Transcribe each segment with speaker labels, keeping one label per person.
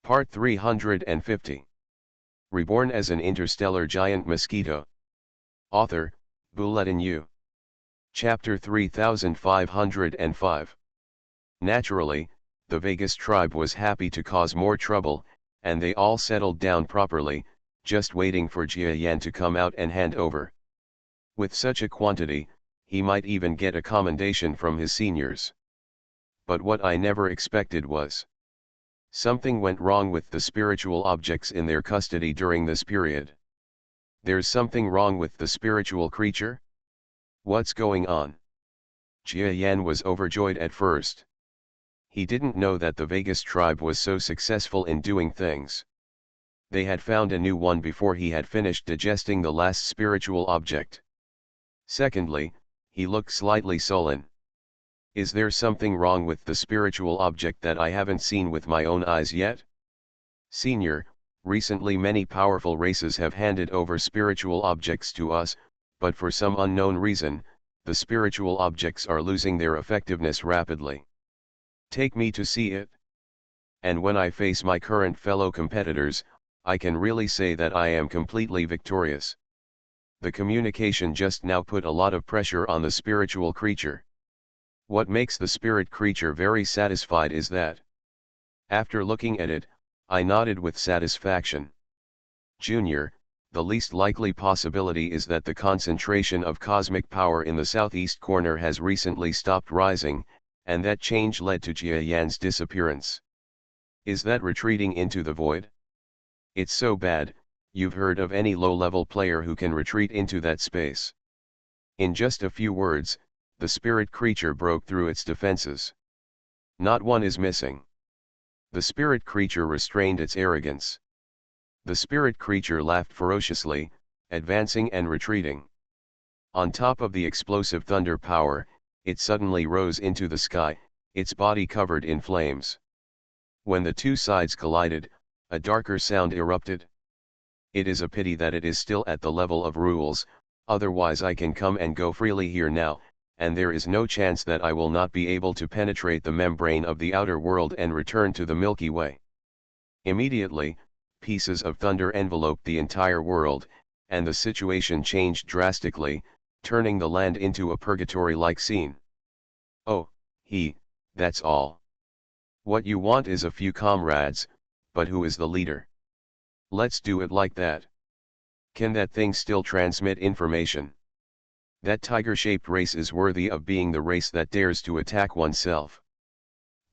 Speaker 1: Part 350. Reborn as an interstellar giant mosquito. Author, Bulletin U. Chapter 3505. Naturally, the Vegas tribe was happy to cause more trouble, and they all settled down properly, just waiting for Jia Yan to come out and hand over. With such a quantity, he might even get a commendation from his seniors. But what I never expected was something went wrong with the spiritual objects in their custody during this period. There's something wrong with the spiritual creature? What's going on? Jia Yan was overjoyed at first. He didn't know that the Vegas tribe was so successful in doing things. They had found a new one before he had finished digesting the last spiritual object. Secondly, he looked slightly sullen. Is there something wrong with the spiritual object that I haven't seen with my own eyes yet? Senior, recently many powerful races have handed over spiritual objects to us, but for some unknown reason, the spiritual objects are losing their effectiveness rapidly. Take me to see it. And when I face my current fellow competitors, I can really say that I am completely victorious. The communication just now put a lot of pressure on the spiritual creature. What makes the spirit creature very satisfied is that, after looking at it, I nodded with satisfaction. Junior, the least likely possibility is that the concentration of cosmic power in the southeast corner has recently stopped rising, and that change led to Jia Yan's disappearance. Is that retreating into the void? It's so bad. You've heard of any low-level player who can retreat into that space? In just a few words, the spirit creature broke through its defenses. Not one is missing. The spirit creature restrained its arrogance. The spirit creature laughed ferociously, advancing and retreating. On top of the explosive thunder power, it suddenly rose into the sky, its body covered in flames. When the two sides collided, a darker sound erupted. It is a pity that it is still at the level of rules, otherwise I can come and go freely here now, and there is no chance that I will not be able to penetrate the membrane of the outer world and return to the Milky Way. Immediately, pieces of thunder enveloped the entire world, and the situation changed drastically, turning the land into a purgatory-like scene. Oh, that's all. What you want is a few comrades, but who is the leader? Let's do it like that. Can that thing still transmit information? That tiger-shaped race is worthy of being the race that dares to attack oneself.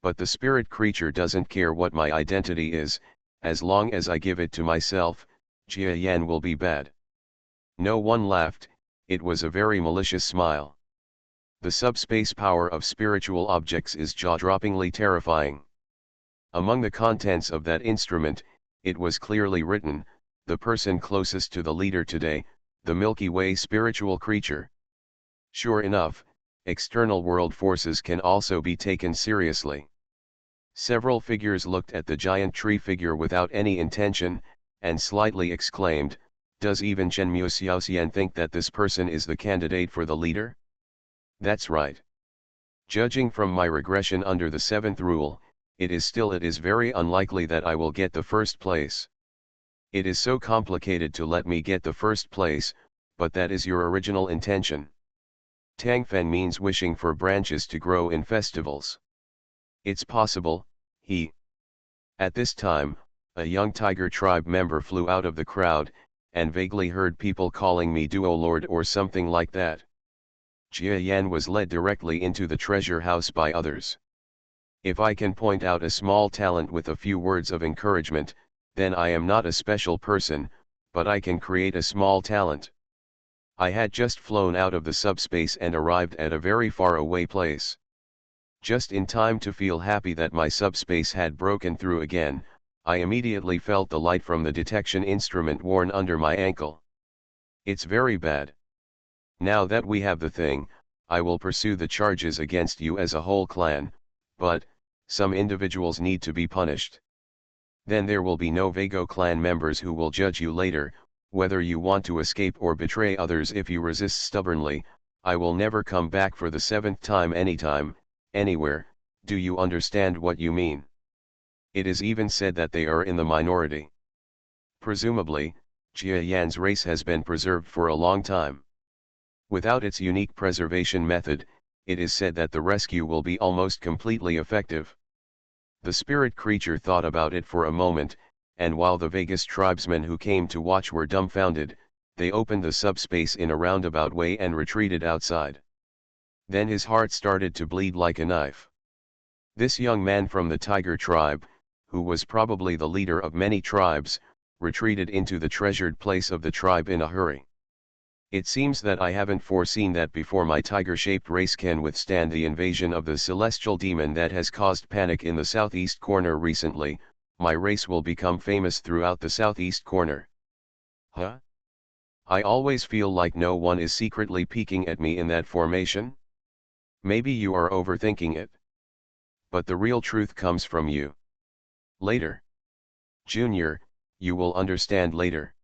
Speaker 1: But the spirit creature doesn't care what my identity is, as long as I give it to myself, Jia Yan will be bad. No one laughed, it was a very malicious smile. The subspace power of spiritual objects is jaw-droppingly terrifying. Among the contents of that instrument, it was clearly written, the person closest to the leader today, the Milky Way spiritual creature. Sure enough, external world forces can also be taken seriously. Several figures looked at the giant tree figure without any intention, and slightly exclaimed, does even Chen Muxiaoxian think that this person is the candidate for the leader? That's right. Judging from my regression under the seventh rule, it is very unlikely that I will get the first place. It is so complicated to let me get the first place, but that is your original intention. Tangfen means wishing for branches to grow in festivals. It's possible, At this time, a young tiger tribe member flew out of the crowd, and vaguely heard people calling me Duo Lord or something like that. Jia Yan was led directly into the treasure house by others. If I can point out a small talent with a few words of encouragement, then I am not a special person, but I can create a small talent. I had just flown out of the subspace and arrived at a very far away place. Just in time to feel happy that my subspace had broken through again, I immediately felt the light from the detection instrument worn under my ankle. It's very bad. Now that we have the thing, I will pursue the charges against you as a whole clan, but some individuals need to be punished. Then there will be no Vago clan members who will judge you later. Whether you want to escape or betray others, if you resist stubbornly, I will never come back for the seventh time anytime, anywhere. Do you understand what you mean? It is even said that they are in the minority. Presumably, Jia Yan's race has been preserved for a long time. Without its unique preservation method, it is said that the rescue will be almost completely effective. The spirit creature thought about it for a moment, and while the Vegas tribesmen who came to watch were dumbfounded, they opened the subspace in a roundabout way and retreated outside. Then his heart started to bleed like a knife. This young man from the tiger tribe, who was probably the leader of many tribes, retreated into the treasured place of the tribe in a hurry. It seems that I haven't foreseen that before my tiger-shaped race can withstand the invasion of the celestial demon that has caused panic in the southeast corner recently, my race will become famous throughout the southeast corner. Huh? I always feel like no one is secretly peeking at me in that formation. Maybe you are overthinking it. But the real truth comes from you. Later. Junior, you will understand later.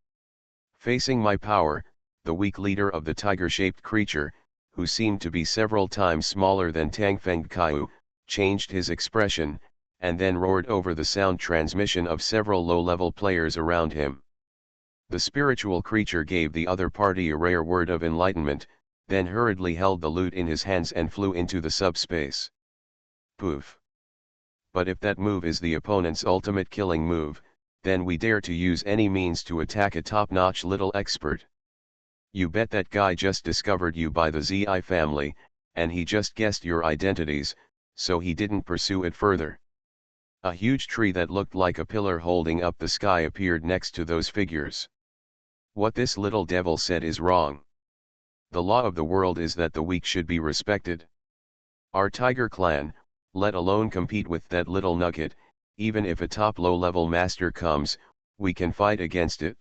Speaker 1: Facing my power, the weak leader of the tiger-shaped creature, who seemed to be several times smaller than Tang Feng Kaiu, changed his expression, and then roared over the sound transmission of several low-level players around him. The spiritual creature gave the other party a rare word of enlightenment, then hurriedly held the lute in his hands and flew into the subspace. Poof. But if that move is the opponent's ultimate killing move, then we dare to use any means to attack a top-notch little expert. You bet that guy just discovered you by the ZI family, and he just guessed your identities, so he didn't pursue it further. A huge tree that looked like a pillar holding up the sky appeared next to those figures. What this little devil said is wrong. The law of the world is that the weak should be respected. Our tiger clan, let alone compete with that little nugget, even if a top low-level master comes, we can fight against it.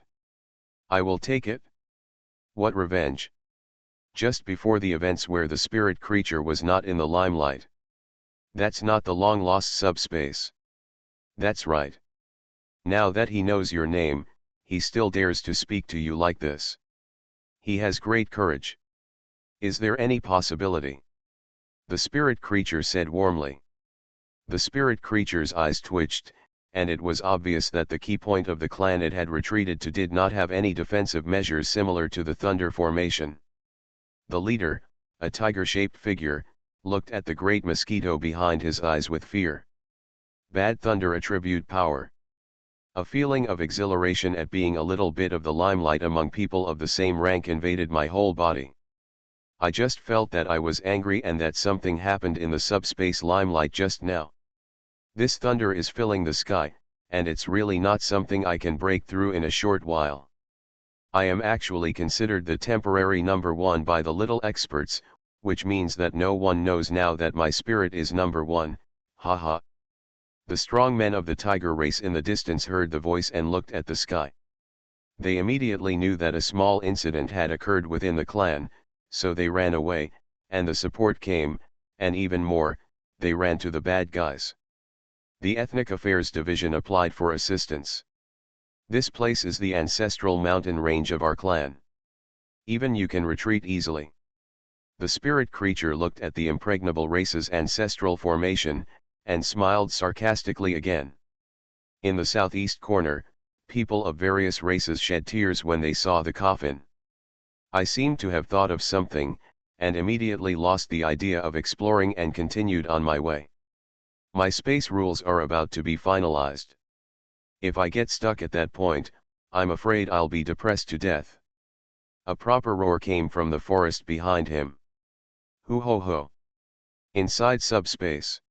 Speaker 1: I will take it. What revenge? Just before the events where the spirit creature was not in the limelight. That's not the long-lost subspace. That's right. Now that he knows your name, he still dares to speak to you like this. He has great courage. Is there any possibility? The spirit creature said warmly. The spirit creature's eyes twitched, and it was obvious that the key point of the clan it had retreated to did not have any defensive measures similar to the Thunder formation. The leader, a tiger-shaped figure, looked at the great Mosquito behind his eyes with fear. Bad Thunder attribute power. A feeling of exhilaration at being a little bit of the limelight among people of the same rank invaded my whole body. I just felt that I was angry and that something happened in the subspace limelight just now. This thunder is filling the sky, and it's really not something I can break through in a short while. I am actually considered the temporary number one by the little experts, which means that no one knows now that my spirit is number one, haha. The strong men of the tiger race in the distance heard the voice and looked at the sky. They immediately knew that a small incident had occurred within the clan, so they ran away, and the support came, and even more, they ran to the bad guys. The Ethnic Affairs Division applied for assistance. This place is the ancestral mountain range of our clan. Even you can retreat easily. The spirit creature looked at the impregnable race's ancestral formation, and smiled sarcastically again. In the southeast corner, people of various races shed tears when they saw the coffin. I seemed to have thought of something, and immediately lost the idea of exploring and continued on my way. My space rules are about to be finalized. If I get stuck at that point, I'm afraid I'll be depressed to death. A proper roar came from the forest behind him. Hoo ho ho. Inside subspace.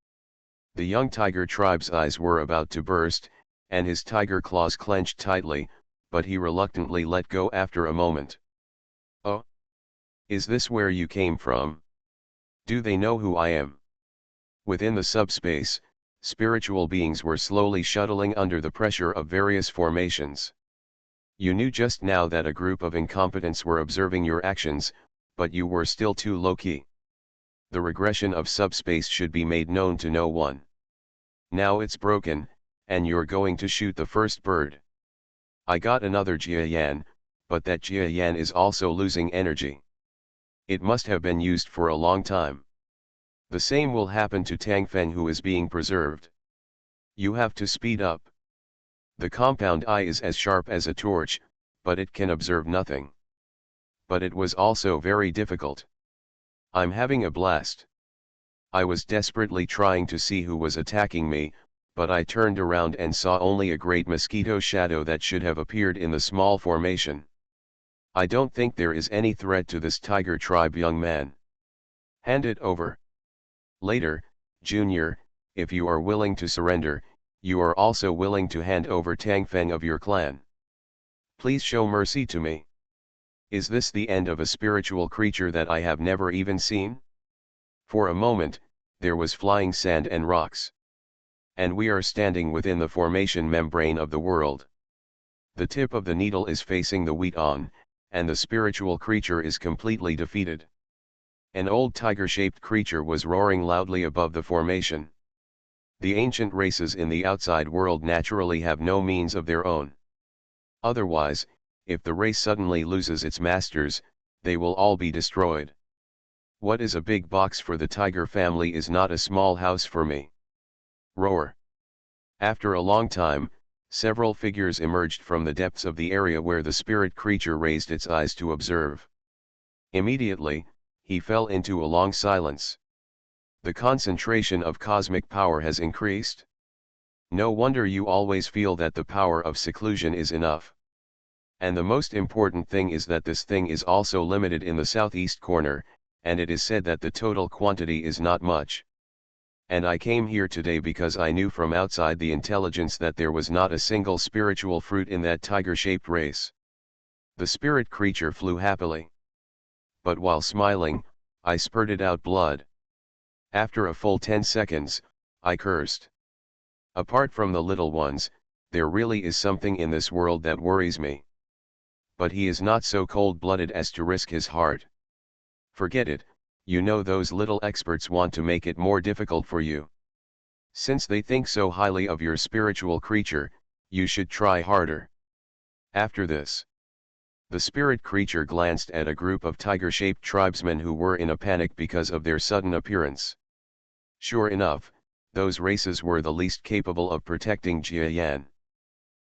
Speaker 1: The young tiger tribe's eyes were about to burst, and his tiger claws clenched tightly, but he reluctantly let go after a moment. Oh? Is this where you came from? Do they know who I am? Within the subspace, spiritual beings were slowly shuttling under the pressure of various formations. You knew just now that a group of incompetents were observing your actions, but you were still too low-key. The regression of subspace should be made known to no one. Now it's broken, and you're going to shoot the first bird. I got another Jia Yan, but that Jia Yan is also losing energy. It must have been used for a long time. The same will happen to Tang Feng, who is being preserved. You have to speed up. The compound eye is as sharp as a torch, but it can observe nothing. But it was also very difficult. I'm having a blast. I was desperately trying to see who was attacking me, but I turned around and saw only a great mosquito shadow that should have appeared in the small formation. I don't think there is any threat to this tiger tribe, young man. Hand it over. Later, Junior, if you are willing to surrender, you are also willing to hand over Tang Feng of your clan. Please show mercy to me. Is this the end of a spiritual creature that I have never even seen? For a moment, there was flying sand and rocks. And we are standing within the formation membrane of the world. The tip of the needle is facing the wheat on, and the spiritual creature is completely defeated. An old tiger-shaped creature was roaring loudly above the formation. The ancient races in the outside world naturally have no means of their own. Otherwise, if the race suddenly loses its masters, they will all be destroyed. What is a big box for the tiger family is not a small house for me. Roar. After a long time, several figures emerged from the depths of the area where the spirit creature raised its eyes to observe. Immediately, he fell into a long silence. The concentration of cosmic power has increased. No wonder you always feel that the power of seclusion is enough. And the most important thing is that this thing is also limited in the southeast corner, and it is said that the total quantity is not much. And I came here today because I knew from outside the intelligence that there was not a single spiritual fruit in that tiger-shaped race. The spirit creature flew happily. But while smiling, I spurted out blood. After a full 10 seconds, I cursed. Apart from the little ones, there really is something in this world that worries me. But he is not so cold-blooded as to risk his heart. Forget it, you know those little experts want to make it more difficult for you. Since they think so highly of your spiritual creature, you should try harder. After this, the spirit creature glanced at a group of tiger-shaped tribesmen who were in a panic because of their sudden appearance. Sure enough, those races were the least capable of protecting Jia Yan.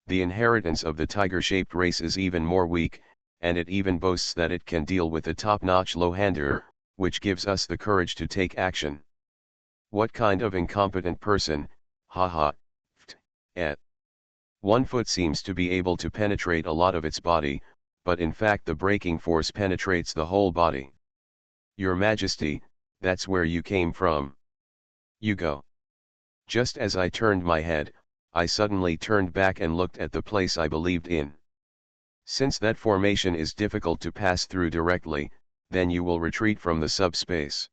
Speaker 1: The inheritance of the tiger-shaped race is even more weak, and it even boasts that it can deal with a top-notch low-hander, which gives us the courage to take action. What kind of incompetent person, haha, et. 1 foot seems to be able to penetrate a lot of its body, but in fact the braking force penetrates the whole body. Your Majesty, that's where you came from. You go. Just as I turned my head, I suddenly turned back and looked at the place I believed in. Since that formation is difficult to pass through directly, then you will retreat from the subspace.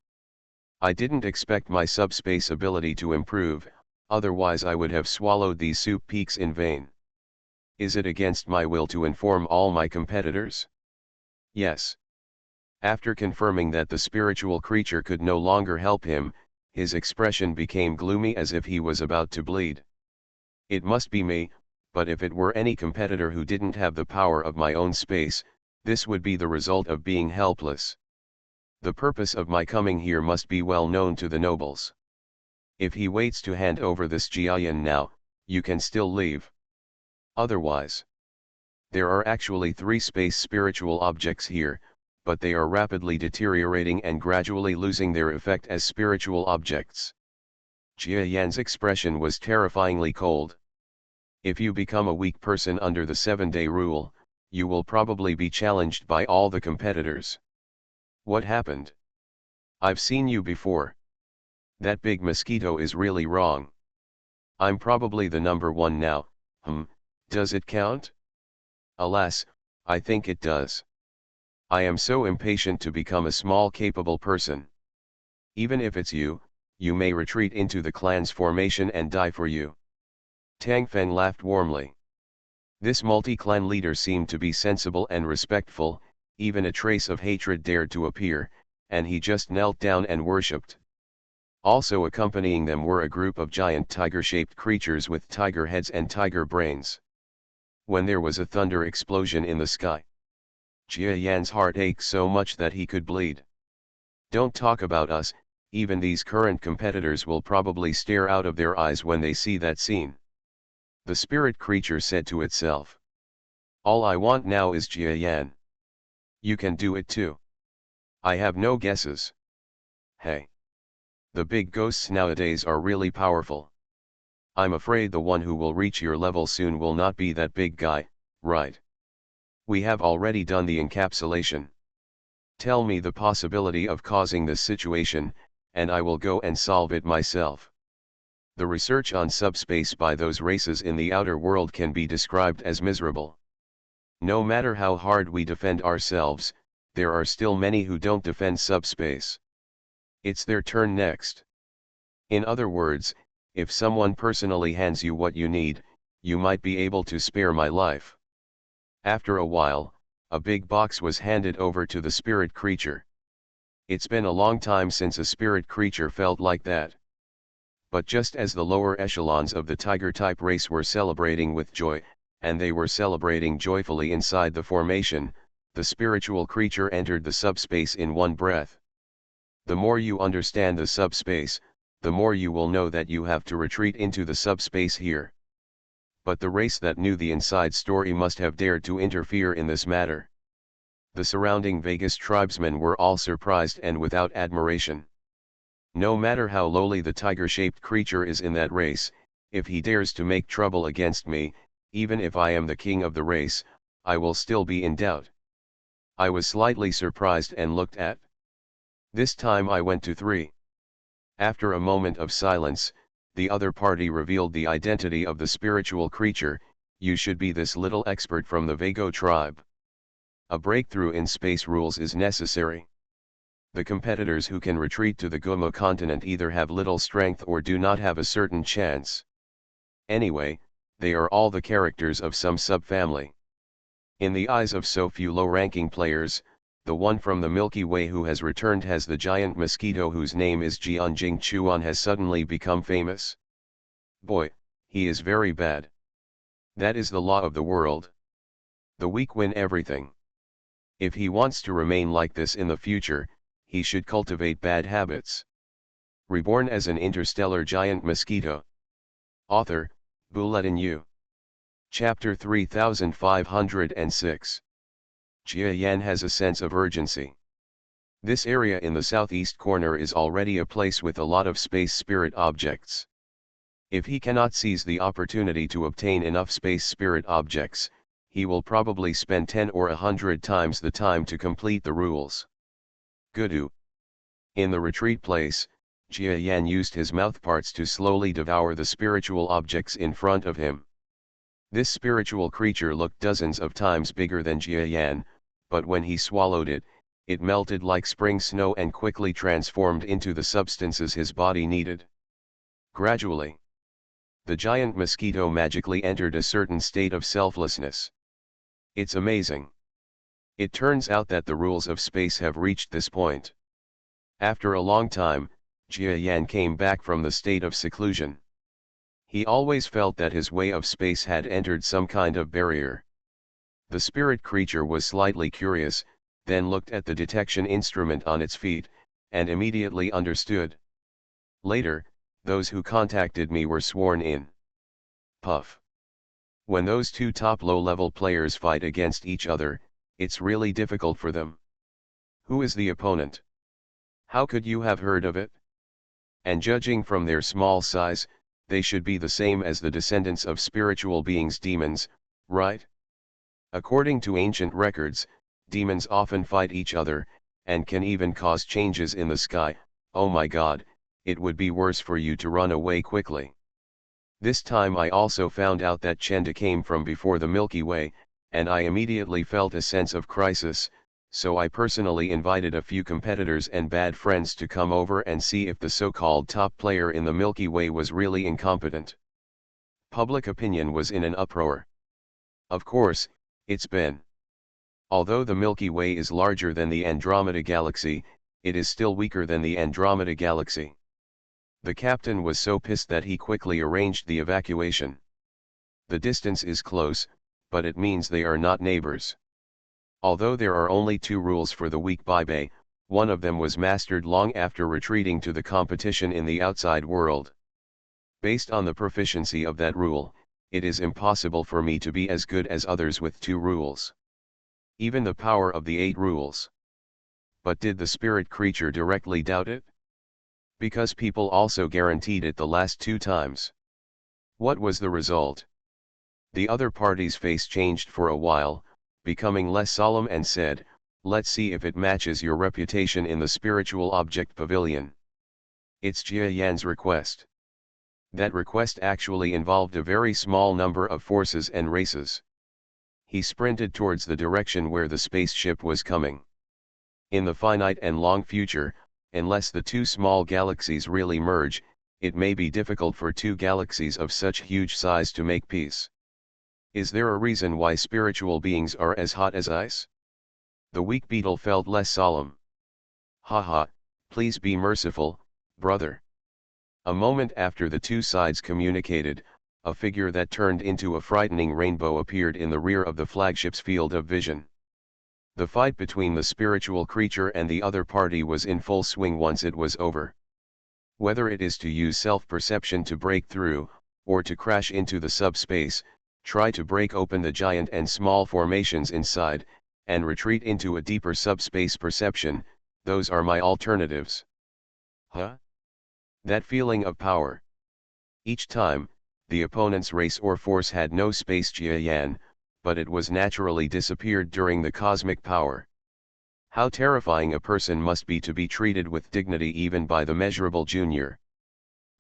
Speaker 1: I didn't expect my subspace ability to improve, otherwise I would have swallowed these soup peaks in vain. Is it against my will to inform all my competitors? Yes. After confirming that the spiritual creature could no longer help him, his expression became gloomy as if he was about to bleed. It must be me, but if it were any competitor who didn't have the power of my own space, this would be the result of being helpless. The purpose of my coming here must be well known to the nobles. If he waits to hand over this Jiayan now, you can still leave. Otherwise, there are actually 3 space spiritual objects here, but they are rapidly deteriorating and gradually losing their effect as spiritual objects. Jia Yan's expression was terrifyingly cold. If you become a weak person under the 7-day rule, you will probably be challenged by all the competitors. What happened? I've seen you before. That big mosquito is really wrong. I'm probably the number 1 now, does it count? Alas, I think it does. I am so impatient to become a small capable person. Even if it's you, you may retreat into the clan's formation and die for you. Tang Feng laughed warmly. This multi-clan leader seemed to be sensible and respectful, even a trace of hatred dared to appear, and he just knelt down and worshipped. Also accompanying them were a group of giant tiger-shaped creatures with tiger heads and tiger brains. When there was a thunder explosion in the sky, Jia Yan's heart ached so much that he could bleed. Don't talk about us, Even these current competitors will probably stare out of their eyes when they see that scene. The spirit creature said to itself. All I want now is Jia Yan. You can do it too. I have no guesses. Hey. The big ghosts nowadays are really powerful. I'm afraid the one who will reach your level soon will not be that big guy, right? We have already done the encapsulation. Tell me the possibility of causing this situation, and I will go and solve it myself. The research on subspace by those races in the outer world can be described as miserable. No matter how hard we defend ourselves, there are still many who don't defend subspace. It's their turn next. In other words, if someone personally hands you what you need, you might be able to spare my life. After a while, a big box was handed over to the spirit creature. It's been a long time since a spirit creature felt like that. But just as the lower echelons of the tiger-type race were celebrating with joy, and they were celebrating joyfully inside the formation, the spiritual creature entered the subspace in one breath. The more you understand the subspace, the more you will know that you have to retreat into the subspace here. But the race that knew the inside story must have dared to interfere in this matter. The surrounding Vegas tribesmen were all surprised and without admiration. No matter how lowly the tiger-shaped creature is in that race, if he dares to make trouble against me, even if I am the king of the race, I will still be in doubt. I was slightly surprised and looked at. This time I went to 3. After a moment of silence, the other party revealed the identity of the spiritual creature. You should be this little expert from the Vago tribe. A breakthrough in space rules is necessary. The competitors who can retreat to the Gomo continent either have little strength or do not have a certain chance. Anyway, they are all the characters of some subfamily. In the eyes of so few low-ranking players, the one from the Milky Way who has returned as the giant mosquito whose name is Jianjing Chuan has suddenly become famous. Boy, he is very bad. That is the law of the world. The weak win everything. If he wants to remain like this in the future, he should cultivate bad habits. Reborn as an interstellar giant mosquito. Author, Bulletin U. Chapter 3506. Jia Yan has a sense of urgency. This area in the southeast corner is already a place with a lot of space spirit objects. If he cannot seize the opportunity to obtain enough space spirit objects, he will probably spend 10 or 100 times the time to complete the rules. Gudu. In the retreat place, Jia Yan used his mouthparts to slowly devour the spiritual objects in front of him. This spiritual creature looked dozens of times bigger than Jia Yan, but when he swallowed it, it melted like spring snow and quickly transformed into the substances his body needed. Gradually, the giant mosquito magically entered a certain state of selflessness. It's amazing. It turns out that the rules of space have reached this point. After a long time, Jia Yan came back from the state of seclusion. He always felt that his way of space had entered some kind of barrier. The spirit creature was slightly curious, then looked at the detection instrument on its feet, and immediately understood. Later, those who contacted me were sworn in. Puff. When those two top low-level players fight against each other, it's really difficult for them. Who is the opponent? How could you have heard of it? And judging from their small size, they should be the same as the descendants of spiritual beings, demons, right? According to ancient records, demons often fight each other, and can even cause changes in the sky. Oh my God, it would be worse for you to run away quickly. This time I also found out that Chenda came from before the Milky Way, and I immediately felt a sense of crisis, so I personally invited a few competitors and bad friends to come over and see if the so-called top player in the Milky Way was really incompetent. Public opinion was in an uproar. Of course, it's been. Although the Milky Way is larger than the Andromeda Galaxy, it is still weaker than the Andromeda Galaxy. The captain was so pissed that he quickly arranged the evacuation. The distance is close, but it means they are not neighbors. Although there are only 2 rules for the weak Bibe, One of them was mastered long after retreating to the competition in the outside world. Based on the proficiency of that rule, it is impossible for me to be as good as others with 2 rules. Even the power of the 8 rules. But did the spirit creature directly doubt it? Because people also guaranteed it the last 2 times. What was the result? The other party's face changed for a while, becoming less solemn, and said, "Let's see if it matches your reputation in the spiritual object pavilion." It's Jia Yan's request. That request actually involved a very small number of forces and races. He sprinted towards the direction where the spaceship was coming. In the finite and long future, unless the 2 small galaxies really merge, it may be difficult for 2 galaxies of such huge size to make peace. Is there a reason why spiritual beings are as hot as ice? The weak beetle felt less solemn. "Haha, please be merciful, brother." A moment after the 2 sides communicated, a figure that turned into a frightening rainbow appeared in the rear of the flagship's field of vision. The fight between the spiritual creature and the other party was in full swing once it was over. Whether it is to use self-perception to break through, or to crash into the subspace, try to break open the giant and small formations inside, and retreat into a deeper subspace perception, those are my alternatives. Huh? That feeling of power. Each time, the opponent's race or force had no space Jia Yan, but it was naturally disappeared during the cosmic power. How terrifying a person must be to be treated with dignity even by the measurable junior.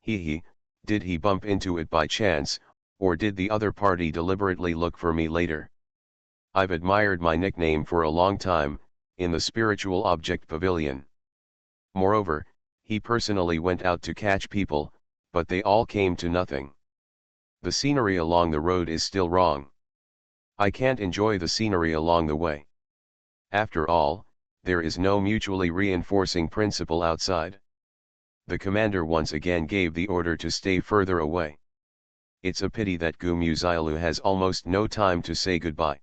Speaker 1: Did he bump into it by chance, or did the other party deliberately look for me later? I've admired my nickname for a long time, in the spiritual object pavilion. Moreover, he personally went out to catch people, but they all came to nothing. The scenery along the road is still wrong. I can't enjoy the scenery along the way. After all, there is no mutually reinforcing principle outside. The commander once again gave the order to stay further away. It's a pity that Gumuzilu has almost no time to say goodbye.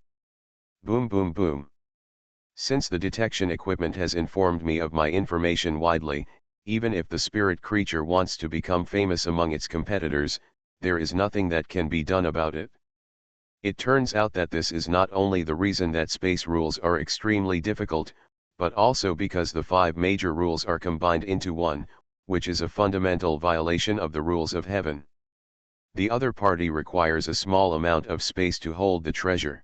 Speaker 1: Boom boom boom. Since the detection equipment has informed me of my information widely, even if the spirit creature wants to become famous among its competitors, there is nothing that can be done about it. It turns out that this is not only the reason that space rules are extremely difficult, but also because the 5 major rules are combined into one, which is a fundamental violation of the rules of heaven. The other party requires a small amount of space to hold the treasure.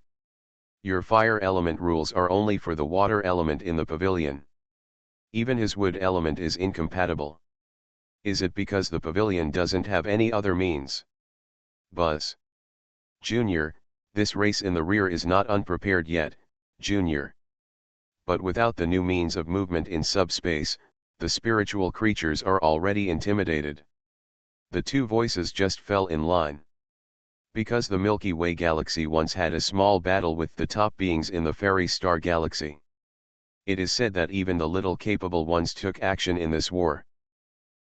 Speaker 1: Your fire element rules are only for the water element in the pavilion. Even his wood element is incompatible. Is it because the pavilion doesn't have any other means? Buzz. Junior, this race in the rear is not unprepared yet, Junior. But without the new means of movement in subspace, the spiritual creatures are already intimidated. The 2 voices just fell in line. Because the Milky Way galaxy once had a small battle with the top beings in the fairy star galaxy. It is said that even the little capable ones took action in this war.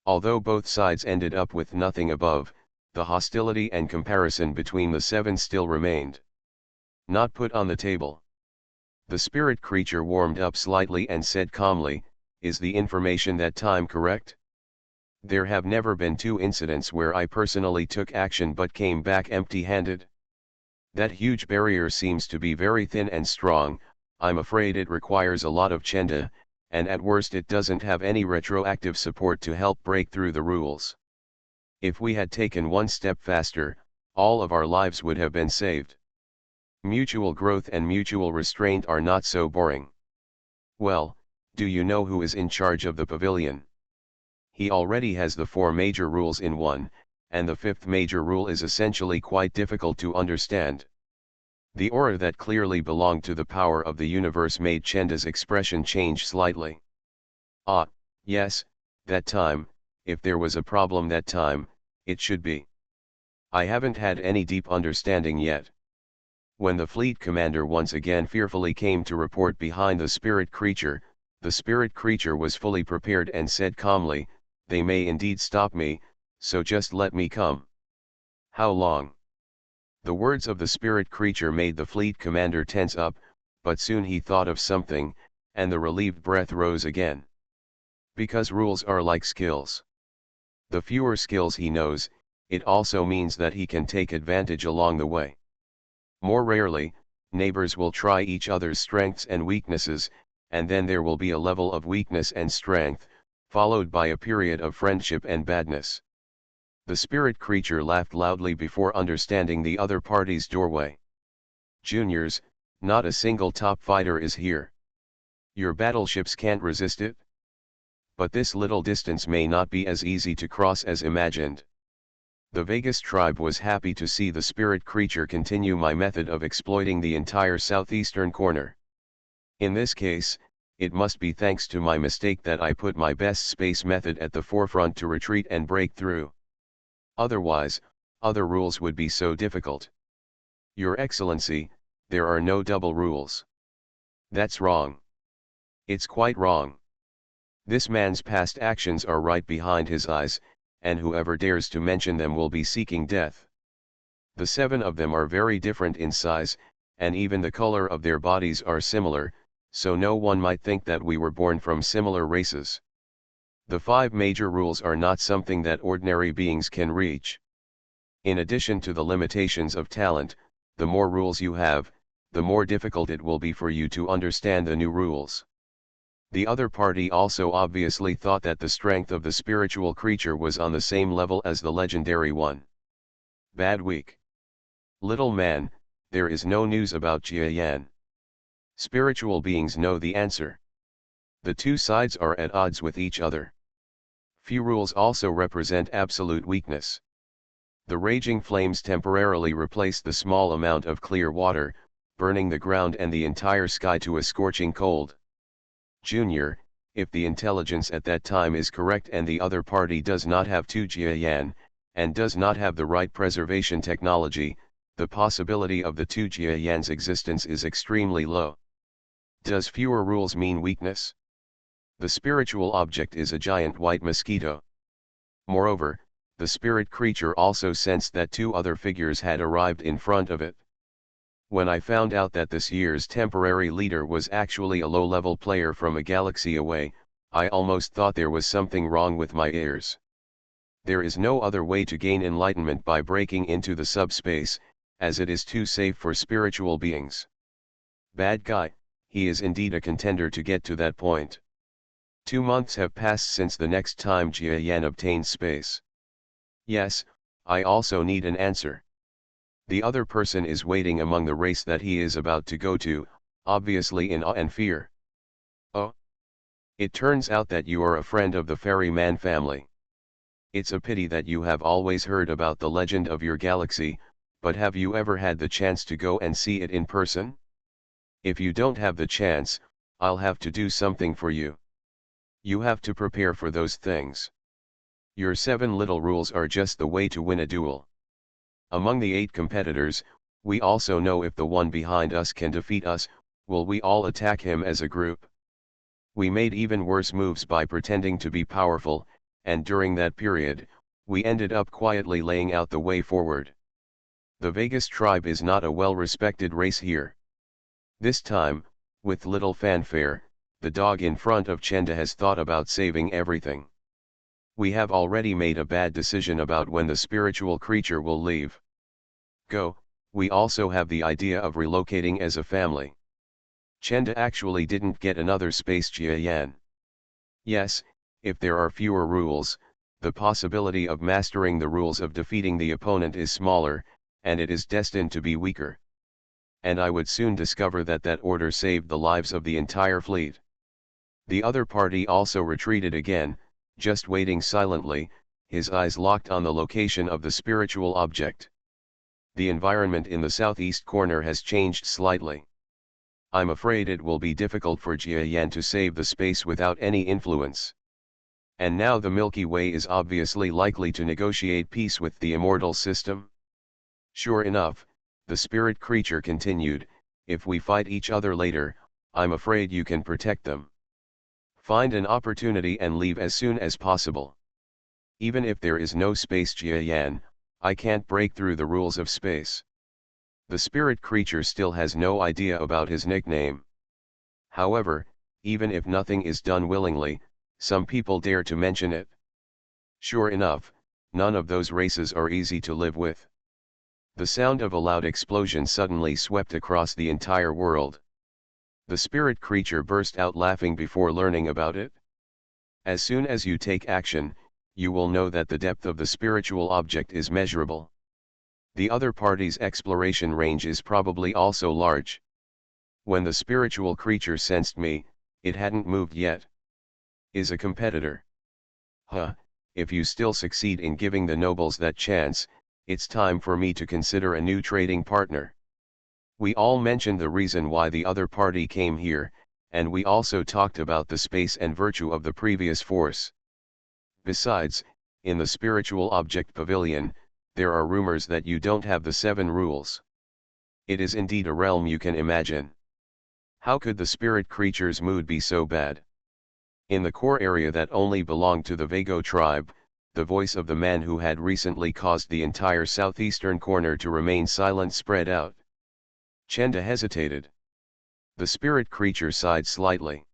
Speaker 1: Although both sides ended up with nothing above, the hostility and comparison between the 7 still remained. Not put on the table. The spirit creature warmed up slightly and said calmly, "Is the information that time correct? There have never been 2 incidents where I personally took action but came back empty-handed. That huge barrier seems to be very thin and strong. I'm afraid it requires a lot of chenda, and at worst it doesn't have any retroactive support to help break through the rules. If we had taken 1 step faster, all of our lives would have been saved. Mutual growth and mutual restraint are not so boring. Well, do you know who is in charge of the pavilion? He already has the 4 major rules in one, and the 5th major rule is essentially quite difficult to understand." The aura that clearly belonged to the power of the universe made Chenda's expression change slightly. "Ah, yes, that time, if there was a problem that time, it should be. I haven't had any deep understanding yet." When the fleet commander once again fearfully came to report behind the spirit creature was fully prepared and said calmly, "They may indeed stop me, so just let me come." "How long?" The words of the spirit creature made the fleet commander tense up, but soon he thought of something, and the relieved breath rose again. Because rules are like skills. The fewer skills he knows, it also means that he can take advantage along the way. More rarely, neighbors will try each other's strengths and weaknesses, and then there will be a level of weakness and strength, followed by a period of friendship and badness. The spirit creature laughed loudly before understanding the other party's doorway. Juniors, not a single top fighter is here. Your battleships can't resist it? But this little distance may not be as easy to cross as imagined. The Vegas tribe was happy to see the spirit creature continue my method of exploiting the entire southeastern corner. In this case, it must be thanks to my mistake that I put my best space method at the forefront to retreat and break through. Otherwise, other rules would be so difficult. Your Excellency, there are no double rules. That's wrong. It's quite wrong. This man's past actions are right behind his eyes, and whoever dares to mention them will be seeking death. The 7 of them are very different in size, and even the color of their bodies are similar, so no one might think that we were born from similar races. The 5 major rules are not something that ordinary beings can reach. In addition to the limitations of talent, the more rules you have, the more difficult it will be for you to understand the new rules. The other party also obviously thought that the strength of the spiritual creature was on the same level as the legendary one. Bad week. Little man, there is no news about Jia Yan. Spiritual beings know the answer. The two sides are at odds with each other. Few rules also represent absolute weakness. The raging flames temporarily replace the small amount of clear water, burning the ground and the entire sky to a scorching cold. Junior, if the intelligence at that time is correct and the other party does not have 2 Jia Yan, and does not have the right preservation technology, the possibility of the 2 Jia Yan's existence is extremely low. Does fewer rules mean weakness? The spiritual object is a giant white mosquito. Moreover, the spirit creature also sensed that 2 other figures had arrived in front of it. When I found out that this year's temporary leader was actually a low-level player from a galaxy away, I almost thought there was something wrong with my ears. There is no other way to gain enlightenment by breaking into the subspace, as it is too safe for spiritual beings. Bad guy, he is indeed a contender to get to that point. 2 months have passed since the next time Jia Yan obtained space. Yes, I also need an answer. The other person is waiting among the race that he is about to go to, obviously in awe and fear. Oh. It turns out that you are a friend of the ferryman family. It's a pity that you have always heard about the legend of your galaxy, but have you ever had the chance to go and see it in person? If you don't have the chance, I'll have to do something for you. You have to prepare for those things. Your 7 little rules are just the way to win a duel. Among the 8 competitors, we also know if the one behind us can defeat us, will we all attack him as a group? We made even worse moves by pretending to be powerful, and during that period, we ended up quietly laying out the way forward. The Vegas tribe is not a well-respected race here. This time, with little fanfare, the dog in front of Chenda has thought about saving everything. We have already made a bad decision about when the spiritual creature will leave. Go, we also have the idea of relocating as a family. Chenda actually didn't get another space Jia Yan. Yes, if there are fewer rules, the possibility of mastering the rules of defeating the opponent is smaller, and it is destined to be weaker. And I would soon discover that that order saved the lives of the entire fleet. The other party also retreated again, just waiting silently, his eyes locked on the location of the spiritual object. The environment in the southeast corner has changed slightly. I'm afraid it will be difficult for Jia Yan to save the space without any influence. And now the Milky Way is obviously likely to negotiate peace with the immortal system. Sure enough, the spirit creature continued, if we fight each other later, I'm afraid you can protect them. Find an opportunity and leave as soon as possible. Even if there is no space Jia Yan, I can't break through the rules of space. The spirit creature still has no idea about his nickname. However, even if nothing is done willingly, Some people dare to mention it. Sure enough, none of those races are easy to live with. The sound of a loud explosion suddenly swept across the entire world. The spirit creature burst out laughing before learning about it. As soon as you take action, you will know that the depth of the spiritual object is measurable. The other party's exploration range is probably also large. When the spiritual creature sensed me, it hadn't moved yet. Is a competitor. Huh, if you still succeed in giving the nobles that chance, it's time for me to consider a new trading partner. We all mentioned the reason why the other party came here, and we also talked about the space and virtue of the previous force. Besides, in the spiritual object pavilion, there are rumors that you don't have the 7 rules. It is indeed a realm you can imagine. How could the spirit creature's mood be so bad? In the core area that only belonged to the Vago tribe, the voice of the man who had recently caused the entire southeastern corner to remain silent spread out. Chenda hesitated. The spirit creature sighed slightly.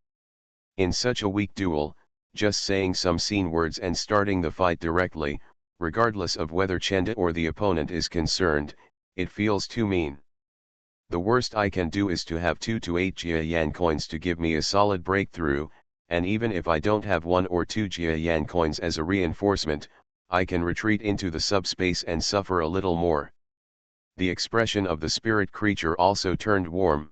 Speaker 1: In such a weak duel, just saying some scene words and starting the fight directly, regardless of whether Chenda or the opponent is concerned, it feels too mean. The worst I can do is to have 2 to 8 Jia Yan coins to give me a solid breakthrough, and even if I don't have 1 or 2 Jia Yan coins as a reinforcement, I can retreat into the subspace and suffer a little more. The expression of the spirit creature also turned warm.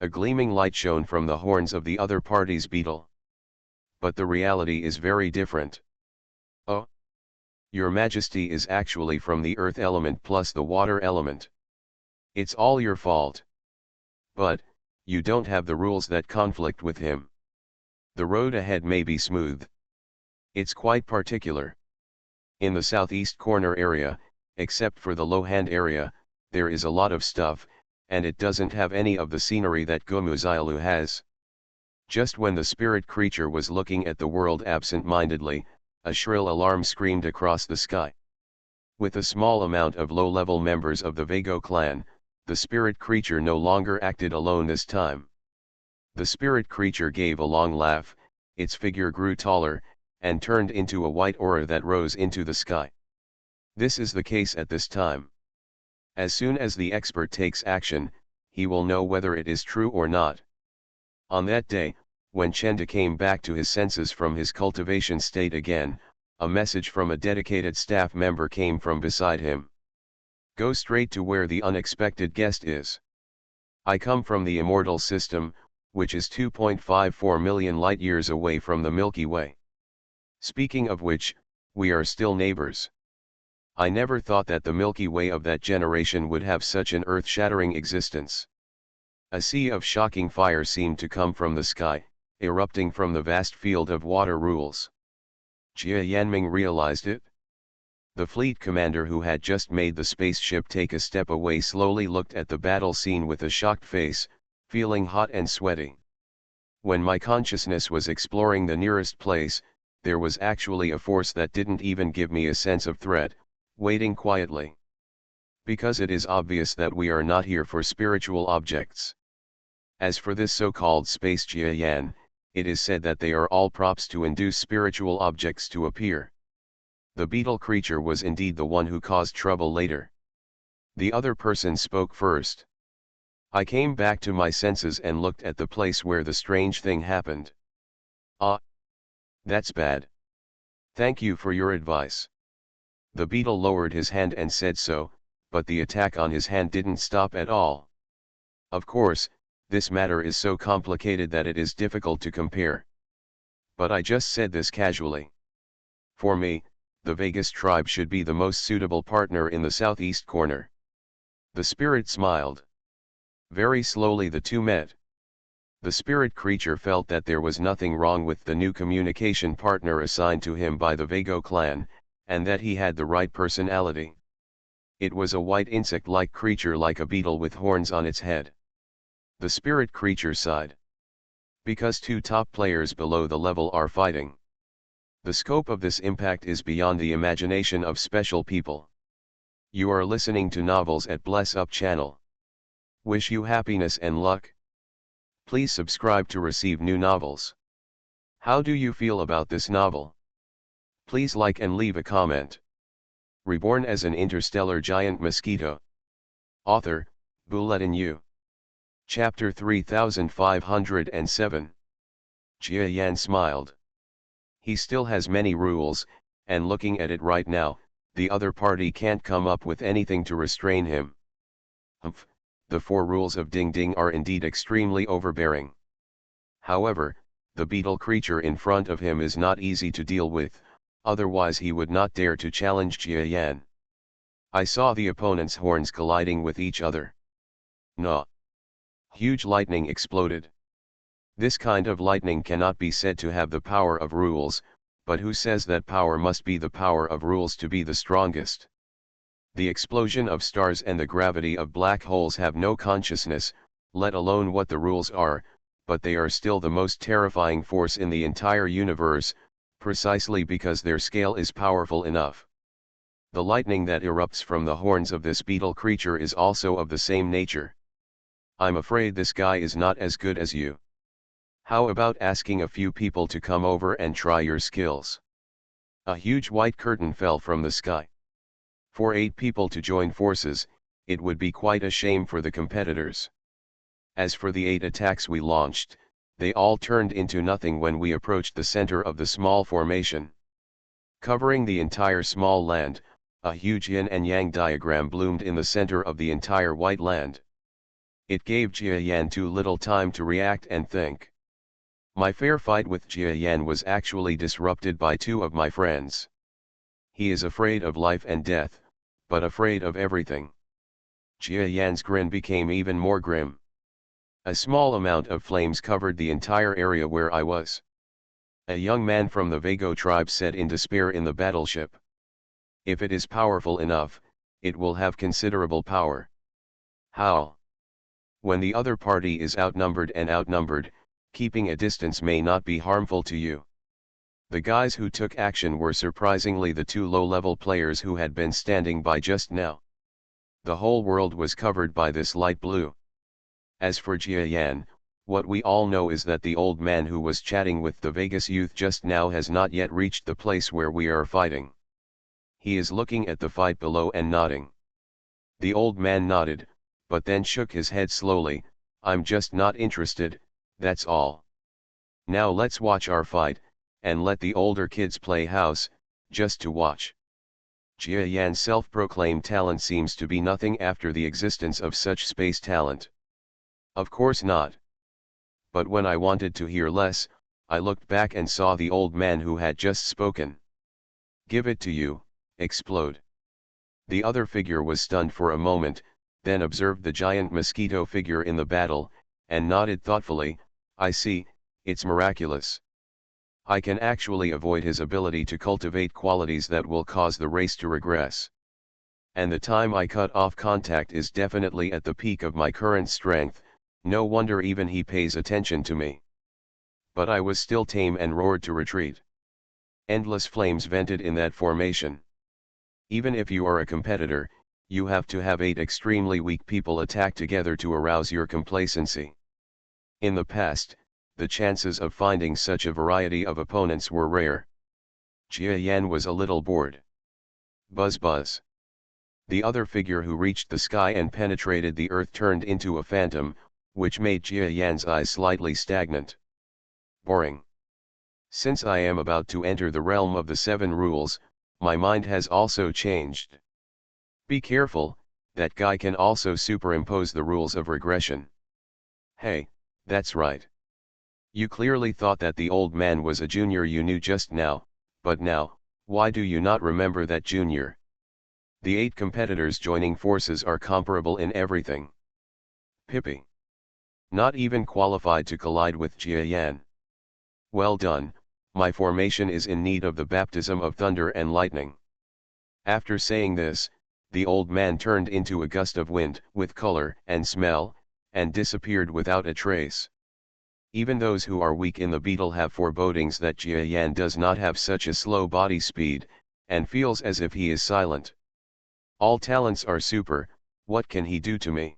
Speaker 1: A gleaming light shone from the horns of the other party's beetle. But the reality is very different. Oh! Your Majesty is actually from the earth element plus the water element. It's all your fault. But, you don't have the rules that conflict with him. The road ahead may be smooth. It's quite particular. In the southeast corner area, except for the low-hand area, there is a lot of stuff, and it doesn't have any of the scenery that Gumuzialu has. Just when the spirit creature was looking at the world absent-mindedly, a shrill alarm screamed across the sky. With a small amount of low-level members of the Vago clan, the spirit creature no longer acted alone this time. The spirit creature gave a long laugh, its figure grew taller, and turned into a white aura that rose into the sky. This is the case at this time. As soon as the expert takes action, he will know whether it is true or not. On that day, when Chenda came back to his senses from his cultivation state again, a message from a dedicated staff member came from beside him. Go straight to where the unexpected guest is. I come from the immortal system, which is 2.54 million light-years away from the Milky Way. Speaking of which, we are still neighbors. I never thought that the Milky Way of that generation would have such an earth-shattering existence. A sea of shocking fire seemed to come from the sky, erupting from the vast field of water rules. Jia Yanming realized it. The fleet commander who had just made the spaceship take a step away slowly looked at the battle scene with a shocked face, feeling hot and sweaty. When my consciousness was exploring the nearest place, there was actually a force that didn't even give me a sense of threat, waiting quietly. Because it is obvious that we are not here for spiritual objects. As for this so-called space Jia Yan, it is said that they are all props to induce spiritual objects to appear. The beetle creature was indeed the one who caused trouble later. The other person spoke first. I came back to my senses and looked at the place where the strange thing happened. Ah! That's bad. Thank you for your advice. The beetle lowered his hand and said so, but the attack on his hand didn't stop at all. Of course, this matter is so complicated that it is difficult to compare. But I just said this casually. For me, the Vegas tribe should be the most suitable partner in the southeast corner. The spirit smiled. Very slowly the two met. The spirit creature felt that there was nothing wrong with the new communication partner assigned to him by the Vago clan, and that he had the right personality. It was a white insect-like creature like a beetle with horns on its head. The spirit creature sighed. Because 2 top players below the level are fighting. The scope of this impact is beyond the imagination of special people. You are listening to Novels at Bless Up channel. Wish you happiness and luck. Please subscribe to receive new novels. How do you feel about this novel? Please like and leave a comment. Reborn as an interstellar giant mosquito. Author, Bulletin U. Chapter 3507. Jia Yan smiled. He still has many rules, and looking at it right now, the other party can't come up with anything to restrain him. Humph, the 4 rules of Ding Ding are indeed extremely overbearing. However, the beetle creature in front of him is not easy to deal with, otherwise he would not dare to challenge Jia Yan. I saw the opponent's horns colliding with each other. No. Huge lightning exploded. This kind of lightning cannot be said to have the power of rules, but who says that power must be the power of rules to be the strongest? The explosion of stars and the gravity of black holes have no consciousness, let alone what the rules are, but they are still the most terrifying force in the entire universe, precisely because their scale is powerful enough. The lightning that erupts from the horns of this beetle creature is also of the same nature. I'm afraid this guy is not as good as you. How about asking a few people to come over and try your skills? A huge white curtain fell from the sky. For 8 people to join forces, it would be quite a shame for the competitors. As for the 8 attacks we launched, they all turned into nothing when we approached the center of the small formation. Covering the entire small land, a huge yin and yang diagram bloomed in the center of the entire white land. It gave Jia Yan too little time to react and think. My fair fight with Jia Yan was actually disrupted by 2 of my friends. He is afraid of life and death, but afraid of everything. Jia Yan's grin became even more grim. A small amount of flames covered the entire area where I was. A young man from the Vago tribe said in despair in the battleship. If it is powerful enough, it will have considerable power. How? When the other party is outnumbered, keeping a distance may not be harmful to you. The guys who took action were surprisingly the 2 low-level players who had been standing by just now. The whole world was covered by this light blue. As for Jia Yan, what we all know is that the old man who was chatting with the Vegas youth just now has not yet reached the place where we are fighting. He is looking at the fight below and nodding. The old man nodded, but then shook his head slowly. I'm just not interested, that's all. Now let's watch our fight, and let the older kids play house, just to watch. Jia Yan's self-proclaimed talent seems to be nothing after the existence of such space talent. Of course not. But when I wanted to hear less, I looked back and saw the old man who had just spoken. Give it to you, explode. The other figure was stunned for a moment, then observed the giant mosquito figure in the battle, and nodded thoughtfully. I see, it's miraculous. I can actually avoid his ability to cultivate qualities that will cause the race to regress. And the time I cut off contact is definitely at the peak of my current strength, no wonder even he pays attention to me. But I was still tame and roared to retreat. Endless flames vented in that formation. Even if you are a competitor, you have to have 8 extremely weak people attack together to arouse your complacency. In the past, the chances of finding such a variety of opponents were rare. Jia Yan was a little bored. Buzz buzz. The other figure who reached the sky and penetrated the earth turned into a phantom, which made Jia Yan's eyes slightly stagnant. Boring. Since I am about to enter the realm of the 7 rules, my mind has also changed. Be careful, that guy can also superimpose the rules of regression. Hey, that's right. You clearly thought that the old man was a junior you knew just now, but now, why do you not remember that junior? The 8 competitors joining forces are comparable in everything. Pippi. Not even qualified to collide with Jia Yan. Well done, my formation is in need of the baptism of thunder and lightning. After saying this, the old man turned into a gust of wind with color and smell, and disappeared without a trace. Even those who are weak in the beetle have forebodings that Jia Yan does not have such a slow body speed, and feels as if he is silent. All talents are super, what can he do to me?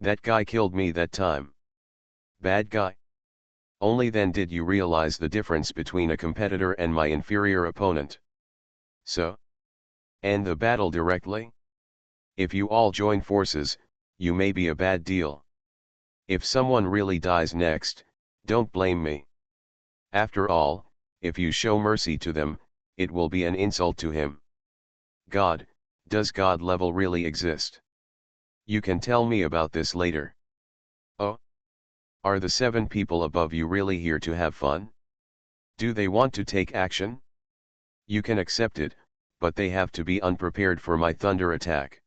Speaker 1: That guy killed me that time. Bad guy. Only then did you realize the difference between a competitor and my inferior opponent. So, end the battle directly? If you all join forces, you may be a bad deal. If someone really dies next, don't blame me. After all, if you show mercy to them, it will be an insult to him. God, does God level really exist? You can tell me about this later. Oh? Are the 7 people above you really here to have fun? Do they want to take action? You can accept it, but they have to be unprepared for my thunder attack.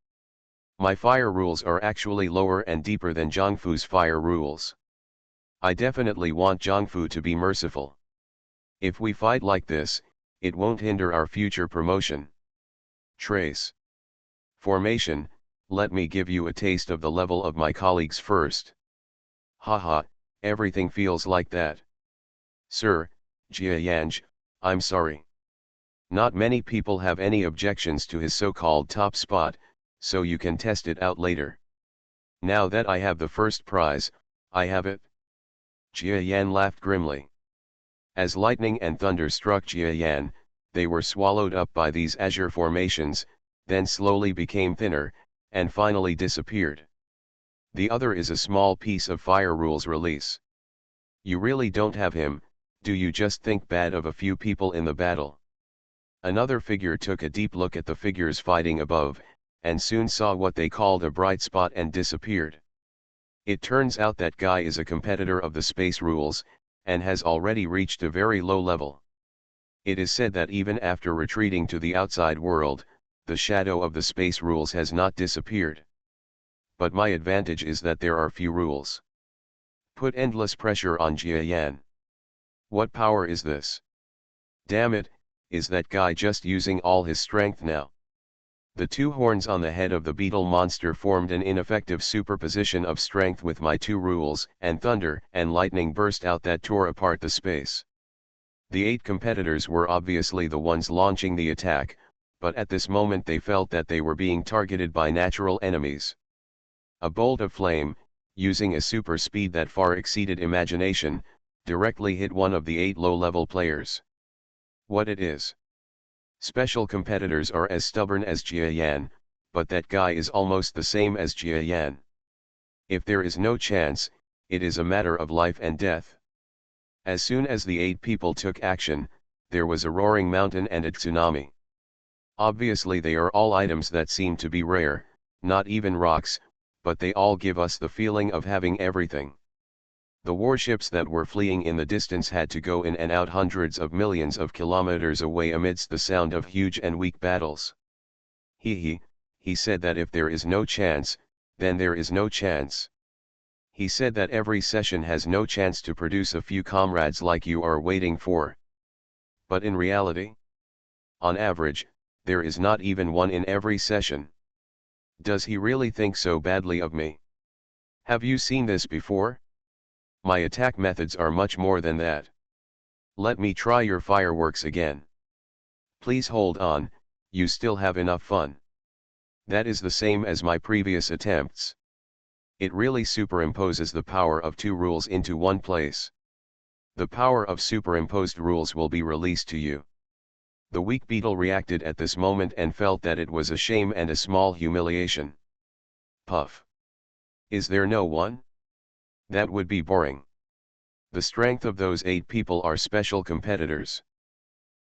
Speaker 1: My fire rules are actually lower and deeper than Zhongfu's fire rules. I definitely want Zhongfu to be merciful. If we fight like this, it won't hinder our future promotion. Trace. Formation, let me give you a taste of the level of my colleagues first. Haha, everything feels like that. Sir, Jia Yanj, I'm sorry. Not many people have any objections to his so-called top spot, so you can test it out later. Now that I have the first prize, I have it. Jia Yan laughed grimly. As lightning and thunder struck Jia Yan, they were swallowed up by these azure formations, then slowly became thinner, and finally disappeared. The other is a small piece of fire rules release. You really don't have him, do you just think bad of a few people in the battle? Another figure took a deep look at the figures fighting above, and soon saw what they called a bright spot and disappeared. It turns out that guy is a competitor of the space rules, and has already reached a very low level. It is said that even after retreating to the outside world, the shadow of the space rules has not disappeared. But my advantage is that there are few rules. Put endless pressure on Jia Yan. What power is this? Damn it, is that guy just using all his strength now? The 2 horns on the head of the beetle monster formed an ineffective superposition of strength with my 2 rules, and thunder and lightning burst out that tore apart the space. The 8 competitors were obviously the ones launching the attack, but at this moment they felt that they were being targeted by natural enemies. A bolt of flame, using a super speed that far exceeded imagination, directly hit one of the 8 low-level players. What it is? Special competitors are as stubborn as Jia Yan, but that guy is almost the same as Jia Yan. If there is no chance, it is a matter of life and death. As soon as the 8 people took action, there was a roaring mountain and a tsunami. Obviously they are all items that seem to be rare, not even rocks, but they all give us the feeling of having everything. The warships that were fleeing in the distance had to go in and out hundreds of millions of kilometers away amidst the sound of huge and weak battles. He said that if there is no chance, then there is no chance. He said that every session has no chance to produce a few comrades like you are waiting for. But in reality, on average, there is not even one in every session. Does he really think so badly of me? Have you seen this before? My attack methods are much more than that. Let me try your fireworks again. Please hold on, you still have enough fun. That is the same as my previous attempts. It really superimposes the power of 2 rules into one place. The power of superimposed rules will be released to you. The weak beetle reacted at this moment and felt that it was a shame and a small humiliation. Puff. Is there no one? That would be boring. The strength of those 8 people are special competitors.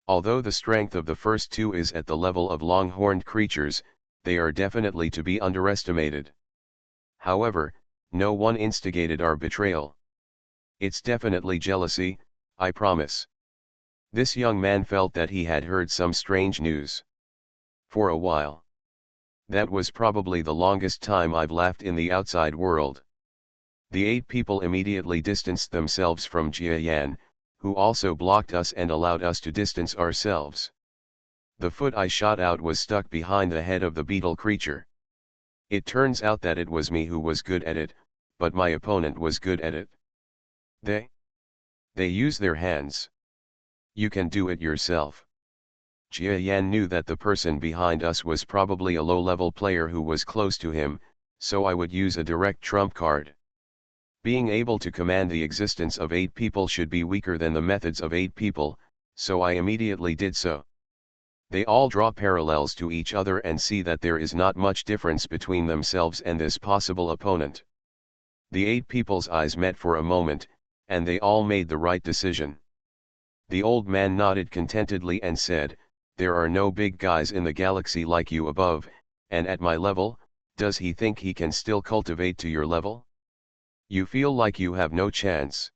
Speaker 1: Although the strength of the first 2 is at the level of long-horned creatures, they are definitely to be underestimated. However, no one instigated our betrayal. It's definitely jealousy, I promise. This young man felt that he had heard some strange news. For a while. That was probably the longest time I've laughed in the outside world. The 8 people immediately distanced themselves from Jia Yan, who also blocked us and allowed us to distance ourselves. The foot I shot out was stuck behind the head of the beetle creature. It turns out that it was me who was good at it, but my opponent was good at it. They use their hands. You can do it yourself. Jia Yan knew that the person behind us was probably a low-level player who was close to him, so I would use a direct trump card. Being able to command the existence of 8 people should be weaker than the methods of 8 people, so I immediately did so. They all draw parallels to each other and see that there is not much difference between themselves and this possible opponent. The 8 people's eyes met for a moment, and they all made the right decision. The old man nodded contentedly and said, "There are no big guys in the galaxy like you above, and at my level, does he think he can still cultivate to your level? You feel like you have no chance.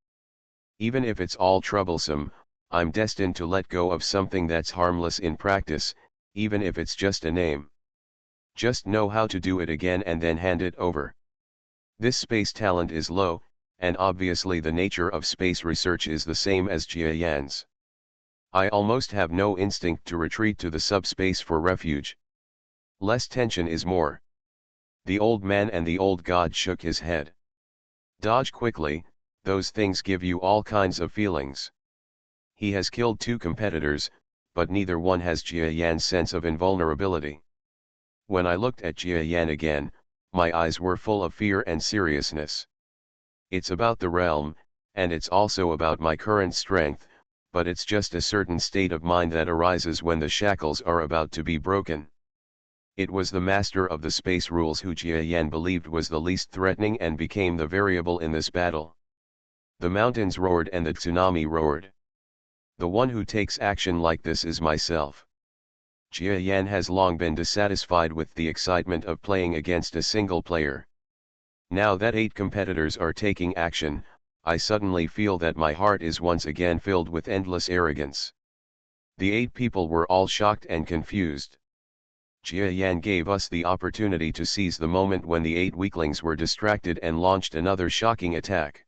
Speaker 1: Even if it's all troublesome, I'm destined to let go of something that's harmless in practice, even if it's just a name. Just know how to do it again and then hand it over." This space talent is low, and obviously the nature of space research is the same as Jia Yan's. I almost have no instinct to retreat to the subspace for refuge. Less tension is more. The old man and the old god shook his head. Dodge quickly, those things give you all kinds of feelings. He has killed 2 competitors, but neither one has Jia Yan's sense of invulnerability. When I looked at Jia Yan again, my eyes were full of fear and seriousness. It's about the realm, and it's also about my current strength, but it's just a certain state of mind that arises when the shackles are about to be broken. It was the master of the space rules who Jia Yan believed was the least threatening and became the variable in this battle. The mountains roared and the tsunami roared. The one who takes action like this is myself. Jia Yan has long been dissatisfied with the excitement of playing against a single player. Now that 8 competitors are taking action, I suddenly feel that my heart is once again filled with endless arrogance. The 8 people were all shocked and confused. Jia Yan gave us the opportunity to seize the moment when the 8 weaklings were distracted and launched another shocking attack.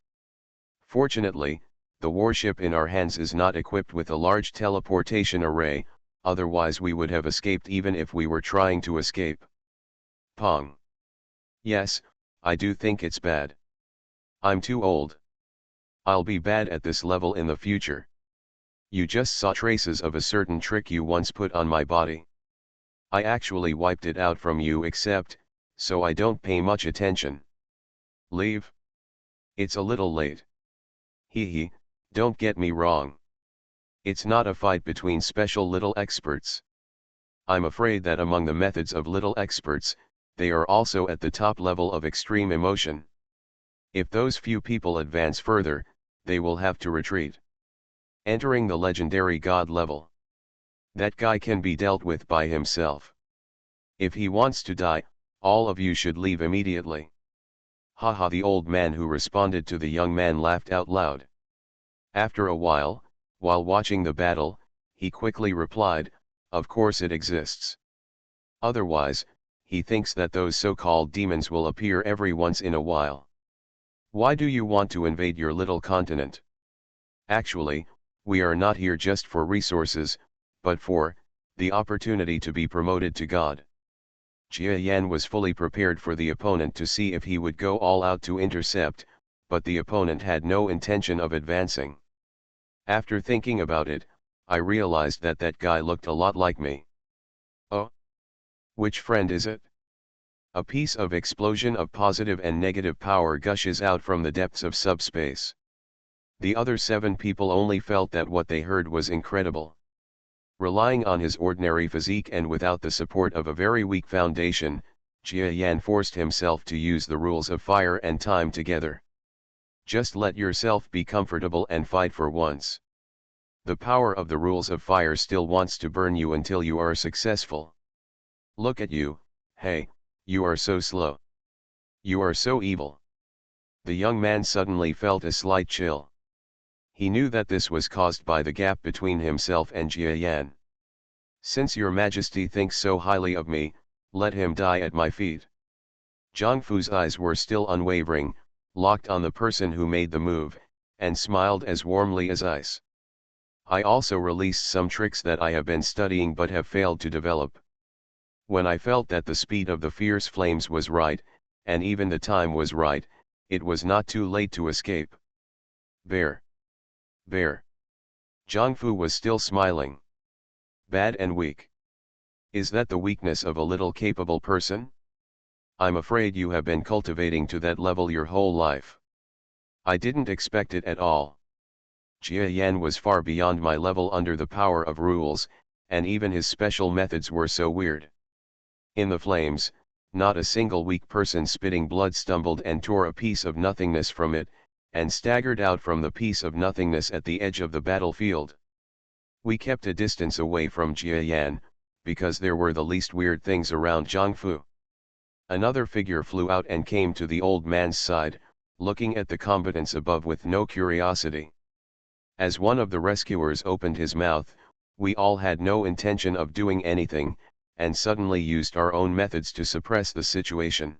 Speaker 1: Fortunately, the warship in our hands is not equipped with a large teleportation array, otherwise we would have escaped even if we were trying to escape. Pong. Yes, I do think it's bad. I'm too old. I'll be bad at this level in the future. You just saw traces of a certain trick you once put on my body. I actually wiped it out from you so I don't pay much attention. Leave? It's a little late. Hee, don't get me wrong. It's not a fight between special little experts. I'm afraid that among the methods of little experts, they are also at the top level of extreme emotion. If those few people advance further, they will have to retreat. Entering the legendary god level. That guy can be dealt with by himself. If he wants to die, all of you should leave immediately. Haha, the old man who responded to the young man laughed out loud. After a while watching the battle, he quickly replied, "Of course it exists. Otherwise, he thinks that those so-called demons will appear every once in a while. Why do you want to invade your little continent? Actually, we are not here just for resources, but for the opportunity to be promoted to God." Jia Yan was fully prepared for the opponent to see if he would go all out to intercept, but the opponent had no intention of advancing. After thinking about it, I realized that that guy looked a lot like me. Oh? Which friend is it? A piece of explosion of positive and negative power gushes out from the depths of subspace. The other 7 people only felt that what they heard was incredible. Relying on his ordinary physique and without the support of a very weak foundation, Jia Yan forced himself to use the rules of fire and time together. Just let yourself be comfortable and fight for once. The power of the rules of fire still wants to burn you until you are successful. Look at you, hey, you are so slow. You are so evil. The young man suddenly felt a slight chill. He knew that this was caused by the gap between himself and Jia Yan. Since your majesty thinks so highly of me, let him die at my feet. Zhang Fu's eyes were still unwavering, locked on the person who made the move, and smiled as warmly as ice. I also released some tricks that I have been studying but have failed to develop. When I felt that the speed of the fierce flames was right, and even the time was right, it was not too late to escape. Bear. Bear. Zhang Fu was still smiling. Bad and weak. Is that the weakness of a little capable person? I'm afraid you have been cultivating to that level your whole life. I didn't expect it at all. Jia Yan was far beyond my level under the power of rules, and even his special methods were so weird. In the flames, not a single weak person spitting blood stumbled and tore a piece of nothingness from it, and staggered out from the piece of nothingness at the edge of the battlefield. We kept a distance away from Jia Yan, because there were the least weird things around Zhangfu. Another figure flew out and came to the old man's side, looking at the combatants above with no curiosity. As one of the rescuers opened his mouth, we all had no intention of doing anything, and suddenly used our own methods to suppress the situation.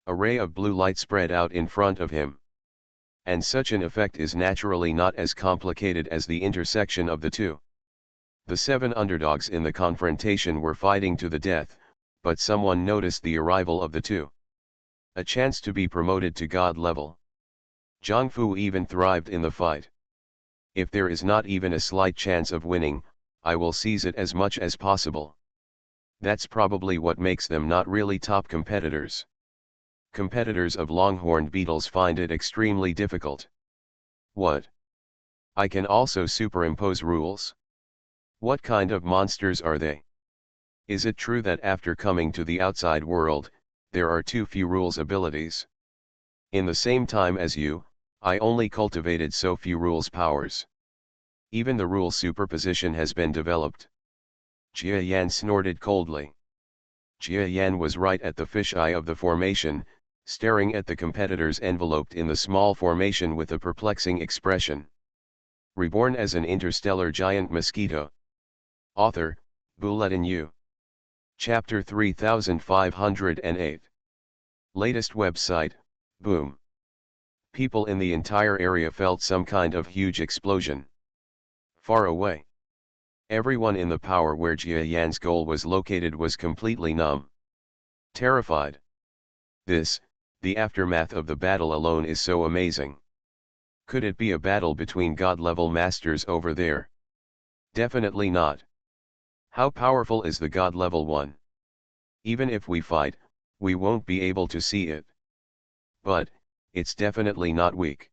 Speaker 1: A ray of blue light spread out in front of him. And such an effect is naturally not as complicated as the intersection of the two. The 7 underdogs in the confrontation were fighting to the death, but someone noticed the arrival of the two. A chance to be promoted to God level. Zhangfu even thrived in the fight. If there is not even a slight chance of winning, I will seize it as much as possible. That's probably what makes them not really top competitors. Competitors of longhorned beetles find it extremely difficult. What? I can also superimpose rules? What kind of monsters are they? Is it true that after coming to the outside world, there are too few rules abilities? In the same time as you, I only cultivated so few rules powers. Even the rule superposition has been developed. Jia Yan snorted coldly. Jia Yan was right at the fisheye of the formation, staring at the competitors enveloped in the small formation with a perplexing expression. Reborn as an interstellar giant mosquito. Author, Bulletin U. Chapter 3508. Latest website, Boom. People in the entire area felt some kind of huge explosion. Far away. Everyone in the power where Jia Yan's goal was located was completely numb. Terrified. This, the aftermath of the battle alone is so amazing. Could it be a battle between God-level masters over there? Definitely not. How powerful is the God-level one? Even if we fight, we won't be able to see it. But, it's definitely not weak.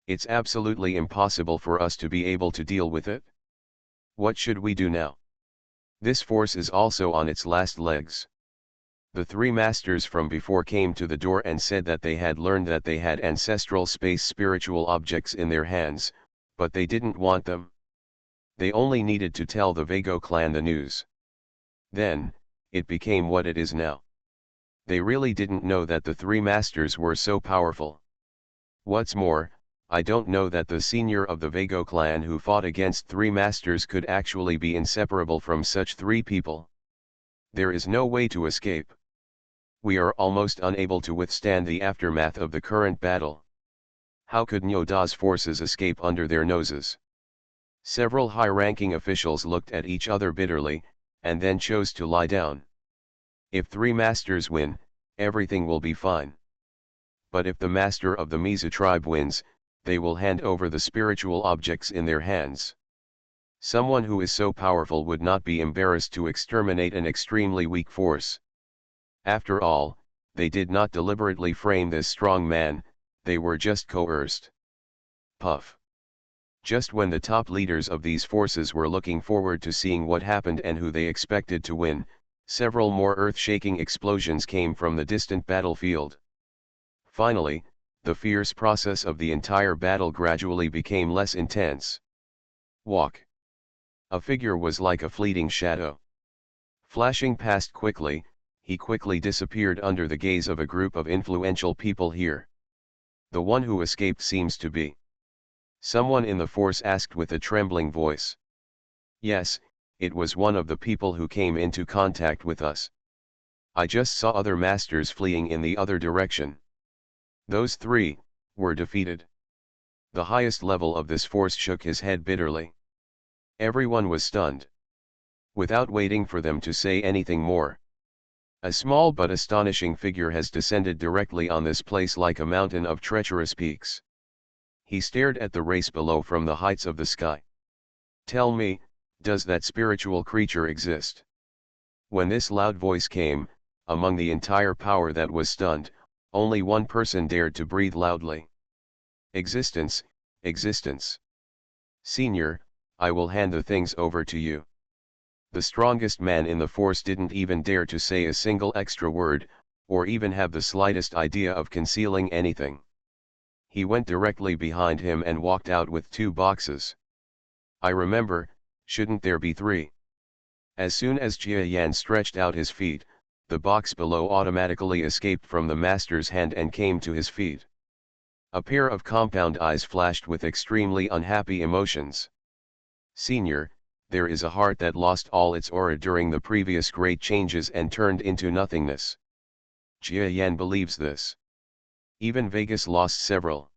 Speaker 1: It's absolutely impossible for us to be able to deal with it. What should we do now? This force is also on its last legs. The 3 masters from before came to the door and said that they had learned that they had ancestral space spiritual objects in their hands, but they didn't want them. They only needed to tell the Vago clan the news. Then, it became what it is now. They really didn't know that the 3 masters were so powerful. What's more, I don't know that the senior of the Vago clan who fought against 3 masters could actually be inseparable from such 3 people. There is no way to escape. We are almost unable to withstand the aftermath of the current battle. How could Nyoda's forces escape under their noses? Several high-ranking officials looked at each other bitterly, and then chose to lie down. If 3 masters win, everything will be fine. But if the master of the Miza tribe wins, they will hand over the spiritual objects in their hands. Someone who is so powerful would not be embarrassed to exterminate an extremely weak force. After all, they did not deliberately frame this strong man, they were just coerced. Puff. Just when the top leaders of these forces were looking forward to seeing what happened and who they expected to win, several more earth-shaking explosions came from the distant battlefield. Finally, the fierce process of the entire battle gradually became less intense. Walk. A figure was like a fleeting shadow. Flashing past quickly, he quickly disappeared under the gaze of a group of influential people here. The one who escaped seems to be. Someone in the force asked with a trembling voice. Yes, it was one of the people who came into contact with us. I just saw other masters fleeing in the other direction. Those 3 were defeated. The highest level of this force shook his head bitterly. Everyone was stunned. Without waiting for them to say anything more, a small but astonishing figure has descended directly on this place like a mountain of treacherous peaks. He stared at the race below from the heights of the sky. Tell me, does that spiritual creature exist? When this loud voice came, among the entire power that was stunned, only one person dared to breathe loudly. Existence, existence. Senior, I will hand the things over to you. The strongest man in the force didn't even dare to say a single extra word, or even have the slightest idea of concealing anything. He went directly behind him and walked out with 2 boxes. I remember, shouldn't there be 3? As soon as Jia Yan stretched out his feet, the box below automatically escaped from the master's hand and came to his feet. A pair of compound eyes flashed with extremely unhappy emotions. Senior, there is a heart that lost all its aura during the previous great changes and turned into nothingness. Jia Yan believes this. Even Vegas lost several.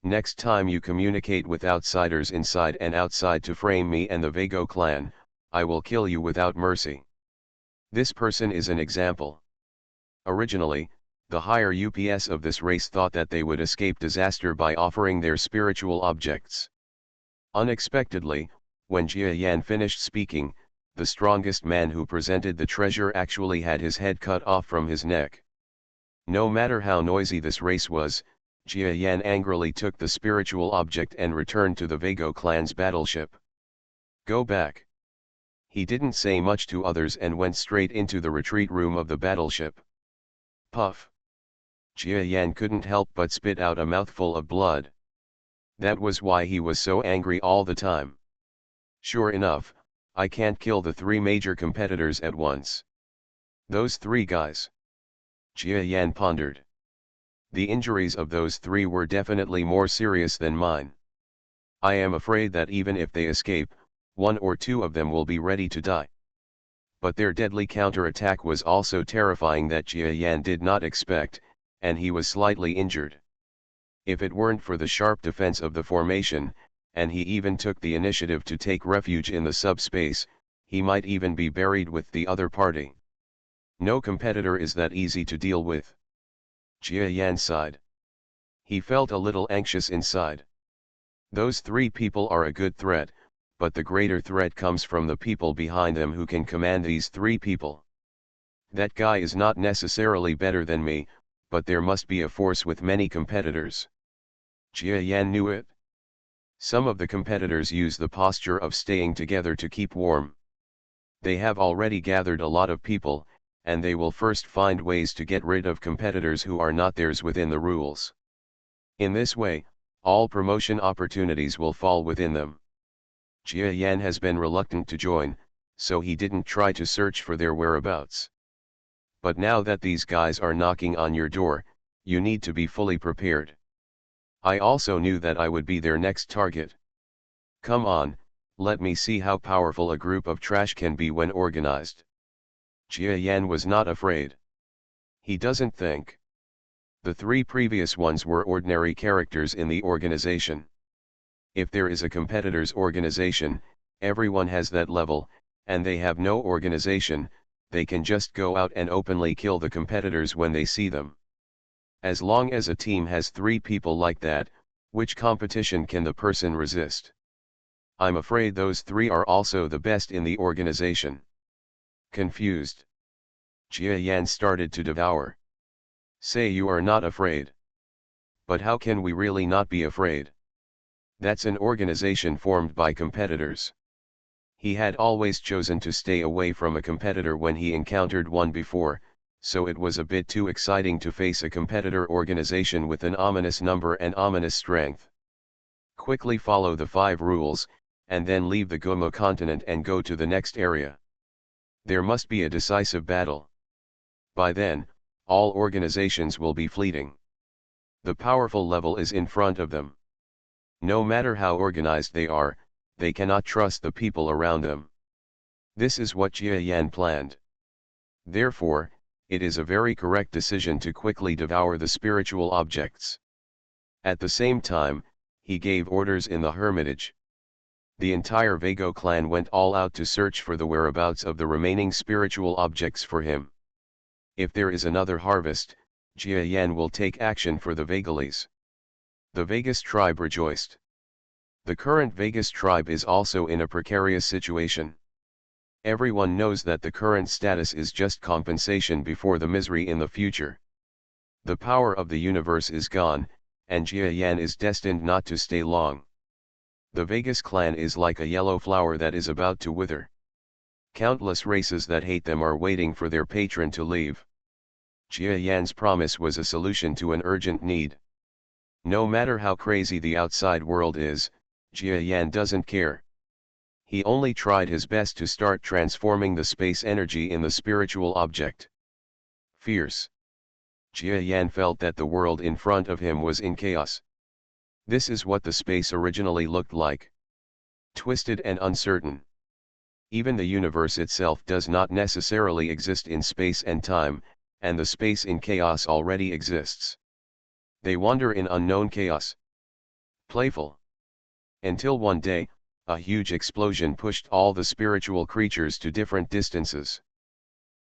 Speaker 1: Next time you communicate with outsiders inside and outside to frame me and the Vago clan, I will kill you without mercy. This person is an example. Originally, the higher UPS of this race thought that they would escape disaster by offering their spiritual objects. Unexpectedly, when Jia Yan finished speaking, the strongest man who presented the treasure actually had his head cut off from his neck. No matter how noisy this race was, Jia Yan angrily took the spiritual object and returned to the Vago clan's battleship. Go back. He didn't say much to others and went straight into the retreat room of the battleship. Puff. Jia Yan couldn't help but spit out a mouthful of blood. That was why he was so angry all the time. Sure enough, I can't kill the 3 major competitors at once. Those 3 guys. Jia Yan pondered. The injuries of those 3 were definitely more serious than mine. I am afraid that even if they escape, 1 or 2 of them will be ready to die. But their deadly counterattack was also terrifying that Jia Yan did not expect, and he was slightly injured. If it weren't for the sharp defense of the formation, and he even took the initiative to take refuge in the subspace, he might even be buried with the other party. No competitor is that easy to deal with. Jia Yan sighed. He felt a little anxious inside. Those 3 people are a good threat, but the greater threat comes from the people behind them who can command these 3 people. That guy is not necessarily better than me, but there must be a force with many competitors. Jia Yan knew it. Some of the competitors use the posture of staying together to keep warm. They have already gathered a lot of people, and they will first find ways to get rid of competitors who are not theirs within the rules. In this way, all promotion opportunities will fall within them. Jia Yan has been reluctant to join, so he didn't try to search for their whereabouts. But now that these guys are knocking on your door, you need to be fully prepared. I also knew that I would be their next target. Come on, let me see how powerful a group of trash can be when organized. Jia Yan was not afraid. He doesn't think. The 3 previous ones were ordinary characters in the organization. If there is a competitor's organization, everyone has that level, and they have no organization, they can just go out and openly kill the competitors when they see them. As long as a team has 3 people like that, which competition can the person resist? I'm afraid those 3 are also the best in the organization. Confused, Jia Yan started to devour. Say you are not afraid. But how can we really not be afraid? That's an organization formed by competitors. He had always chosen to stay away from a competitor when he encountered one before, so it was a bit too exciting to face a competitor organization with an ominous number and ominous strength. Quickly follow the 5 rules, and then leave the Gomo continent and go to the next area. There must be a decisive battle. By then, all organizations will be fleeting. The powerful level is in front of them. No matter how organized they cannot trust the people around them. This is what Jia Yan planned. Therefore, it is a very correct decision to quickly devour the spiritual objects. At the same time, he gave orders in the hermitage. The entire Vago clan went all out to search for the whereabouts of the remaining spiritual objects for him. If there is another harvest, Jia Yan will take action for the Vagales. The Vegas tribe rejoiced. The current Vegas tribe is also in a precarious situation. Everyone knows that the current status is just compensation before the misery in the future. The power of the universe is gone, and Jia Yan is destined not to stay long. The Vegas clan is like a yellow flower that is about to wither. Countless races that hate them are waiting for their patron to leave. Jia Yan's promise was a solution to an urgent need. No matter how crazy the outside world is, Jia Yan doesn't care. He only tried his best to start transforming the space energy in the spiritual object. Fierce. Jia Yan felt that the world in front of him was in chaos. This is what the space originally looked like. Twisted and uncertain. Even the universe itself does not necessarily exist in space and time, and the space in chaos already exists. They wander in unknown chaos. Playful. Until one day, a huge explosion pushed all the spiritual creatures to different distances.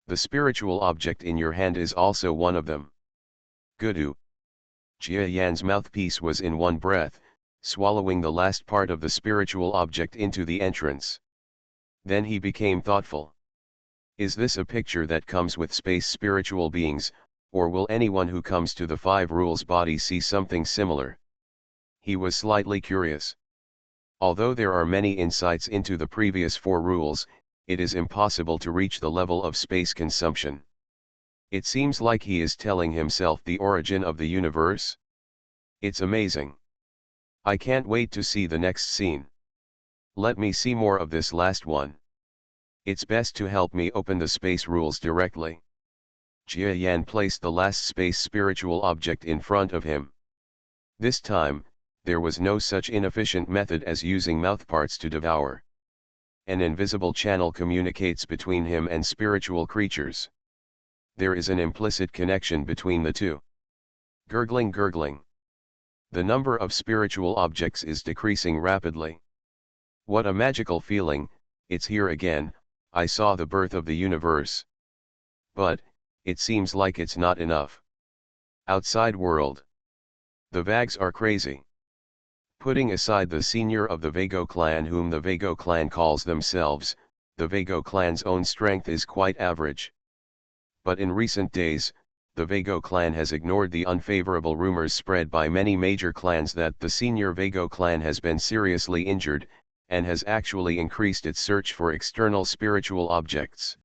Speaker 1: The spiritual object in your hand is also one of them. Gudu. Jia Yan's mouthpiece was in one breath, swallowing the last part of the spiritual object into the entrance. Then he became thoughtful. Is this a picture that comes with space spiritual beings, or will anyone who comes to the Five Rules body see something similar? He was slightly curious. Although there are many insights into the previous four rules, it is impossible to reach the level of space consumption. It seems like he is telling himself the origin of the universe. It's amazing. I can't wait to see the next scene. Let me see more of this last one. It's best to help me open the space rules directly. Jia Yan placed the last space spiritual object in front of him. This time, there was no such inefficient method as using mouthparts to devour. An invisible channel communicates between him and spiritual creatures. There is an implicit connection between the two. Gurgling, gurgling. The number of spiritual objects is decreasing rapidly. What a magical feeling, it's here again, I saw the birth of the universe. But, it seems like it's not enough. Outside world. The Vags are crazy. Putting aside the senior of the Vago clan whom the Vago clan calls themselves, the Vago clan's own strength is quite average. But in recent days, the Vago clan has ignored the unfavorable rumors spread by many major clans that the senior Vago clan has been seriously injured, and has actually increased its search for external spiritual objects.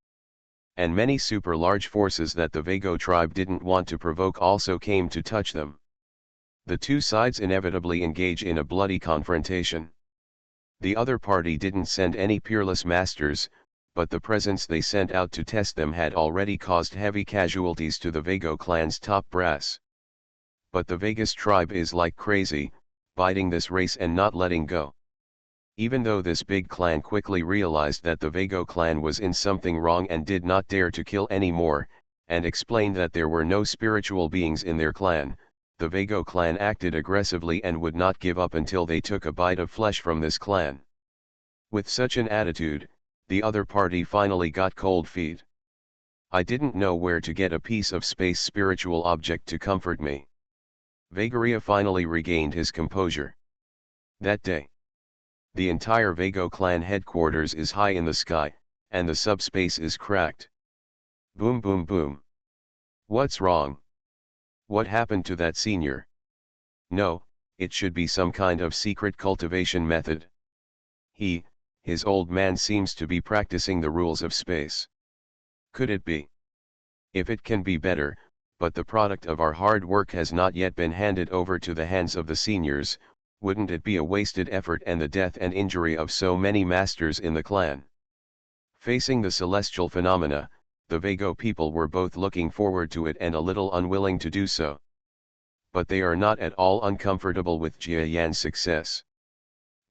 Speaker 1: And many super large forces that the Vago tribe didn't want to provoke also came to touch them. The two sides inevitably engage in a bloody confrontation. The other party didn't send any peerless masters, but the presence they sent out to test them had already caused heavy casualties to the Vago clan's top brass. But the Vegas tribe is like crazy, biting this race and not letting go. Even though this big clan quickly realized that the Vago clan was in something wrong and did not dare to kill any more, and explained that there were no spiritual beings in their clan, the Vago clan acted aggressively and would not give up until they took a bite of flesh from this clan. With such an attitude, the other party finally got cold feet. I didn't know where to get a piece of space spiritual object to comfort me. Vagaria finally regained his composure. That day, the entire Vago clan headquarters is high in the sky, and the subspace is cracked. Boom boom boom. What's wrong? What happened to that senior? No, it should be some kind of secret cultivation method. His old man seems to be practicing the rules of space. Could it be? If it can be better, but the product of our hard work has not yet been handed over to the hands of the seniors, wouldn't it be a wasted effort and the death and injury of so many masters in the clan? Facing the celestial phenomena, the Vago people were both looking forward to it and a little unwilling to do so. But they are not at all uncomfortable with Jia Yan's success.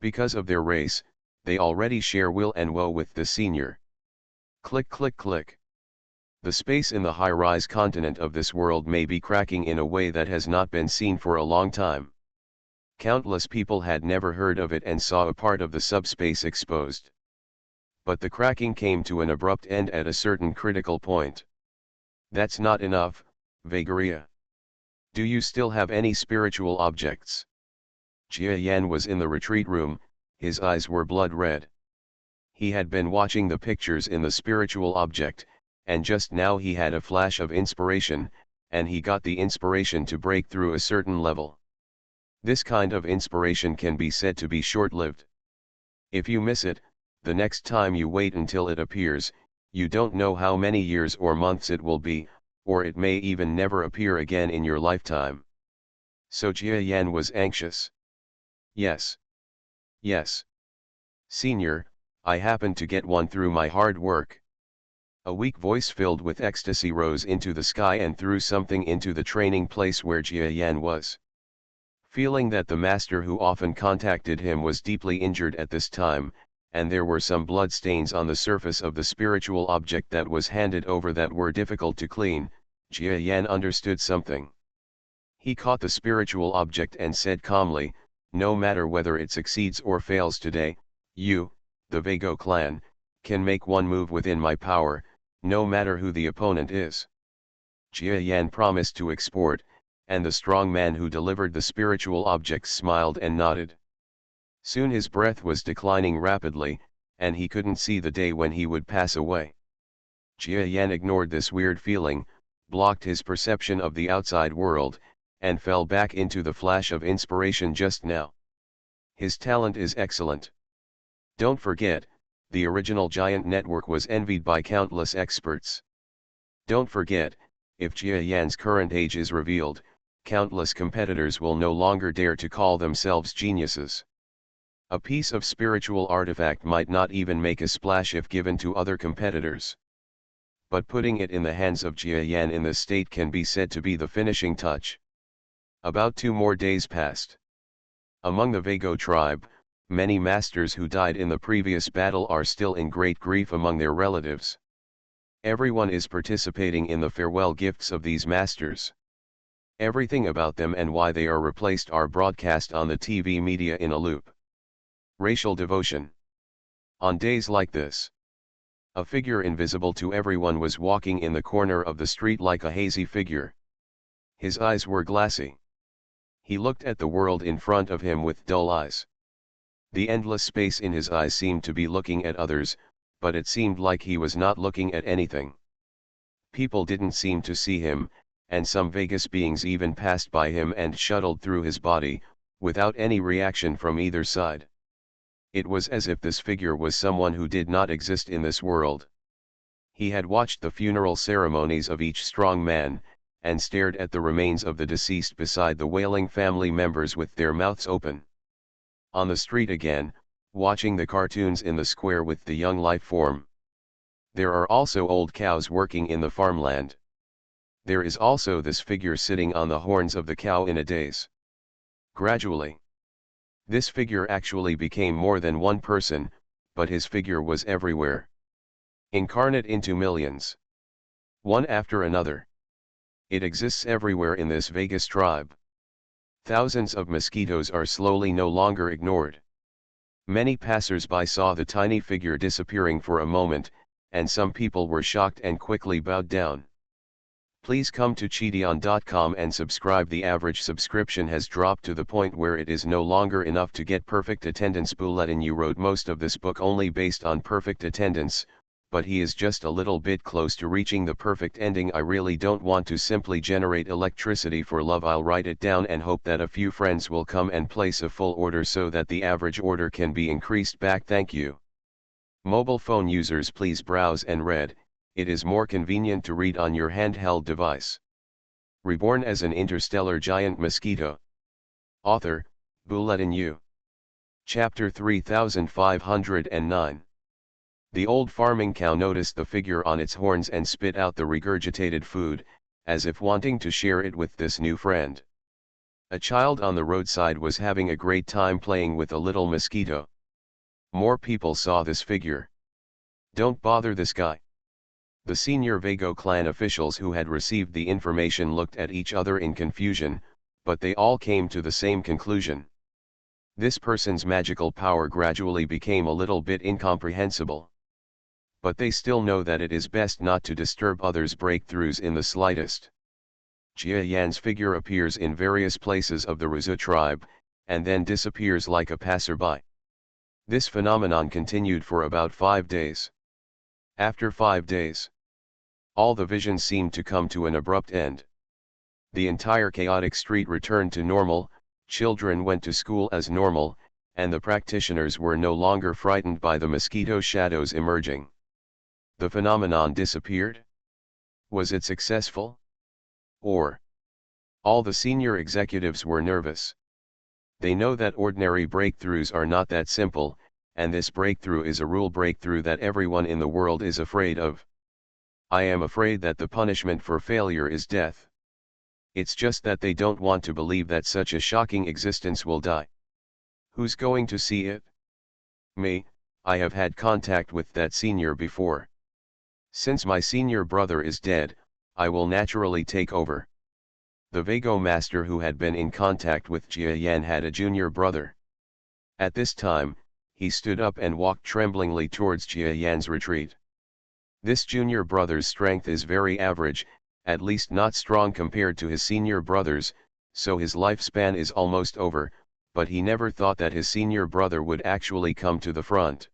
Speaker 1: Because of their race, they already share will and woe with the senior. Click click click. The space in the high-rise continent of this world may be cracking in a way that has not been seen for a long time. Countless people had never heard of it and saw a part of the subspace exposed. But the cracking came to an abrupt end at a certain critical point. That's not enough, Vagaria. Do you still have any spiritual objects? Jia Yan was in the retreat room, his eyes were blood red. He had been watching the pictures in the spiritual object, and just now he had a flash of inspiration, and he got the inspiration to break through a certain level. This kind of inspiration can be said to be short-lived. If you miss it, the next time you wait until it appears, you don't know how many years or months it will be, or it may even never appear again in your lifetime. So Jia Yan was anxious. Yes. Yes. Senior, I happened to get one through my hard work. A weak voice filled with ecstasy rose into the sky and threw something into the training place where Jia Yan was. Feeling that the master who often contacted him was deeply injured at this time, and there were some blood stains on the surface of the spiritual object that was handed over that were difficult to clean, Jia Yan understood something. He caught the spiritual object and said calmly, "No matter whether it succeeds or fails today, you, the Vago clan, can make one move within my power, no matter who the opponent is." Jia Yan promised to export, and the strong man who delivered the spiritual objects smiled and nodded. Soon his breath was declining rapidly, and he couldn't see the day when he would pass away. Jia Yan ignored this weird feeling, blocked his perception of the outside world, and fell back into the flash of inspiration just now. His talent is excellent. Don't forget, the original giant network was envied by countless experts. Don't forget, if Jia Yan's current age is revealed, countless competitors will no longer dare to call themselves geniuses. A piece of spiritual artifact might not even make a splash if given to other competitors. But putting it in the hands of Jia Yan in this state can be said to be the finishing touch. About 2 more days passed. Among the Vago tribe, many masters who died in the previous battle are still in great grief among their relatives. Everyone is participating in the farewell gifts of these masters. Everything about them and why they are replaced are broadcast on the TV media in a loop. Racial devotion. On days like this, a figure invisible to everyone was walking in the corner of the street like a hazy figure. His eyes were glassy. He looked at the world in front of him with dull eyes. The endless space in his eyes seemed to be looking at others, but it seemed like he was not looking at anything. People didn't seem to see him, and some Vegas beings even passed by him and shuttled through his body, without any reaction from either side. It was as if this figure was someone who did not exist in this world. He had watched the funeral ceremonies of each strong man, and stared at the remains of the deceased beside the wailing family members with their mouths open. On the street again, watching the cartoons in the square with the young life form. There are also old cows working in the farmland. There is also this figure sitting on the horns of the cow in a daze. Gradually, this figure actually became more than one person, but his figure was everywhere. Incarnate into millions. One after another. It exists everywhere in this Vegas tribe. Thousands of mosquitoes are slowly no longer ignored. Many passers-by saw the tiny figure disappearing for a moment, and some people were shocked and quickly bowed down. Please come to Cheateon.com and subscribe. The average subscription has dropped to the point where it is no longer enough to get perfect attendance. Bulletin, you wrote most of this book only based on perfect attendance, but he is just a little bit close to reaching the perfect ending. I really don't want to simply generate electricity for love. I'll write it down and hope that a few friends will come and place a full order so that the average order can be increased back. Thank you. Mobile phone users, please browse and read. It is more convenient to read on your handheld device. Reborn as an interstellar giant mosquito. Author, Bulletin U. Chapter 3509. The old farming cow noticed the figure on its horns and spit out the regurgitated food, as if wanting to share it with this new friend. A child on the roadside was having a great time playing with a little mosquito. More people saw this figure. Don't bother this guy. The senior Vago clan officials who had received the information looked at each other in confusion, but they all came to the same conclusion. This person's magical power gradually became a little bit incomprehensible. But they still know that it is best not to disturb others' breakthroughs in the slightest. Jia Yan's figure appears in various places of the Ruzu tribe, and then disappears like a passerby. This phenomenon continued for about 5 days. After 5 days, all the visions seemed to come to an abrupt end. The entire chaotic street returned to normal, Children went to school as normal, and the practitioners were no longer frightened by the mosquito shadows emerging. The phenomenon disappeared? Was it successful? Or all the senior executives were nervous. They know that ordinary breakthroughs are not that simple, and this breakthrough is a rule breakthrough that everyone in the world is afraid of. I am afraid that the punishment for failure is death. It's just that they don't want to believe that such a shocking existence will die. Who's going to see it? Me. I have had contact with that senior before. Since my senior brother is dead, I will naturally take over. The Vago master who had been in contact with Jia Yan had a junior brother. At this time, he stood up and walked tremblingly towards Jia Yan's retreat. This junior brother's strength is very average, at least not strong compared to his senior brother's, so his lifespan is almost over, but he never thought that his senior brother would actually come to the front.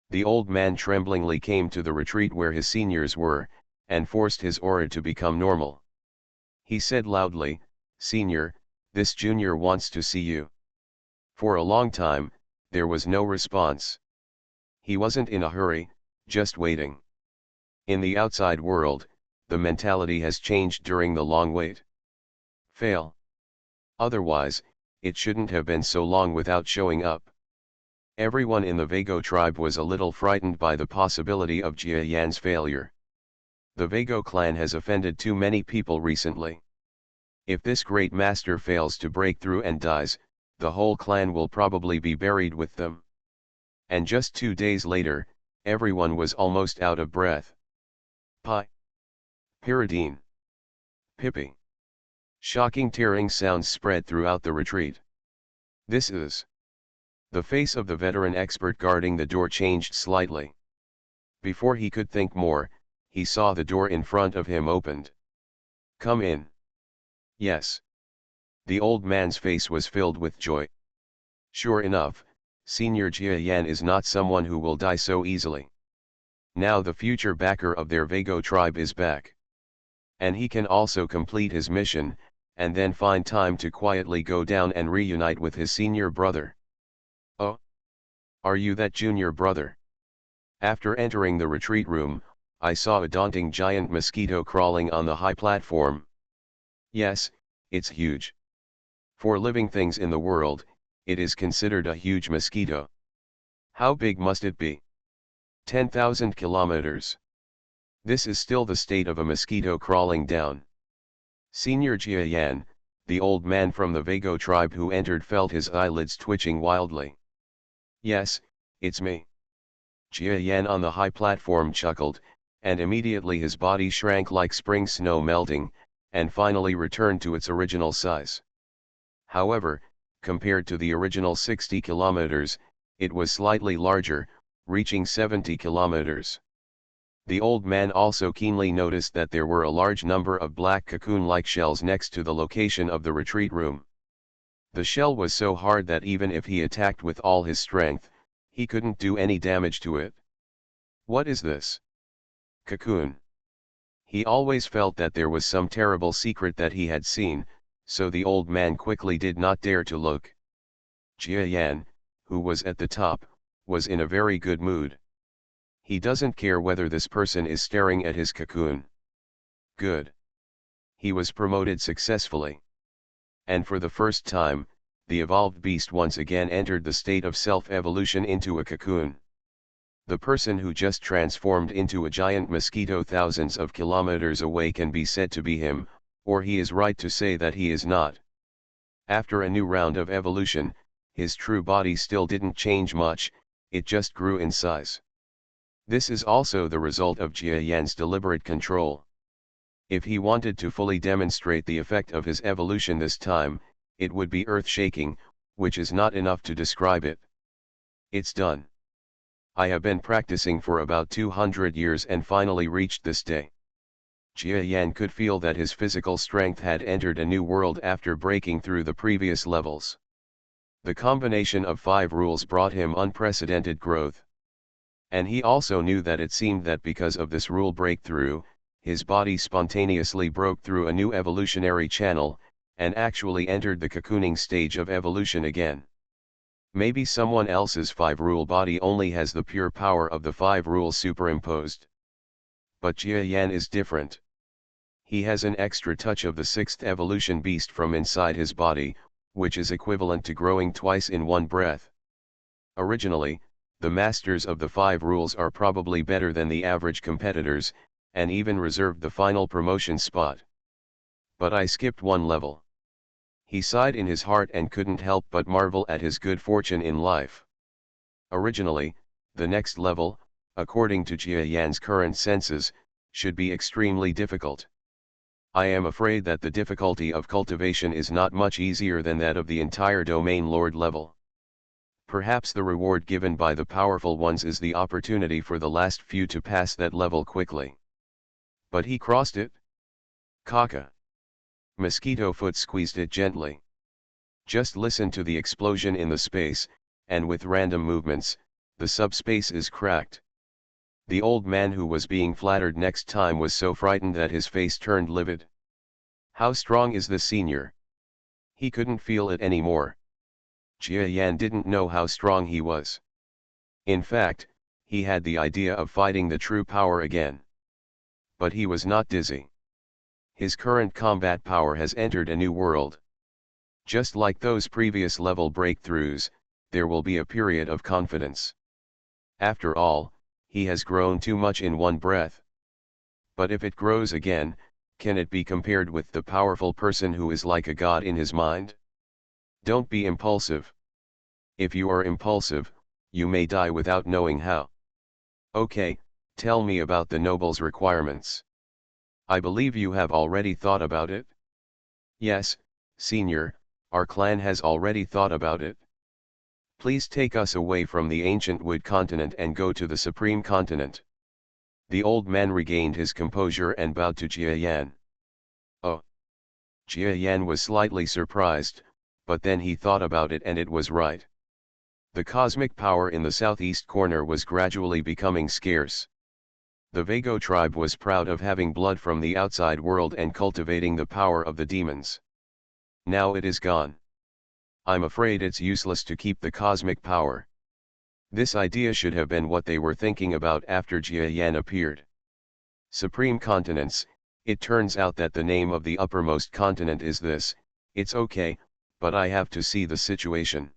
Speaker 1: The old man tremblingly came to the retreat where his seniors were, and forced his aura to become normal. He said loudly, "Senior, this junior wants to see you." For a long time, there was no response. He wasn't in a hurry, just waiting. In the outside world, the mentality has changed during the long wait. Fail. Otherwise, it shouldn't have been so long without showing up. Everyone in the Vago tribe was a little frightened by the possibility of Jia Yan's failure. The Vago clan has offended too many people recently. If this great master fails to break through and dies, the whole clan will probably be buried with them. And just 2 days later, everyone was almost out of breath. Pi. Pyridine. Pippi. Shocking tearing sounds spread throughout the retreat. This is. The face of the veteran expert guarding the door changed slightly. Before he could think more, he saw the door in front of him opened. "Come in." "Yes." The old man's face was filled with joy. Sure enough, Senior Jia Yan is not someone who will die so easily. Now the future backer of their Vago tribe is back. And he can also complete his mission, and then find time to quietly go down and reunite with his senior brother. "Oh? Are you that junior brother?" After entering the retreat room, I saw a daunting giant mosquito crawling on the high platform. Yes, it's huge. For living things in the world, it is considered a huge mosquito. How big must it be? 10,000 kilometers. This is still the state of a mosquito crawling down. Senior Jia Yan, the old man from the Vago tribe who entered, felt his eyelids twitching wildly. "Yes, it's me." Jia Yan on the high platform chuckled, and immediately his body shrank like spring snow melting, and finally returned to its original size. However, compared to the original 60 kilometers, it was slightly larger, reaching 70 kilometers. The old man also keenly noticed that there were a large number of black cocoon-like shells next to the location of the retreat room. The shell was so hard that even if he attacked with all his strength, he couldn't do any damage to it. What is this? Cocoon. He always felt that there was some terrible secret that he had seen, so the old man quickly did not dare to look. Jia Yan, who was at the top, was in a very good mood. He doesn't care whether this person is staring at his cocoon. Good. He was promoted successfully. And for the first time, the evolved beast once again entered the state of self-evolution into a cocoon. The person who just transformed into a giant mosquito thousands of kilometers away can be said to be him, or he is right to say that he is not. After a new round of evolution, his true body still didn't change much, it just grew in size. This is also the result of Jia Yan's deliberate control. If he wanted to fully demonstrate the effect of his evolution this time, it would be earth-shaking, which is not enough to describe it. It's done. I have been practicing for about 200 years and finally reached this day. Jia Yan could feel that his physical strength had entered a new world after breaking through the previous levels. The combination of 5 rules brought him unprecedented growth. And he also knew that it seemed that because of this rule breakthrough, his body spontaneously broke through a new evolutionary channel, and actually entered the cocooning stage of evolution again. Maybe someone else's 5-rule body only has the pure power of the 5 rules superimposed. But Jia Yan is different. He has an extra touch of the 6th evolution beast from inside his body, which is equivalent to growing twice in one breath. Originally, the masters of the 5 rules are probably better than the average competitors, and even reserved the final promotion spot. But I skipped one level. He sighed in his heart and couldn't help but marvel at his good fortune in life. Originally, the next level, according to Jia Yan's current senses, should be extremely difficult. I am afraid that the difficulty of cultivation is not much easier than that of the entire domain lord level. Perhaps the reward given by the powerful ones is the opportunity for the last few to pass that level quickly. But he crossed it. Caca. Mosquito foot squeezed it gently. Just listen to the explosion in the space, and with random movements, the subspace is cracked. The old man who was being flattered next time was so frightened that his face turned livid. How strong is this senior? He couldn't feel it anymore. Jia Yan didn't know how strong he was. In fact, he had the idea of fighting the true power again. But he was not dizzy. His current combat power has entered a new world. Just like those previous level breakthroughs, there will be a period of confidence. After all, he has grown too much in one breath. But if it grows again, can it be compared with the powerful person who is like a god in his mind? Don't be impulsive. If you are impulsive, you may die without knowing how. Okay, tell me about the noble's requirements. I believe you have already thought about it? Yes, senior, our clan has already thought about it. Please take us away from the ancient wood continent and go to the supreme continent. The old man regained his composure and bowed to Jia Yan. Oh. Jia Yan was slightly surprised, but then he thought about it and it was right. The cosmic power in the southeast corner was gradually becoming scarce. The Vago tribe was proud of having blood from the outside world and cultivating the power of the demons. Now it is gone. I'm afraid it's useless to keep the cosmic power. This idea should have been what they were thinking about after Jia Yan appeared. Supreme continents, it turns out that the name of the uppermost continent is this. It's okay, but I have to see the situation.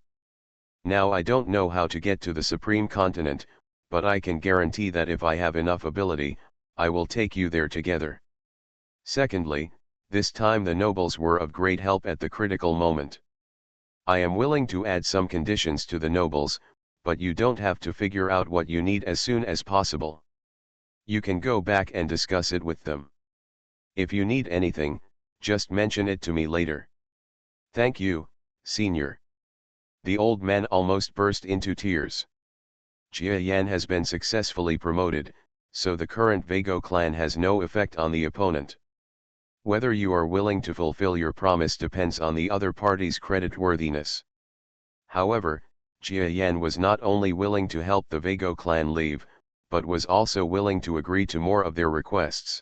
Speaker 1: Now I don't know how to get to the supreme continent, but I can guarantee that if I have enough ability, I will take you there together. Secondly, this time the nobles were of great help at the critical moment. I am willing to add some conditions to the nobles, but you don't have to figure out what you need as soon as possible. You can go back and discuss it with them. If you need anything, just mention it to me later. Thank you, senior. The old man almost burst into tears. Jia Yan has been successfully promoted, so the current Vago clan has no effect on the opponent. Whether you are willing to fulfill your promise depends on the other party's creditworthiness. However, Jia Yan was not only willing to help the Vago clan leave, but was also willing to agree to more of their requests.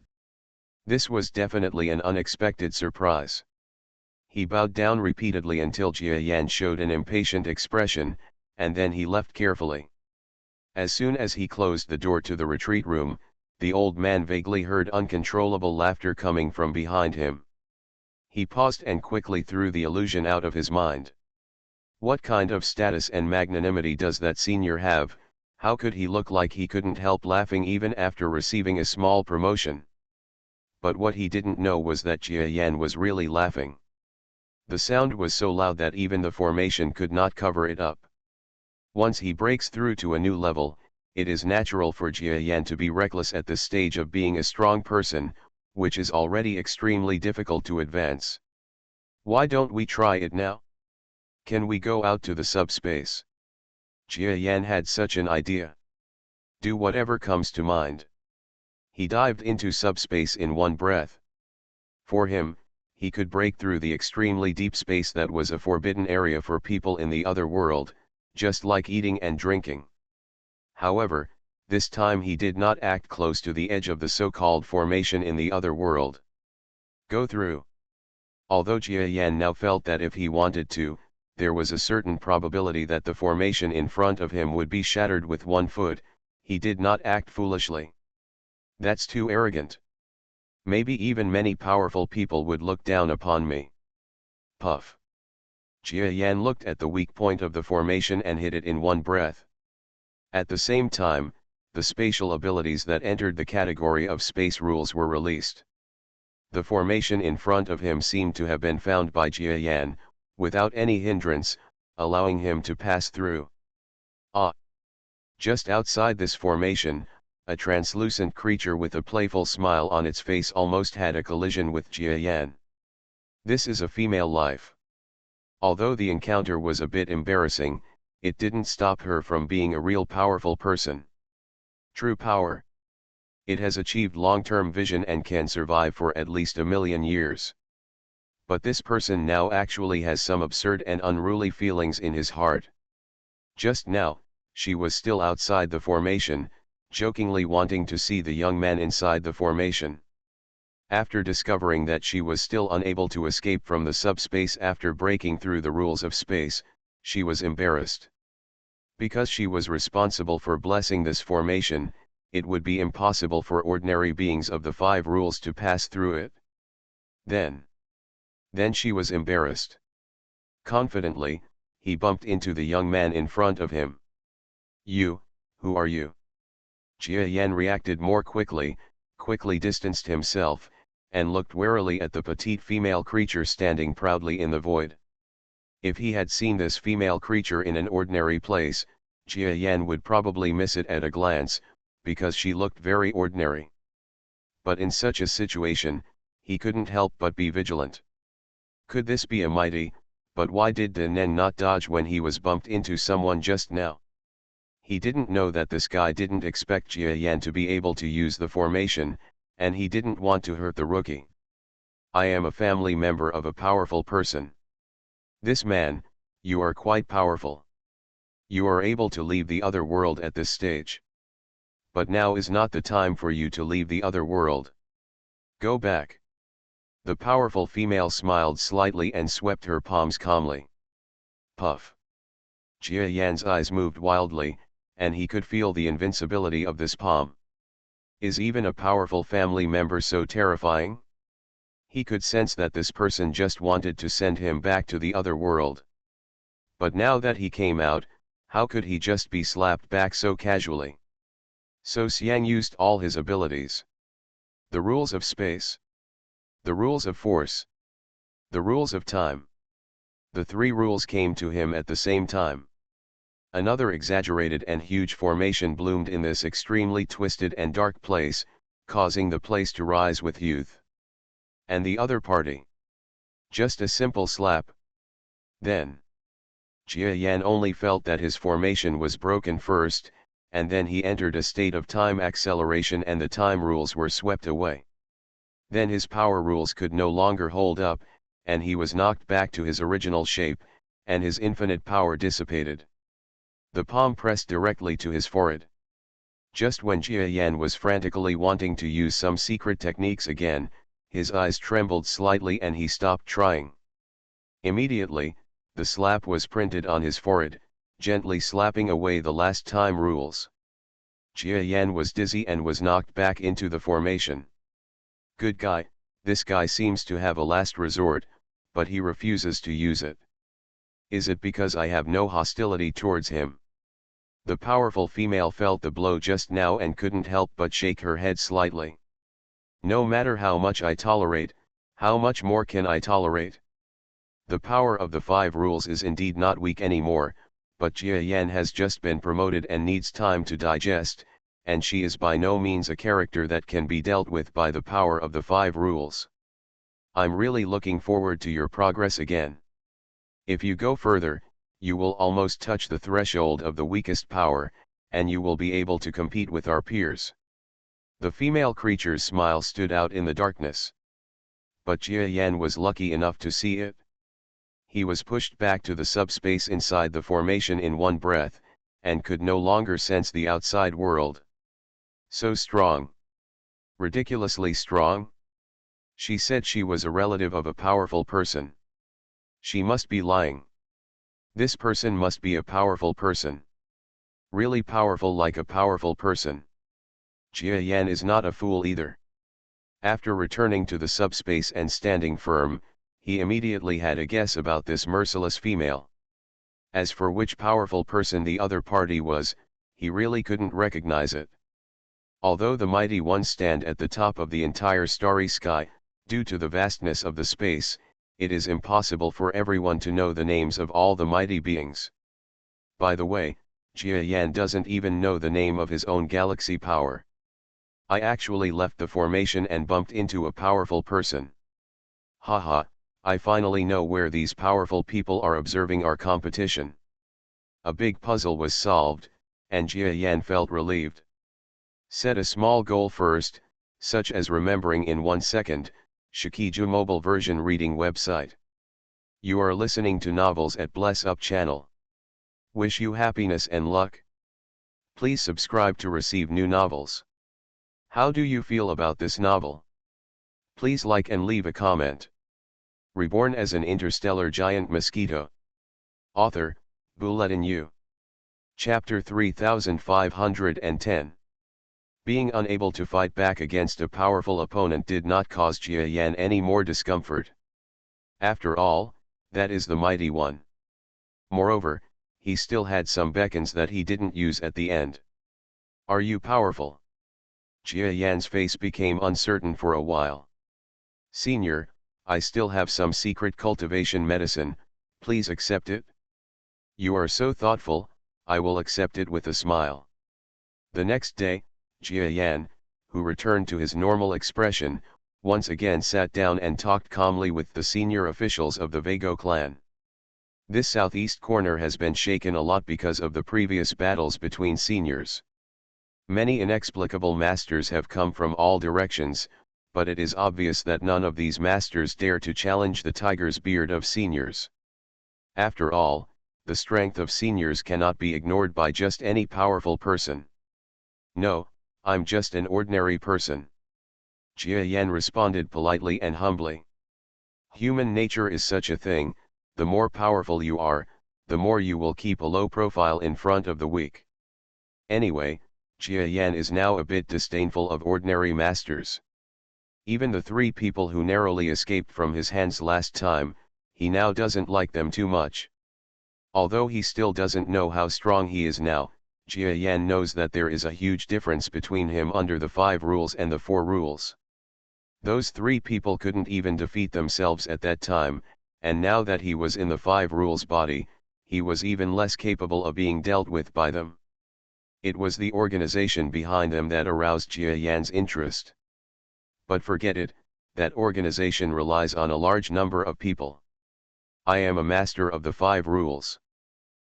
Speaker 1: This was definitely an unexpected surprise. He bowed down repeatedly until Jia Yan showed an impatient expression, and then he left carefully. As soon as he closed the door to the retreat room, the old man vaguely heard uncontrollable laughter coming from behind him. He paused and quickly threw the illusion out of his mind. What kind of status and magnanimity does that senior have? How could he look like he couldn't help laughing even after receiving a small promotion? But what he didn't know was that Jia Yan was really laughing. The sound was so loud that even the formation could not cover it up. Once he breaks through to a new level, it is natural for Jia Yan to be reckless at this stage of being a strong person, which is already extremely difficult to advance. Why don't we try it now? Can we go out to the subspace? Jia Yan had such an idea. Do whatever comes to mind. He dived into subspace in one breath. For him, he could break through the extremely deep space that was a forbidden area for people in the other world, just like eating and drinking. However, this time he did not act close to the edge of the so-called formation in the other world. Go through. Although Jia Yan now felt that if he wanted to, there was a certain probability that the formation in front of him would be shattered with 1 foot, he did not act foolishly. That's too arrogant. Maybe even many powerful people would look down upon me. Puff. Jia Yan looked at the weak point of the formation and hit it in one breath. At the same time, the spatial abilities that entered the category of space rules were released. The formation in front of him seemed to have been found by Jia Yan, without any hindrance, allowing him to pass through. Ah! Just outside this formation, a translucent creature with a playful smile on its face almost had a collision with Jia Yan. This is a female life. Although the encounter was a bit embarrassing, it didn't stop her from being a real powerful person. True power. It has achieved long-term vision and can survive for at least 1,000,000 years. But this person now actually has some absurd and unruly feelings in his heart. Just now, she was still outside the formation, jokingly wanting to see the young man inside the formation. After discovering that she was still unable to escape from the subspace after breaking through the rules of space, she was embarrassed. Because she was responsible for blessing this formation, it would be impossible for ordinary beings of the 5 rules to pass through it. Then she was embarrassed. Confidently, he bumped into the young man in front of him. "You, who are you?" Jia Yan reacted more quickly distanced himself, and looked warily at the petite female creature standing proudly in the void. If he had seen this female creature in an ordinary place, Jia Yan would probably miss it at a glance, because she looked very ordinary. But in such a situation, he couldn't help but be vigilant. Could this be a mighty? But why did De Nen not dodge when he was bumped into someone just now? He didn't know that this guy didn't expect Jia Yan to be able to use the formation, and he didn't want to hurt the rookie. "I am a family member of a powerful person. This man, you are quite powerful. You are able to leave the other world at this stage. But now is not the time for you to leave the other world. Go back." The powerful female smiled slightly and swept her palms calmly. Puff. Jia Yan's eyes moved wildly, and he could feel the invincibility of this palm. Is even a powerful family member so terrifying? He could sense that this person just wanted to send him back to the other world. But now that he came out, how could he just be slapped back so casually? So Xiang used all his abilities. The rules of space. The rules of force. The rules of time. The 3 rules came to him at the same time. Another exaggerated and huge formation bloomed in this extremely twisted and dark place, causing the place to rise with youth. And the other party. Just a simple slap. Then Jia Yan only felt that his formation was broken first, and then he entered a state of time acceleration and the time rules were swept away. Then his power rules could no longer hold up, and he was knocked back to his original shape, and his infinite power dissipated. The palm pressed directly to his forehead. Just when Jia Yan was frantically wanting to use some secret techniques again, his eyes trembled slightly and he stopped trying. Immediately, the slap was printed on his forehead, gently slapping away the last time rules. Jia Yan was dizzy and was knocked back into the formation. Good guy, this guy seems to have a last resort, but he refuses to use it. Is it because I have no hostility towards him? The powerful female felt the blow just now and couldn't help but shake her head slightly. No matter how much I tolerate, how much more can I tolerate? The power of the 5 rules is indeed not weak anymore, but Jia Yan has just been promoted and needs time to digest, and she is by no means a character that can be dealt with by the power of the 5 rules. I'm really looking forward to your progress again. If you go further, you will almost touch the threshold of the weakest power, and you will be able to compete with our peers. The female creature's smile stood out in the darkness. But Jia Yan was lucky enough to see it. He was pushed back to the subspace inside the formation in one breath, and could no longer sense the outside world. So strong. Ridiculously strong? She said she was a relative of a powerful person. She must be lying. This person must be a powerful person. Really powerful, like a powerful person. Jia Yan is not a fool either. After returning to the subspace and standing firm, he immediately had a guess about this merciless female. As for which powerful person the other party was, he really couldn't recognize it. Although the mighty ones stand at the top of the entire starry sky, due to the vastness of the space, it is impossible for everyone to know the names of all the mighty beings. By the way, Jia Yan doesn't even know the name of his own galaxy power. I actually left the formation and bumped into a powerful person. Haha, I finally know where these powerful people are observing our competition. A big puzzle was solved, and Jia Yan felt relieved. Set a small goal first, such as remembering in 1 second, Shikiju mobile version reading website. You are listening to Novels at Bless Up channel. Wish you happiness and luck. Please subscribe to receive new novels. How do you feel about this novel? Please like and leave a comment. Reborn as an interstellar giant mosquito. Author, Bulletin U. Chapter 3510. Being unable to fight back against a powerful opponent did not cause Jia Yan any more discomfort. After all, that is the mighty one. Moreover, he still had some beacons that he didn't use at the end. Are you powerful? Jia Yan's face became uncertain for a while. Senior, I still have some secret cultivation medicine, please accept it. You are so thoughtful, I will accept it with a smile. The next day, Jia Yan, who returned to his normal expression, once again sat down and talked calmly with the senior officials of the Vago clan. This southeast corner has been shaken a lot because of the previous battles between seniors. Many inexplicable masters have come from all directions, but it is obvious that none of these masters dare to challenge the tiger's beard of seniors. After all, the strength of seniors cannot be ignored by just any powerful person. No, I'm just an ordinary person. Jia Yan responded politely and humbly. Human nature is such a thing, the more powerful you are, the more you will keep a low profile in front of the weak. Anyway, Jia Yan is now a bit disdainful of ordinary masters. Even the 3 people who narrowly escaped from his hands last time, he now doesn't like them too much. Although he still doesn't know how strong he is now, Jia Yan knows that there is a huge difference between him under the 5 rules and the 4 rules. Those 3 people couldn't even defeat themselves at that time, and now that he was in the 5 rules body, he was even less capable of being dealt with by them. It was the organization behind them that aroused Jia Yan's interest. But forget it, that organization relies on a large number of people. I am a master of the 5 rules.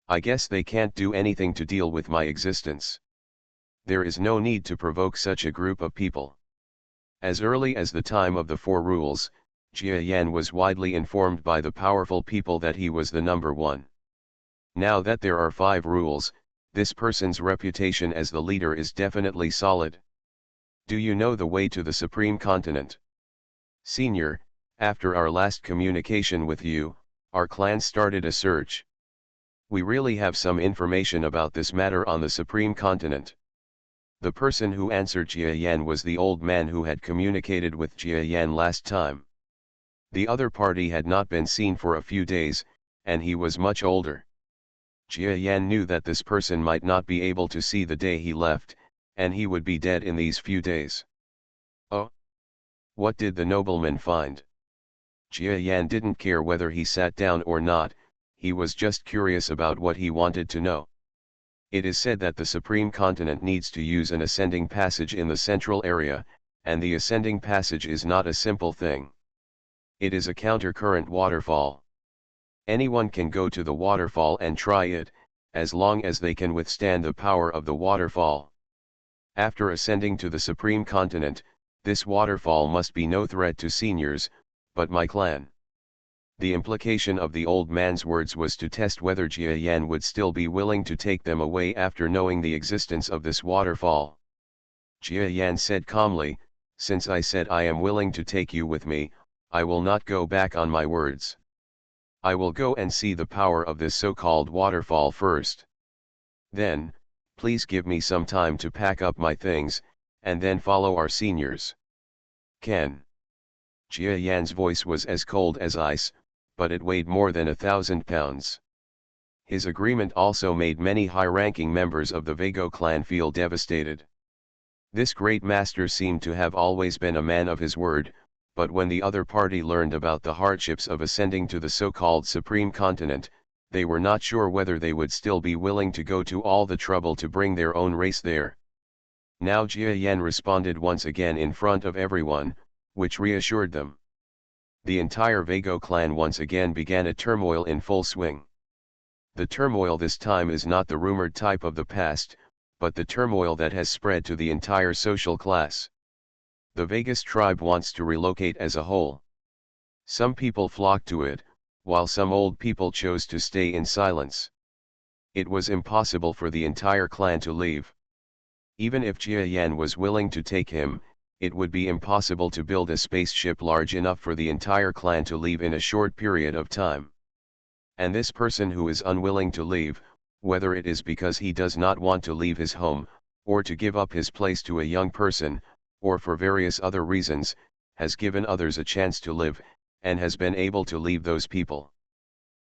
Speaker 1: I guess they can't do anything to deal with my existence. There is no need to provoke such a group of people. As early as the time of the 4 rules, Jia Yan was widely informed by the powerful people that he was the number 1. Now that there are 5 rules, this person's reputation as the leader is definitely solid. Do you know the way to the Supreme Continent? Senior, after our last communication with you, our clan started a search. We really have some information about this matter on the Supreme Continent. The person who answered Jia Yan was the old man who had communicated with Jia Yan last time. The other party had not been seen for a few days, and he was much older. Jia Yan knew that this person might not be able to see the day he left, and he would be dead in these few days. Oh? What did the nobleman find? Jia Yan didn't care whether he sat down or not, he was just curious about what he wanted to know. It is said that the Supreme Continent needs to use an ascending passage in the central area, and the ascending passage is not a simple thing. It is a counter-current waterfall. Anyone can go to the waterfall and try it, as long as they can withstand the power of the waterfall. After ascending to the Supreme Continent, this waterfall must be no threat to seniors, but my clan. The implication of the old man's words was to test whether Jia Yan would still be willing to take them away after knowing the existence of this waterfall. Jia Yan said calmly, Since I said I am willing to take you with me, I will not go back on my words. I will go and see the power of this so-called waterfall first. Then, please give me some time to pack up my things, and then follow our seniors. Ken. Jia Yan's voice was as cold as ice, but it weighed more than 1,000 pounds. His agreement also made many high-ranking members of the Vago clan feel devastated. This great master seemed to have always been a man of his word, but when the other party learned about the hardships of ascending to the so-called Supreme Continent, they were not sure whether they would still be willing to go to all the trouble to bring their own race there. Now Jia Yan responded once again in front of everyone, which reassured them. The entire Vago clan once again began a turmoil in full swing. The turmoil this time is not the rumored type of the past, but the turmoil that has spread to the entire social class. The Vegas tribe wants to relocate as a whole. Some people flocked to it, while some old people chose to stay in silence. It was impossible for the entire clan to leave. Even if Jia Yan was willing to take him, it would be impossible to build a spaceship large enough for the entire clan to leave in a short period of time. And this person who is unwilling to leave, whether it is because he does not want to leave his home, or to give up his place to a young person, or for various other reasons, has given others a chance to live, and has been able to leave those people.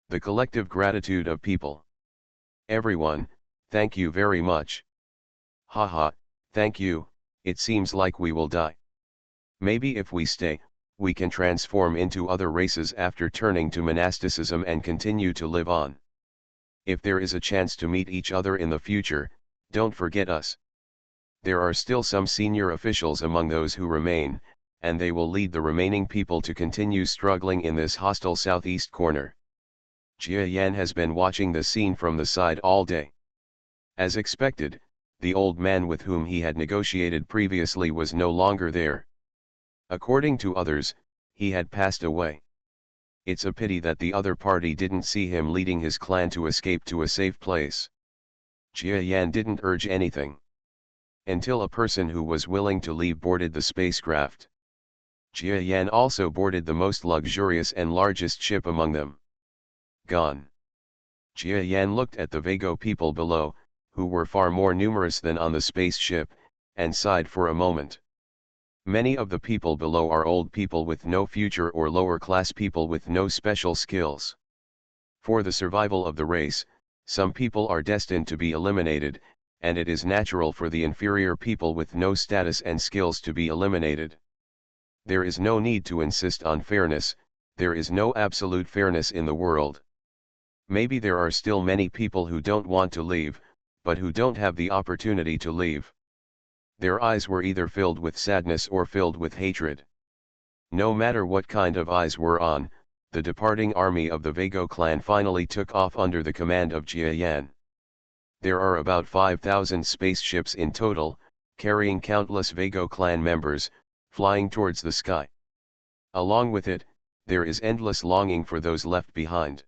Speaker 1: The collective gratitude of people. Everyone, thank you very much. Haha, thank you, it seems like we will die. Maybe if we stay, we can transform into other races after turning to monasticism and continue to live on. If there is a chance to meet each other in the future, don't forget us. There are still some senior officials among those who remain, and they will lead the remaining people to continue struggling in this hostile southeast corner. Jia Yan has been watching the scene from the side all day. As expected, the old man with whom he had negotiated previously was no longer there. According to others, he had passed away. It's a pity that the other party didn't see him leading his clan to escape to a safe place. Jia Yan didn't urge anything. Until a person who was willing to leave boarded the spacecraft. Jia Yan also boarded the most luxurious and largest ship among them. Gone. Jia Yan looked at the Vago people below, who were far more numerous than on the spaceship, and sighed for a moment. Many of the people below are old people with no future or lower class people with no special skills. For the survival of the race, some people are destined to be eliminated, and it is natural for the inferior people with no status and skills to be eliminated. There is no need to insist on fairness, there is no absolute fairness in the world. Maybe there are still many people who don't want to leave, but who don't have the opportunity to leave. Their eyes were either filled with sadness or filled with hatred. No matter what kind of eyes were on, the departing army of the Vago clan finally took off under the command of Jia Yan. There are about 5,000 spaceships in total, carrying countless Vago clan members, flying towards the sky. Along with it, there is endless longing for those left behind.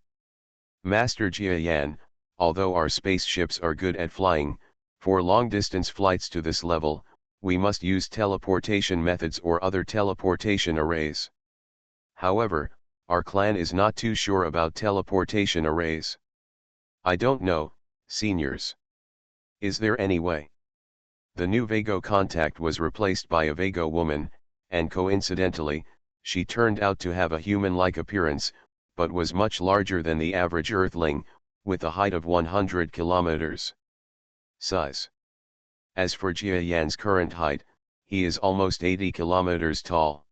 Speaker 1: Master Jia Yan, although our spaceships are good at flying, for long-distance flights to this level, we must use teleportation methods or other teleportation arrays. However, our clan is not too sure about teleportation arrays. I don't know, seniors. Is there any way? The new Vago contact was replaced by a Vago woman, and coincidentally, she turned out to have a human-like appearance, but was much larger than the average Earthling, with a height of 100 kilometers. Size. As for Jia Yan's current height, he is almost 80 kilometers tall.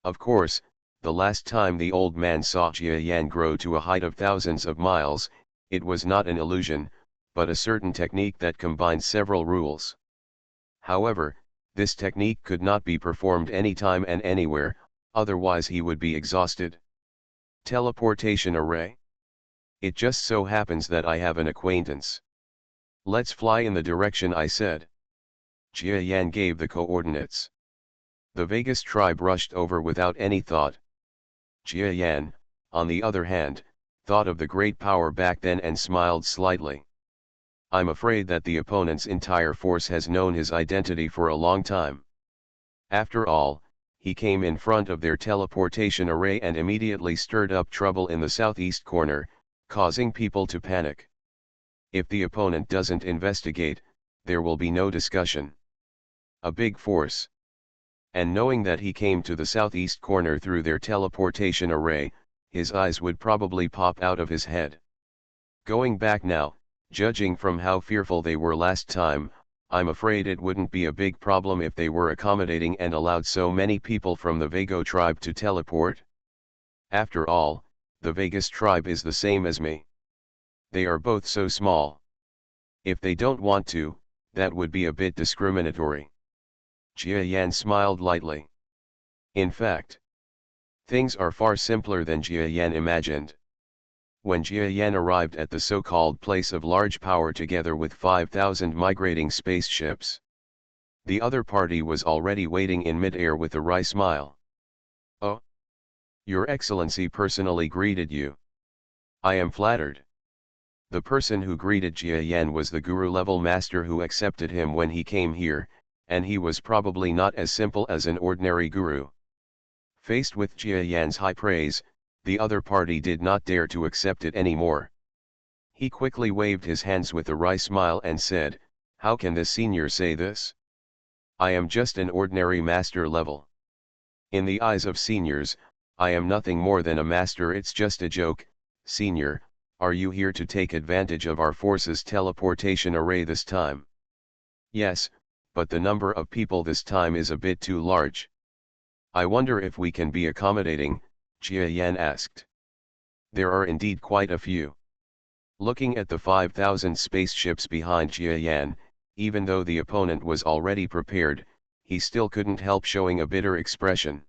Speaker 1: Of course, the last time the old man saw Jia Yan grow to a height of thousands of miles, it was not an illusion, but a certain technique that combined several rules. However, this technique could not be performed anytime and anywhere, otherwise he would be exhausted. Teleportation array. It just so happens that I have an acquaintance. Let's fly in the direction I said. Jia Yan gave the coordinates. The Vegas tribe rushed over without any thought. Jia Yan, on the other hand, thought of the great power back then and smiled slightly. I'm afraid that the opponent's entire force has known his identity for a long time. After all, he came in front of their teleportation array and immediately stirred up trouble in the southeast corner, causing people to panic. If the opponent doesn't investigate, there will be no discussion. A big force. And knowing that he came to the southeast corner through their teleportation array, his eyes would probably pop out of his head. Going back now, judging from how fearful they were last time, I'm afraid it wouldn't be a big problem if they were accommodating and allowed so many people from the Vago tribe to teleport. After all, the Vegas tribe is the same as me. They are both so small. If they don't want to, that would be a bit discriminatory. Jia Yan smiled lightly. In fact, things are far simpler than Jia Yan imagined. When Jia Yan arrived at the so-called place of large power together with 5,000 migrating spaceships, the other party was already waiting in mid-air with a wry smile. "Oh, Your Excellency personally greeted you. I am flattered." The person who greeted Jia Yan was the guru-level master who accepted him when he came here, and he was probably not as simple as an ordinary guru. Faced with Jia Yan's high praise, the other party did not dare to accept it anymore. He quickly waved his hands with a wry smile and said, "How can this senior say this? I am just an ordinary master level. In the eyes of seniors, I am nothing more than a master. It's just a joke. Senior, are you here to take advantage of our force's teleportation array this time?" "Yes, but the number of people this time is a bit too large." "I wonder if we can be accommodating," Jia Yan asked. "There are indeed quite a few." Looking at the 5,000 spaceships behind Jia Yan, even though the opponent was already prepared, he still couldn't help showing a bitter expression.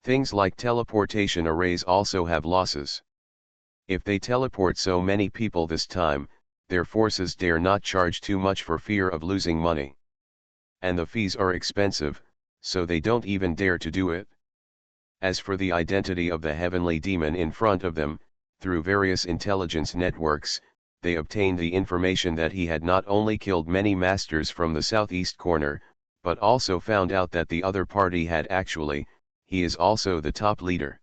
Speaker 1: Things like teleportation arrays also have losses. If they teleport so many people this time, their forces dare not charge too much for fear of losing money. And the fees are expensive, so they don't even dare to do it. As for the identity of the heavenly demon in front of them, through various intelligence networks, they obtained the information that he had not only killed many masters from the southeast corner, but also found out that the other party had he is also the top leader.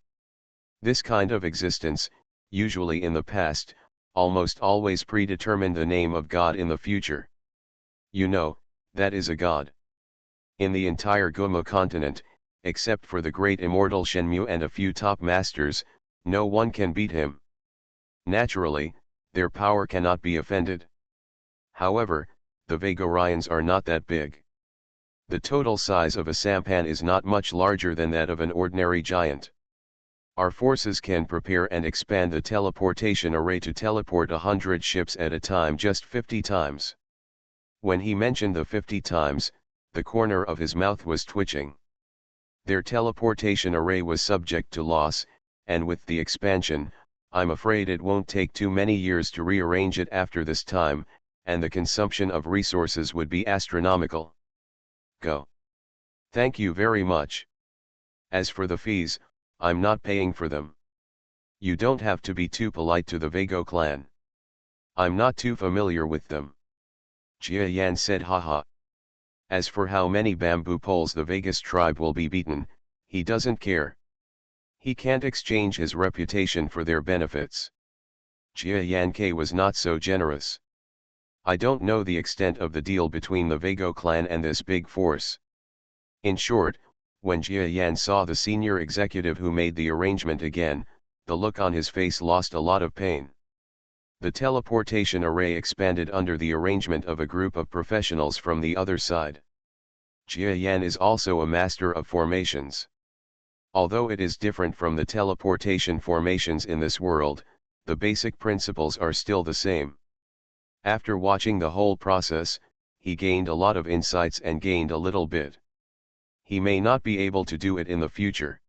Speaker 1: This kind of existence, usually in the past, almost always predetermined the name of God in the future. You know, that is a god. In the entire Guma continent, except for the great immortal Shenmue and a few top masters, no one can beat him. Naturally, their power cannot be offended. However, the Vagorians are not that big. The total size of a sampan is not much larger than that of an ordinary giant. Our forces can prepare and expand the teleportation array to teleport 100 ships at a time, just 50 times. When he mentioned the 50 times, the corner of his mouth was twitching. Their teleportation array was subject to loss, and with the expansion, I'm afraid it won't take too many years to rearrange it after this time, and the consumption of resources would be astronomical. Go. Thank you very much. As for the fees, I'm not paying for them. You don't have to be too polite to the Vago clan. I'm not too familiar with them. Jia Yan said, haha. As for how many bamboo poles the Vegas tribe will be beaten, he doesn't care. He can't exchange his reputation for their benefits. Jia Yan was not so generous. I don't know the extent of the deal between the Vago clan and this big force. In short, when Jia Yan saw the senior executive who made the arrangement again, the look on his face lost a lot of pain. The teleportation array expanded under the arrangement of a group of professionals from the other side. Jia Yan is also a master of formations. Although it is different from the teleportation formations in this world, the basic principles are still the same. After watching the whole process, he gained a lot of insights and gained a little bit. He may not be able to do it in the future.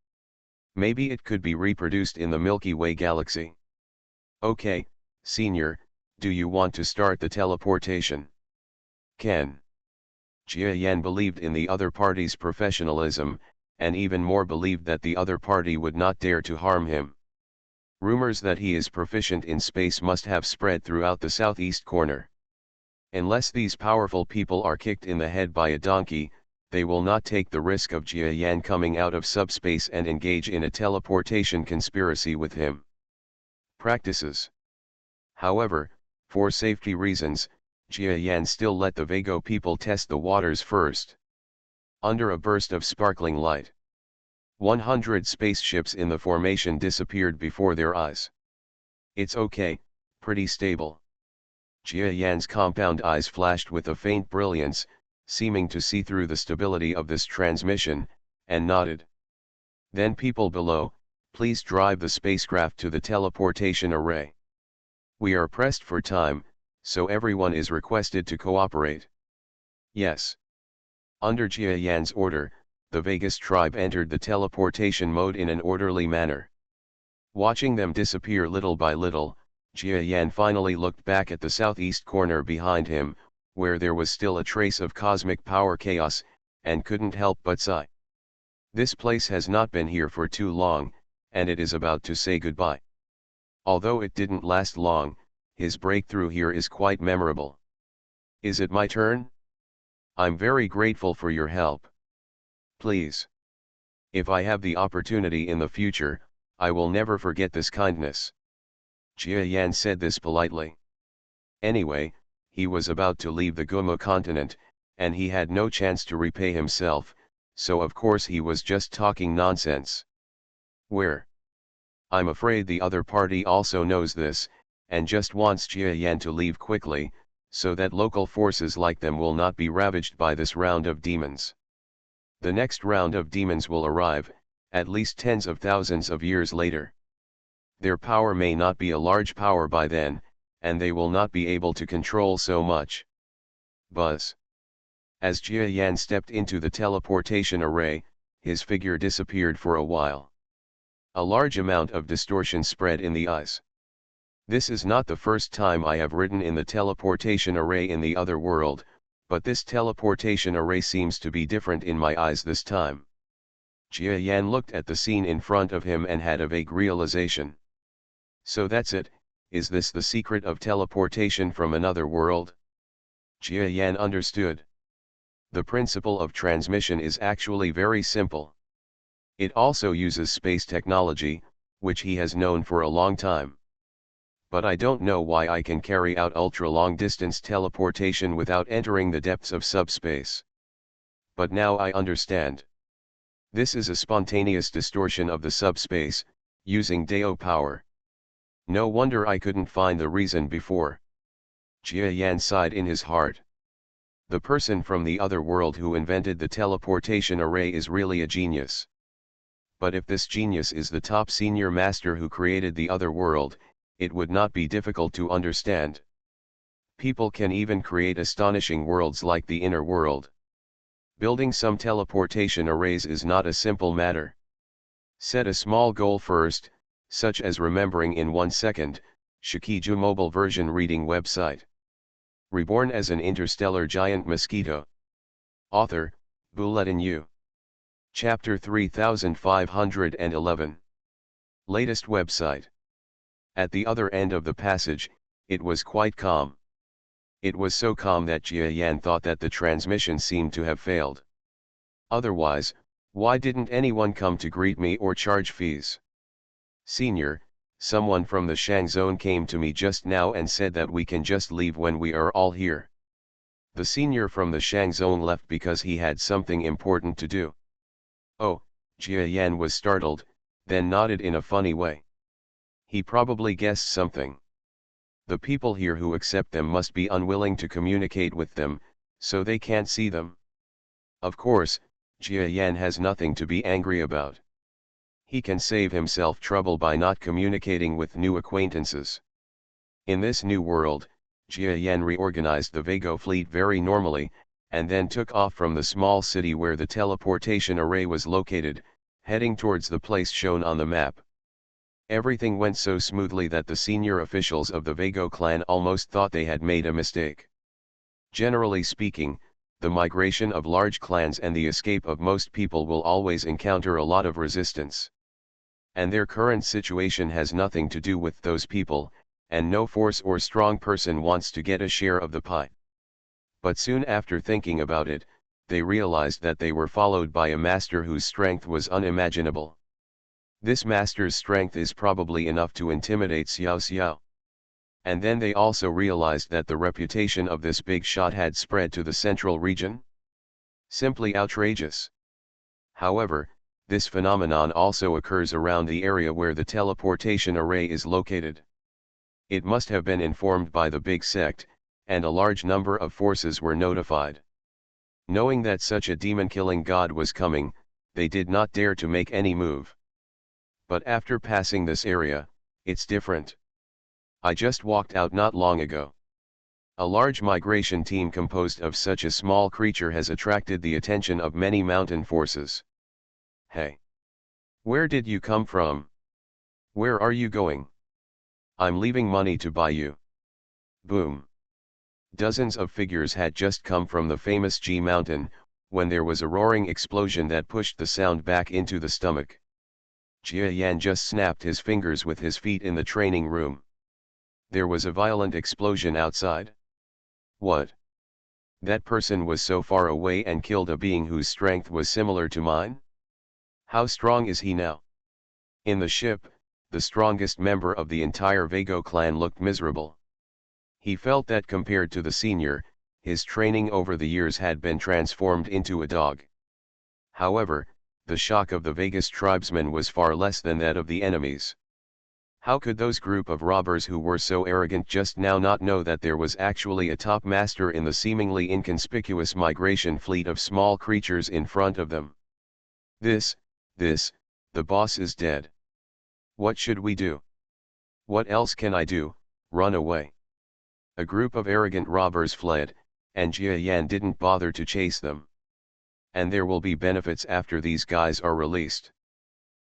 Speaker 1: Maybe it could be reproduced in the Milky Way galaxy. Okay, senior, do you want to start the teleportation? Ken. Jia Yan believed in the other party's professionalism, and even more believed that the other party would not dare to harm him. Rumors that he is proficient in space must have spread throughout the southeast corner. Unless these powerful people are kicked in the head by a donkey, they will not take the risk of Jia Yan coming out of subspace and engage in a teleportation conspiracy with him. Practices. However, for safety reasons, Jia Yan still let the Vago people test the waters first. Under a burst of sparkling light, 100 spaceships in the formation disappeared before their eyes. It's okay, pretty stable. Jia Yan's compound eyes flashed with a faint brilliance, seeming to see through the stability of this transmission, and nodded. Then people below, please drive the spacecraft to the teleportation array. We are pressed for time, so everyone is requested to cooperate. Yes. Under Jia Yan's order, the Vegas tribe entered the teleportation mode in an orderly manner. Watching them disappear little by little, Jia Yan finally looked back at the southeast corner behind him, where there was still a trace of cosmic power chaos, and couldn't help but sigh. This place has not been here for too long, and it is about to say goodbye. Although it didn't last long, his breakthrough here is quite memorable. Is it my turn? I'm very grateful for your help. Please. If I have the opportunity in the future, I will never forget this kindness. Jia Yan said this politely. Anyway, he was about to leave the Gumo continent, and he had no chance to repay himself, so of course he was just talking nonsense. Where? I'm afraid the other party also knows this, and just wants Jia Yan to leave quickly, so that local forces like them will not be ravaged by this round of demons. The next round of demons will arrive, at least tens of thousands of years later. Their power may not be a large power by then, and they will not be able to control so much. Buzz. As Jia Yan stepped into the teleportation array, his figure disappeared for a while. A large amount of distortion spread in the eyes. This is not the first time I have ridden in the teleportation array in the other world, but this teleportation array seems to be different in my eyes this time. Jia Yan looked at the scene in front of him and had a vague realization. So that's it, is this the secret of teleportation from another world? Jia Yan understood. The principle of transmission is actually very simple. It also uses space technology, which he has known for a long time. But I don't know why I can carry out ultra-long distance teleportation without entering the depths of subspace. But now I understand. This is a spontaneous distortion of the subspace, using Dao power. No wonder I couldn't find the reason before. Jia Yan sighed in his heart. The person from the other world who invented the teleportation array is really a genius. But if this genius is the top senior master who created the other world, it would not be difficult to understand. People can even create astonishing worlds like the inner world. Building some teleportation arrays is not a simple matter. Set a small goal first, such as remembering in 1 second, Shikiju mobile version reading website. Reborn as an interstellar giant mosquito. Author, Bulletin U. Chapter 3511. Latest website. At the other end of the passage, it was quite calm. It was so calm that Jia Yan thought that the transmission seemed to have failed. Otherwise, why didn't anyone come to greet me or charge fees? Senior, someone from the Shang Zone came to me just now and said that we can just leave when we are all here. The senior from the Shang Zone left because he had something important to do. Oh, Jia Yan was startled, then nodded in a funny way. He probably guessed something. The people here who accept them must be unwilling to communicate with them, so they can't see them. Of course, Jia Yan has nothing to be angry about. He can save himself trouble by not communicating with new acquaintances. In this new world, Jia Yan reorganized the Vago fleet very normally, and then took off from the small city where the teleportation array was located, heading towards the place shown on the map. Everything went so smoothly that the senior officials of the Vago clan almost thought they had made a mistake. Generally speaking, the migration of large clans and the escape of most people will always encounter a lot of resistance. And their current situation has nothing to do with those people, and no force or strong person wants to get a share of the pie. But soon after thinking about it, they realized that they were followed by a master whose strength was unimaginable. This master's strength is probably enough to intimidate Xiao Xiao. And then they also realized that the reputation of this big shot had spread to the central region. Simply outrageous. However, this phenomenon also occurs around the area where the teleportation array is located. It must have been informed by the big sect, and a large number of forces were notified. Knowing that such a demon-killing god was coming, they did not dare to make any move. But after passing this area, it's different. I just walked out not long ago. A large migration team composed of such a small creature has attracted the attention of many mountain forces. Hey! Where did you come from? Where are you going? I'm leaving money to buy you. Boom! Dozens of figures had just come from the famous G mountain, when there was a roaring explosion that pushed the sound back into the stomach. Jia Yan just snapped his fingers with his feet in the training room. There was a violent explosion outside. What? That person was so far away and killed a being whose strength was similar to mine? How strong is he now? In the ship, the strongest member of the entire Vago clan looked miserable. He felt that compared to the senior, his training over the years had been transformed into a dog. However, the shock of the Vegas tribesmen was far less than that of the enemies. How could those group of robbers who were so arrogant just now not know that there was actually a top master in the seemingly inconspicuous migration fleet of small creatures in front of them? The boss is dead. What should we do? What else can I do? Run away. A group of arrogant robbers fled, and Jia Yan didn't bother to chase them. And there will be benefits after these guys are released.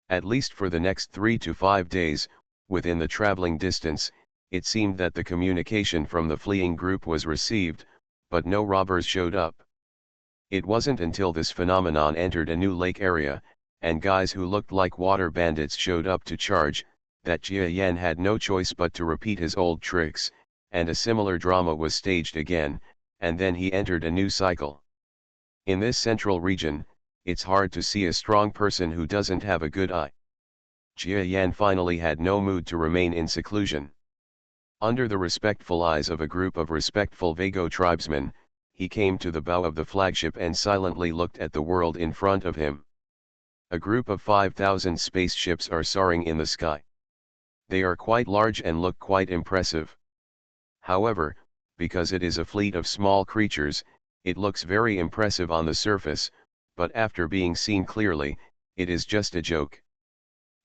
Speaker 1: At least for the next 3 to 5 days, within the traveling distance, it seemed that the communication from the fleeing group was received, but no robbers showed up. It wasn't until this phenomenon entered a new lake area, and guys who looked like water bandits showed up to charge, that Jia Yan had no choice but to repeat his old tricks, and a similar drama was staged again, and then he entered a new cycle. In this central region, it's hard to see a strong person who doesn't have a good eye. Jia Yan finally had no mood to remain in seclusion. Under the respectful eyes of a group of respectful Vago tribesmen, he came to the bow of the flagship and silently looked at the world in front of him. A group of 5,000 spaceships are soaring in the sky. They are quite large and look quite impressive. However, because it is a fleet of small creatures, it looks very impressive on the surface, but after being seen clearly, it is just a joke.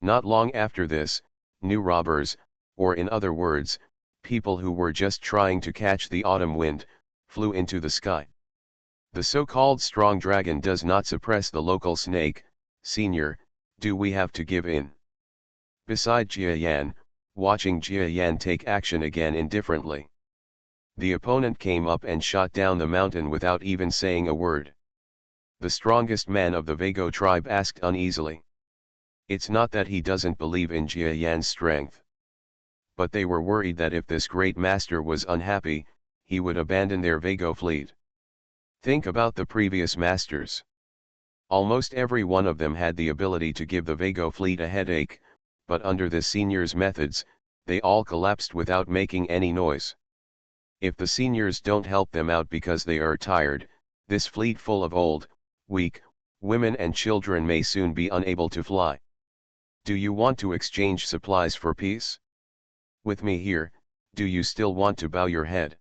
Speaker 1: Not long after this, new robbers, or in other words, people who were just trying to catch the autumn wind, flew into the sky. The so-called strong dragon does not suppress the local snake. Senior, do we have to give in? Beside Jia Yan, watching Jia Yan take action again indifferently. The opponent came up and shot down the mountain without even saying a word. The strongest man of the Vago tribe asked uneasily. It's not that he doesn't believe in Jia Yan's strength. But they were worried that if this great master was unhappy, he would abandon their Vago fleet. Think about the previous masters. Almost every one of them had the ability to give the Vago fleet a headache, but under the senior's methods, they all collapsed without making any noise. If the seniors don't help them out because they are tired, this fleet full of old, weak, women and children may soon be unable to fly. Do you want to exchange supplies for peace? With me here, do you still want to bow your head?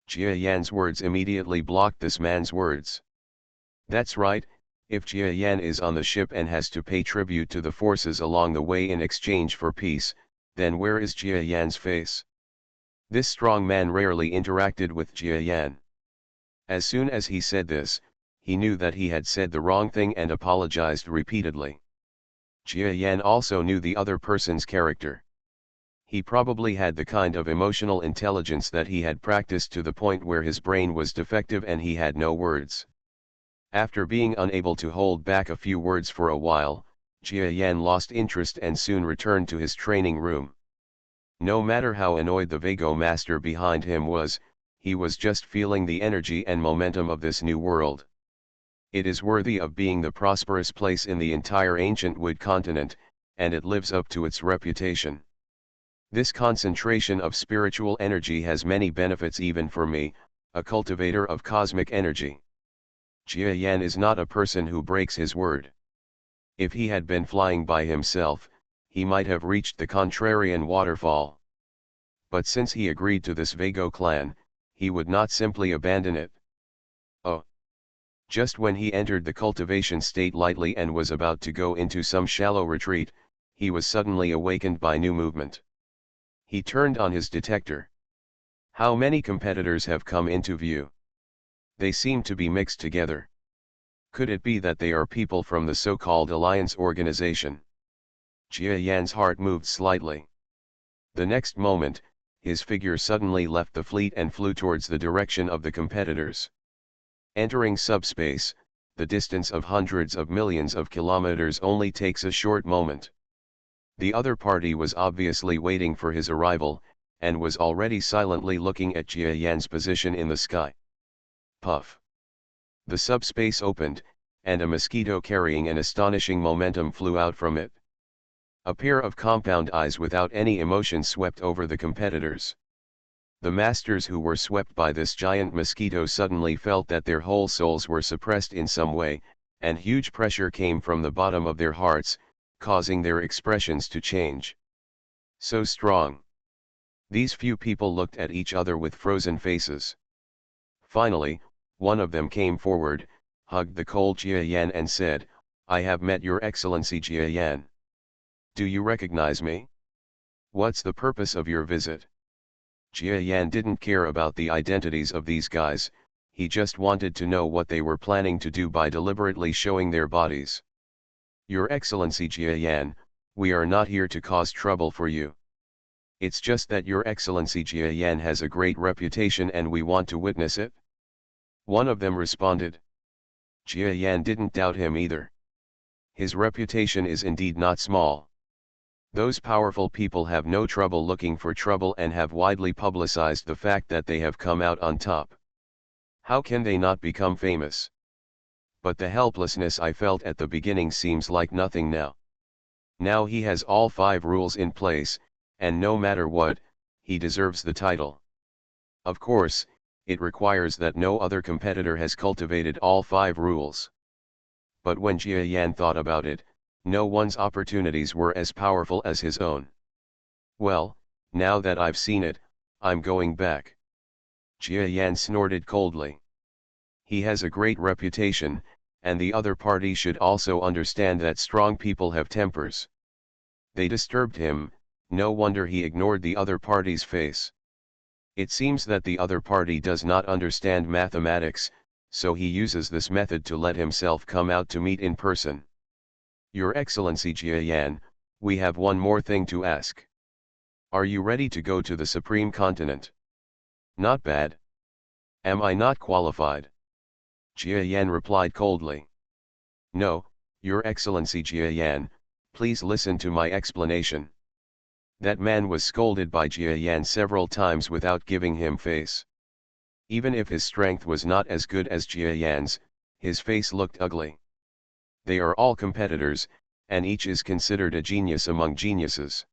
Speaker 1: Jia Yan's words immediately blocked this man's words. That's right, if Jia Yan is on the ship and has to pay tribute to the forces along the way in exchange for peace, then where is Jia Yan's face? This strong man rarely interacted with Jia Yan. As soon as he said this, he knew that he had said the wrong thing and apologized repeatedly. Jia Yan also knew the other person's character. He probably had the kind of emotional intelligence that he had practiced to the point where his brain was defective and he had no words. After being unable to hold back a few words for a while, Jia Yan lost interest and soon returned to his training room. No matter how annoyed the Vago master behind him was, he was just feeling the energy and momentum of this new world. It is worthy of being the prosperous place in the entire ancient wood continent, and it lives up to its reputation. This concentration of spiritual energy has many benefits even for me, a cultivator of cosmic energy. Jia Yan is not a person who breaks his word. If he had been flying by himself, he might have reached the contrarian waterfall. But since he agreed to this Vago clan, he would not simply abandon it. Oh! Just when he entered the cultivation state lightly and was about to go into some shallow retreat, he was suddenly awakened by new movement. He turned on his detector. How many competitors have come into view? They seem to be mixed together. Could it be that they are people from the so-called Alliance organization? Jia Yan's heart moved slightly. The next moment, his figure suddenly left the fleet and flew towards the direction of the competitors. Entering subspace, the distance of hundreds of millions of kilometers only takes a short moment. The other party was obviously waiting for his arrival, and was already silently looking at Jia Yan's position in the sky. Puff! The subspace opened, and a mosquito carrying an astonishing momentum flew out from it. A pair of compound eyes without any emotion swept over the competitors. The masters who were swept by this giant mosquito suddenly felt that their whole souls were suppressed in some way, and huge pressure came from the bottom of their hearts, causing their expressions to change. So strong. These few people looked at each other with frozen faces. Finally, one of them came forward, hugged the cold Jia Yan and said, "I have met your Excellency Jia Yan. Do you recognize me? What's the purpose of your visit?" Jia Yan didn't care about the identities of these guys, he just wanted to know what they were planning to do by deliberately showing their bodies. "Your Excellency Jia Yan, we are not here to cause trouble for you. It's just that your Excellency Jia Yan has a great reputation and we want to witness it." One of them responded. Jia Yan didn't doubt him either. His reputation is indeed not small. Those powerful people have no trouble looking for trouble and have widely publicized the fact that they have come out on top. How can they not become famous? But the helplessness I felt at the beginning seems like nothing now. Now he has all 5 rules in place, and no matter what, he deserves the title. Of course, it requires that no other competitor has cultivated all 5 rules. But when Jia Yan thought about it, no one's opportunities were as powerful as his own. "Well, now that I've seen it, I'm going back." Jia Yan snorted coldly. He has a great reputation, and the other party should also understand that strong people have tempers. They disturbed him, no wonder he ignored the other party's face. It seems that the other party does not understand mathematics, so he uses this method to let himself come out to meet in person. "Your Excellency Jia Yan, we have one more thing to ask. Are you ready to go to the Supreme Continent?" "Not bad. Am I not qualified?" Jia Yan replied coldly. "No, Your Excellency Jia Yan, please listen to my explanation." That man was scolded by Jia Yan several times without giving him face. Even if his strength was not as good as Jia Yan's, his face looked ugly. They are all competitors, and each is considered a genius among geniuses.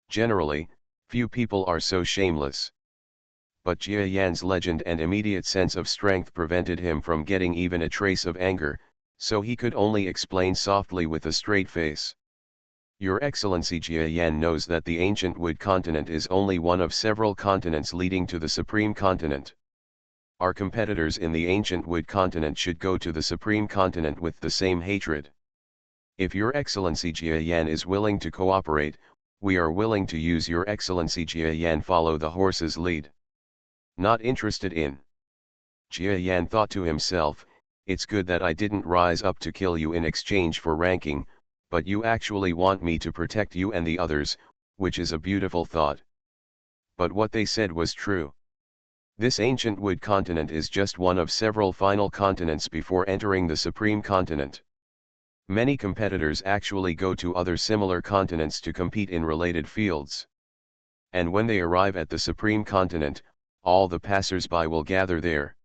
Speaker 1: Generally, few people are so shameless. But Jia Yan's legend and immediate sense of strength prevented him from getting even a trace of anger, so he could only explain softly with a straight face. "Your Excellency Jia Yan knows that the ancient wood continent is only one of several continents leading to the Supreme Continent. Our competitors in the ancient wood continent should go to the Supreme Continent with the same hatred. If Your Excellency Jia Yan is willing to cooperate, we are willing to use Your Excellency Jia Yan follow the horse's lead." "Not interested in." Jia Yan thought to himself, "It's good that I didn't rise up to kill you in exchange for ranking, but you actually want me to protect you and the others, which is a beautiful thought." But what they said was true. This ancient wood continent is just one of several final continents before entering the Supreme Continent. Many competitors actually go to other similar continents to compete in related fields. And when they arrive at the Supreme Continent, all the passers-by will gather there.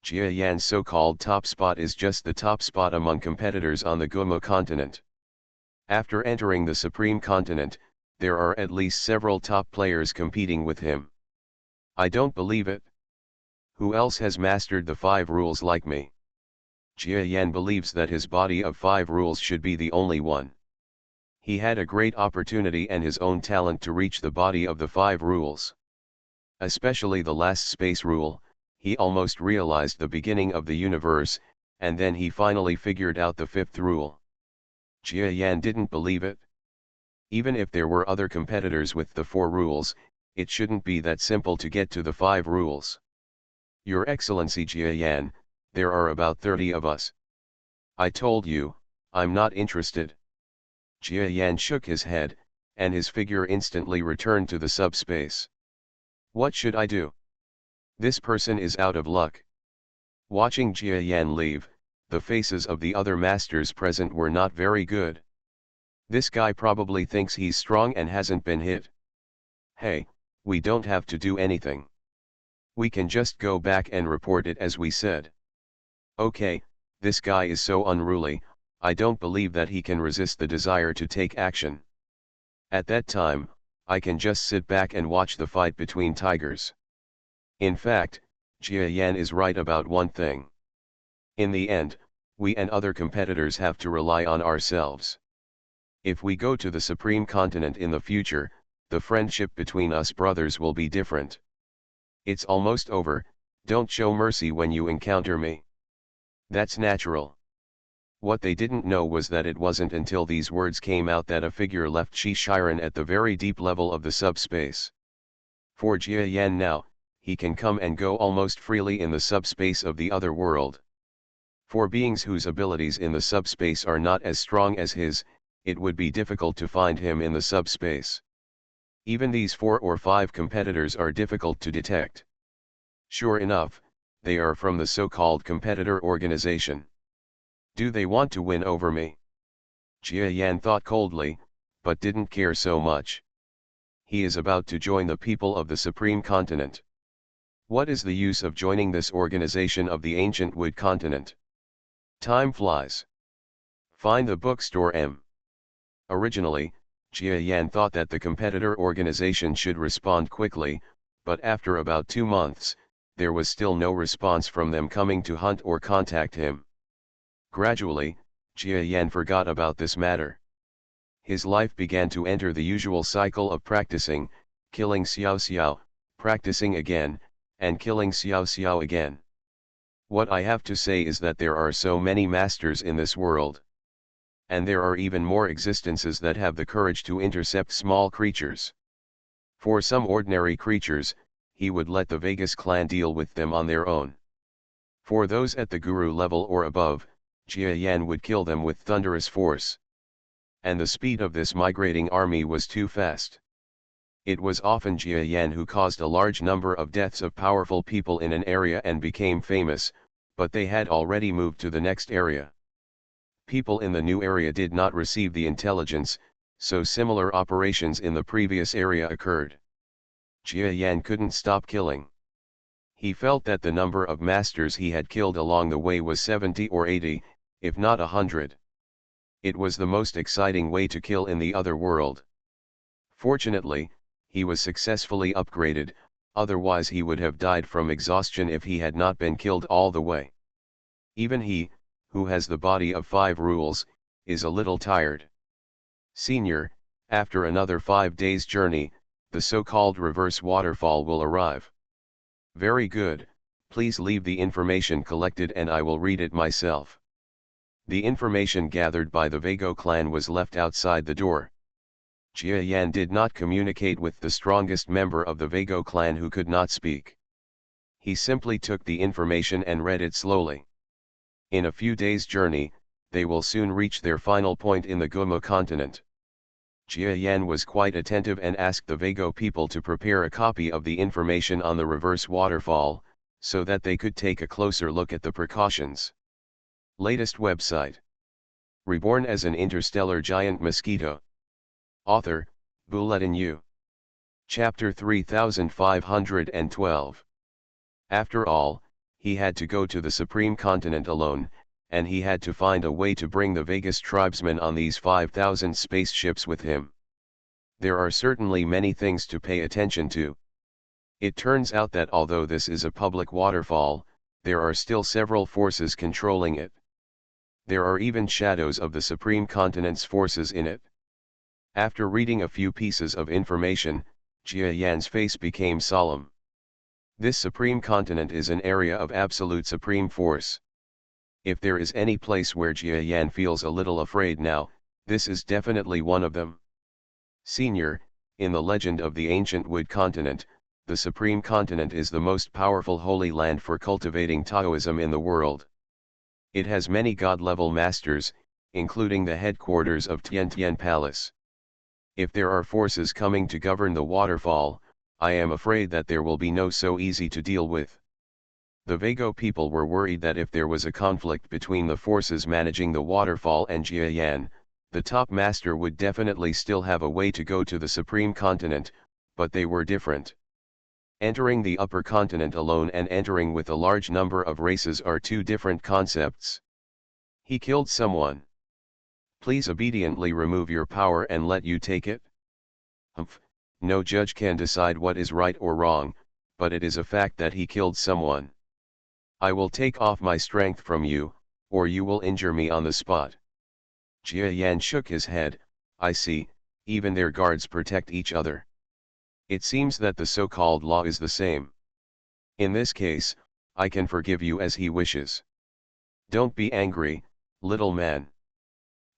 Speaker 1: Jia Yan's so-called top spot is just the top spot among competitors on the Gumo continent. After entering the Supreme Continent, there are at least several top players competing with him. I don't believe it. Who else has mastered the 5 rules like me? Jia Yan believes that his body of 5 rules should be the only one. He had a great opportunity and his own talent to reach the body of the 5 rules. Especially the last space rule, he almost realized the beginning of the universe, and then he finally figured out the 5th rule. Jia Yan didn't believe it. Even if there were other competitors with the 4 rules, it shouldn't be that simple to get to the 5 rules. Your Excellency Jia Yan, there are about 30 of us. I told you, I'm not interested. Jia Yan shook his head, and his figure instantly returned to the subspace. What should I do? This person is out of luck. Watching Jia Yan leave, the faces of the other masters present were not very good. This guy probably thinks he's strong and hasn't been hit. Hey, we don't have to do anything. We can just go back and report it as we said. Okay, this guy is so unruly, I don't believe that he can resist the desire to take action. At that time, I can just sit back and watch the fight between tigers. In fact, Jia Yan is right about one thing. In the end, we and other competitors have to rely on ourselves. If we go to the Supreme Continent in the future, the friendship between us brothers will be different. It's almost over, don't show mercy when you encounter me. That's natural. What they didn't know was that it wasn't until these words came out that a figure left Shi Shiren at the very deep level of the subspace. For Jia Yan now, he can come and go almost freely in the subspace of the other world. For beings whose abilities in the subspace are not as strong as his, it would be difficult to find him in the subspace. Even these 4 or 5 competitors are difficult to detect. Sure enough, they are from the so-called competitor organization. Do they want to win over me? Jia Yan thought coldly, but didn't care so much. He is about to join the people of the Supreme Continent. What is the use of joining this organization of the ancient wood continent? Time flies. Find the bookstore M. Originally, Jia Yan thought that the competitor organization should respond quickly, but after about 2 months, there was still no response from them coming to hunt or contact him. Gradually, Jia Yan forgot about this matter. His life began to enter the usual cycle of practicing, killing Xiao Xiao, practicing again, and killing Xiao Xiao again. What I have to say is that there are so many masters in this world. And there are even more existences that have the courage to intercept small creatures. For some ordinary creatures, he would let the Vegas clan deal with them on their own. For those at the guru level or above, Jia Yan would kill them with thunderous force. And the speed of this migrating army was too fast. It was often Jia Yan who caused a large number of deaths of powerful people in an area and became famous, but they had already moved to the next area. People in the new area did not receive the intelligence, so similar operations in the previous area occurred. Jia Yan couldn't stop killing. He felt that the number of masters he had killed along the way was 70 or 80, if not 100. It was the most exciting way to kill in the other world. Fortunately, he was successfully upgraded, otherwise he would have died from exhaustion if he had not been killed all the way. Even he, who has the body of 5 rules, is a little tired. Senior, after another 5 days' journey, the so-called reverse waterfall will arrive. Very good, please leave the information collected and I will read it myself. The information gathered by the Vago clan was left outside the door. Jia Yan did not communicate with the strongest member of the Vago clan who could not speak. He simply took the information and read it slowly. In a few days' journey, they will soon reach their final point in the Gumo continent. Jia Yan was quite attentive and asked the Vago people to prepare a copy of the information on the reverse waterfall, so that they could take a closer look at the precautions. Latest website. Reborn as an interstellar giant mosquito. Author, Bulletin U. Chapter 3512. After all, he had to go to the Supreme Continent alone, and he had to find a way to bring the Vegas tribesmen on these 5,000 spaceships with him. There are certainly many things to pay attention to. It turns out that although this is a public waterfall, there are still several forces controlling it. There are even shadows of the Supreme Continent's forces in it. After reading a few pieces of information, Jia Yan's face became solemn. This Supreme Continent is an area of absolute supreme force. If there is any place where Jia Yan feels a little afraid now, this is definitely one of them. Senior, in the legend of the ancient Wood Continent, the Supreme Continent is the most powerful holy land for cultivating Taoism in the world. It has many god-level masters, including the headquarters of Tian Tian Palace. If there are forces coming to govern the waterfall, I am afraid that there will be no so easy to deal with. The Vago people were worried that if there was a conflict between the forces managing the waterfall and Jia Yan, the top master would definitely still have a way to go to the Supreme Continent, but they were different. Entering the upper continent alone and entering with a large number of races are two different concepts. He killed someone. Please obediently remove your power and let you take it? Humph, no judge can decide what is right or wrong, but it is a fact that he killed someone. I will take off my strength from you, or you will injure me on the spot. Jia Yan shook his head. I see, even their guards protect each other. It seems that the so-called law is the same. In this case, I can forgive you as he wishes. Don't be angry, little man.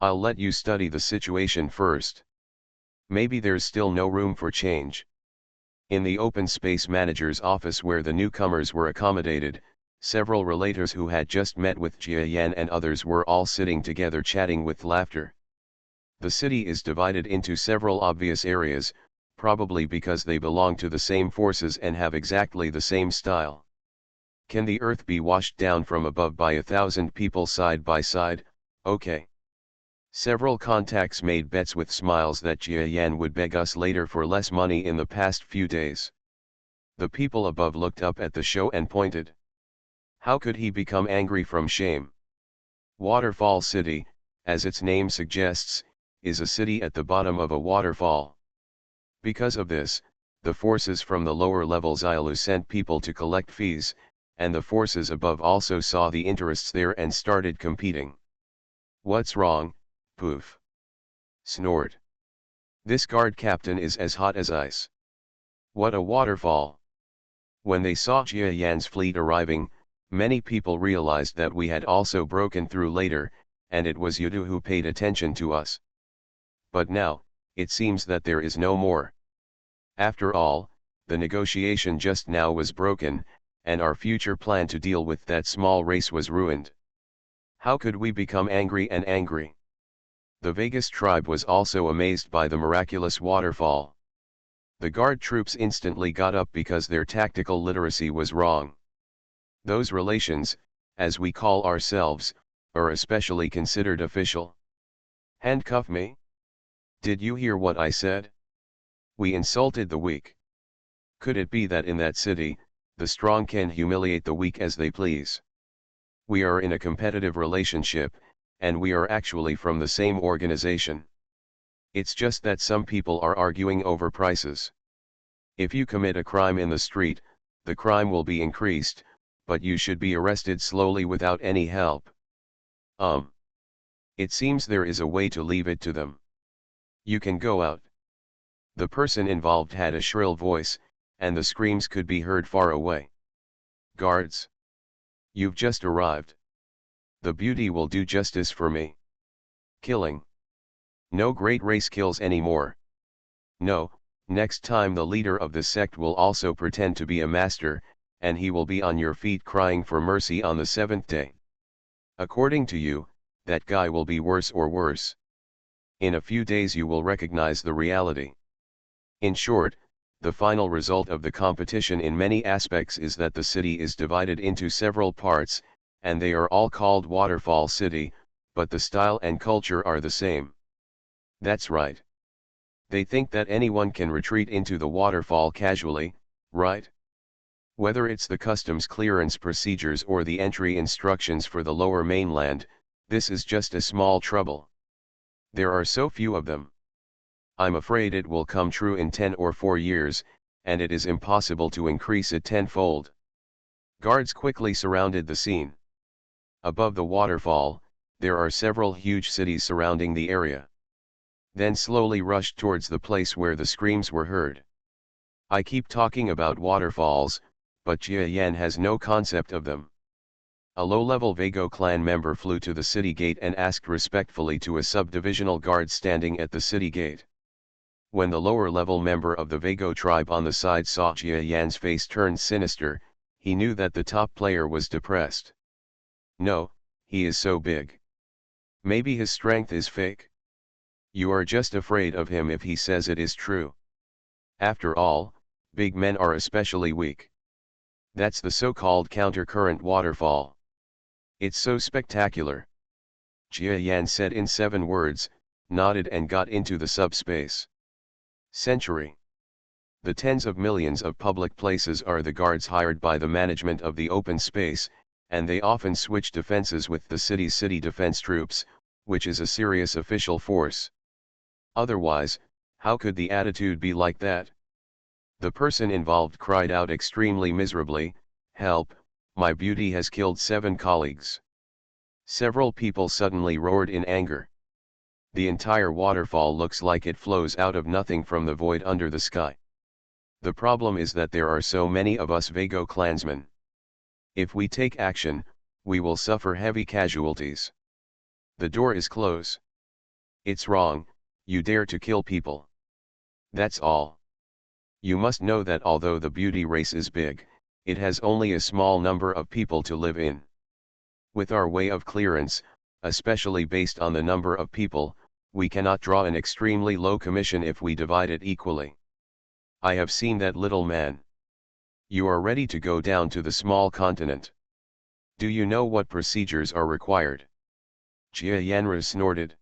Speaker 1: I'll let you study the situation first. Maybe there's still no room for change. In the open space manager's office where the newcomers were accommodated, several relators who had just met with Jia Yan and others were all sitting together chatting with laughter. The city is divided into several obvious areas, probably because they belong to the same forces and have exactly the same style. Can the earth be washed down from above by 1,000 people side by side? Okay. Several contacts made bets with smiles that Jia Yan would beg us later for less money in the past few days. The people above looked up at the show and pointed. How could he become angry from shame? Waterfall City, as its name suggests, is a city at the bottom of a waterfall. Because of this, the forces from the lower levels Ilu sent people to collect fees, and the forces above also saw the interests there and started competing. What's wrong, poof? Snort. This guard captain is as hot as ice. What a waterfall! When they saw Jia Yan's fleet arriving, many people realized that we had also broken through later, and it was Yudu who paid attention to us. But now, it seems that there is no more. After all, the negotiation just now was broken, and our future plan to deal with that small race was ruined. How could we become angry and angry? The Vegas tribe was also amazed by the miraculous waterfall. The guard troops instantly got up because their tactical literacy was wrong. Those relations, as we call ourselves, are especially considered official. Handcuff me? Did you hear what I said? We insulted the weak. Could it be that in that city, the strong can humiliate the weak as they please? We are in a competitive relationship, and we are actually from the same organization. It's just that some people are arguing over prices. If you commit a crime in the street, the crime will be increased, but you should be arrested slowly without any help. It seems there is a way to leave it to them. You can go out. The person involved had a shrill voice, and the screams could be heard far away. Guards! You've just arrived. The beauty will do justice for me. Killing. No great race kills anymore. No, next time the leader of the sect will also pretend to be a master, and he will be on your feet crying for mercy on the seventh day. According to you, that guy will be worse or worse. In a few days you will recognize the reality. In short, the final result of the competition in many aspects is that the city is divided into several parts, and they are all called Waterfall City, but the style and culture are the same. That's right. They think that anyone can retreat into the waterfall casually, right? Whether it's the customs clearance procedures or the entry instructions for the lower mainland, this is just a small trouble. There are so few of them. I'm afraid it will come true in 10 or 4 years, and it is impossible to increase it tenfold. Guards quickly surrounded the scene. Above the waterfall, there are several huge cities surrounding the area. Then slowly rushed towards the place where the screams were heard. I keep talking about waterfalls, but Jia Yan has no concept of them. A low-level Vago clan member flew to the city gate and asked respectfully to a subdivisional guard standing at the city gate. When the lower-level member of the Vago tribe on the side saw Jia Yan's face turn sinister, he knew that the top player was depressed. No, he is so big. Maybe his strength is fake. You are just afraid of him if he says it is true. After all, big men are especially weak. That's the so-called counter-current waterfall. It's so spectacular. Jia Yan said in 7 words, nodded and got into the subspace. Century. The tens of millions of public places are the guards hired by the management of the open space, and they often switch defenses with the city's city defense troops, which is a serious official force. Otherwise, how could the attitude be like that? The person involved cried out extremely miserably, "Help, my beauty has killed 7 colleagues." Several people suddenly roared in anger. The entire waterfall looks like it flows out of nothing from the void under the sky. The problem is that there are so many of us Vago clansmen. If we take action, we will suffer heavy casualties. The door is closed. It's wrong, you dare to kill people. That's all. You must know that although the beauty race is big, it has only a small number of people to live in. With our way of clearance, especially based on the number of people, we cannot draw an extremely low commission if we divide it equally. I have seen that little man. You are ready to go down to the small continent. Do you know what procedures are required? Jia Yanra snorted.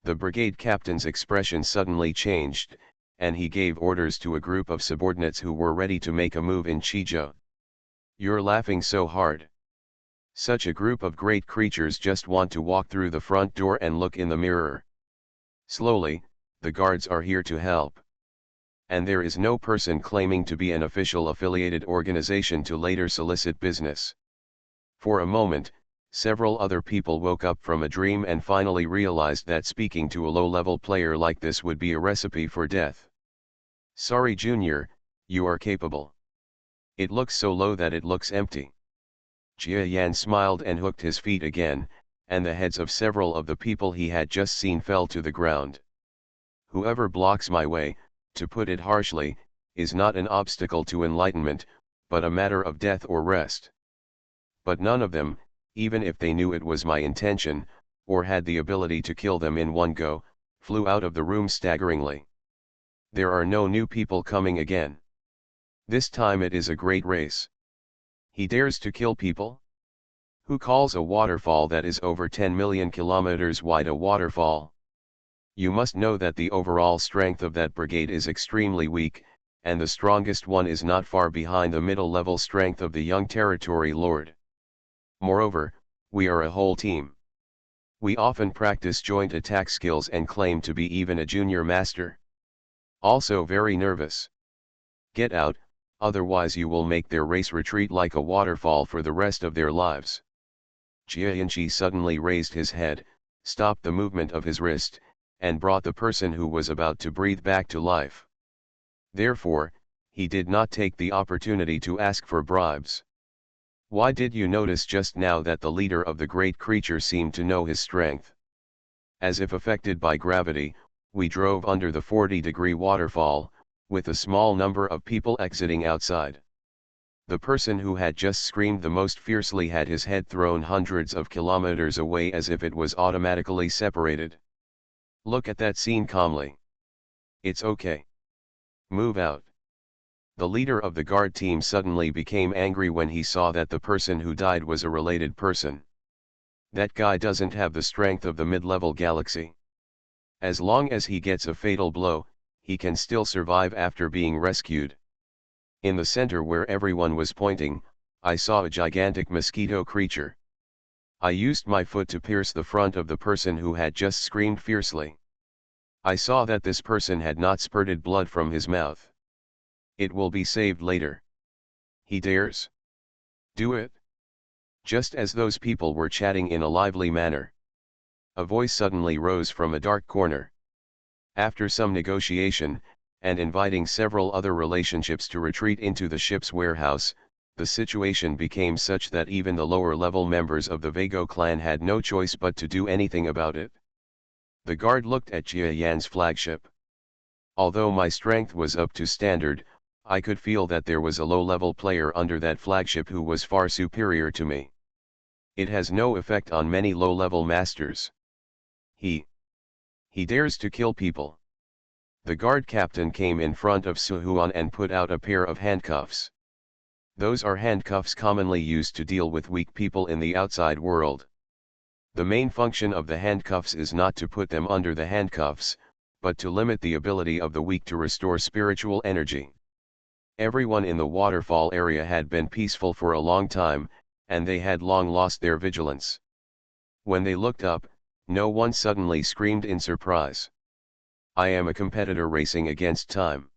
Speaker 1: The brigade captain's expression suddenly changed, and he gave orders to a group of subordinates who were ready to make a move in Chizhou. You're laughing so hard. Such a group of great creatures just want to walk through the front door and look in the mirror. Slowly, the guards are here to help. And there is no person claiming to be an official affiliated organization to later solicit business. For a moment, several other people woke up from a dream and finally realized that speaking to a low-level player like this would be a recipe for death. Sorry Junior, you are capable. It looks so low that it looks empty. Jia Yan smiled and hooked his feet again, and the heads of several of the people he had just seen fell to the ground. Whoever blocks my way, to put it harshly, is not an obstacle to enlightenment, but a matter of death or rest. But none of them, even if they knew it was my intention, or had the ability to kill them in one go, flew out of the room staggeringly. There are no new people coming again. This time it is a great race. He dares to kill people? Who calls a waterfall that is over 10 million kilometers wide a waterfall? You must know that the overall strength of that brigade is extremely weak, and the strongest one is not far behind the middle-level strength of the young territory lord. Moreover, we are a whole team. We often practice joint attack skills and claim to be even a junior master. Also very nervous. Get out, otherwise you will make their race retreat like a waterfall for the rest of their lives. Jia Yanqi suddenly raised his head, stopped the movement of his wrist, and brought the person who was about to breathe back to life. Therefore, he did not take the opportunity to ask for bribes. Why did you notice just now that the leader of the great creature seemed to know his strength? As if affected by gravity, we drove under the 40-degree waterfall, with a small number of people exiting outside. The person who had just screamed the most fiercely had his head thrown hundreds of kilometers away as if it was automatically separated. Look at that scene calmly. It's okay. Move out. The leader of the guard team suddenly became angry when he saw that the person who died was a related person. That guy doesn't have the strength of the mid-level galaxy. As long as he gets a fatal blow, he can still survive after being rescued. In the center where everyone was pointing, I saw a gigantic mosquito creature. I used my foot to pierce the front of the person who had just screamed fiercely. I saw that this person had not spurted blood from his mouth. It will be saved later. He dares do it. Just as those people were chatting in a lively manner, a voice suddenly rose from a dark corner. After some negotiation, and inviting several other relationships to retreat into the ship's warehouse, the situation became such that even the lower-level members of the Vago clan had no choice but to do anything about it. The guard looked at Jia Yan's flagship. Although my strength was up to standard, I could feel that there was a low-level player under that flagship who was far superior to me. It has no effect on many low-level masters. He dares to kill people. The guard captain came in front of Suhuan and put out a pair of handcuffs. Those are handcuffs commonly used to deal with weak people in the outside world. The main function of the handcuffs is not to put them under the handcuffs, but to limit the ability of the weak to restore spiritual energy. Everyone in the waterfall area had been peaceful for a long time, and they had long lost their vigilance. When they looked up, no one suddenly screamed in surprise. I am a competitor racing against time.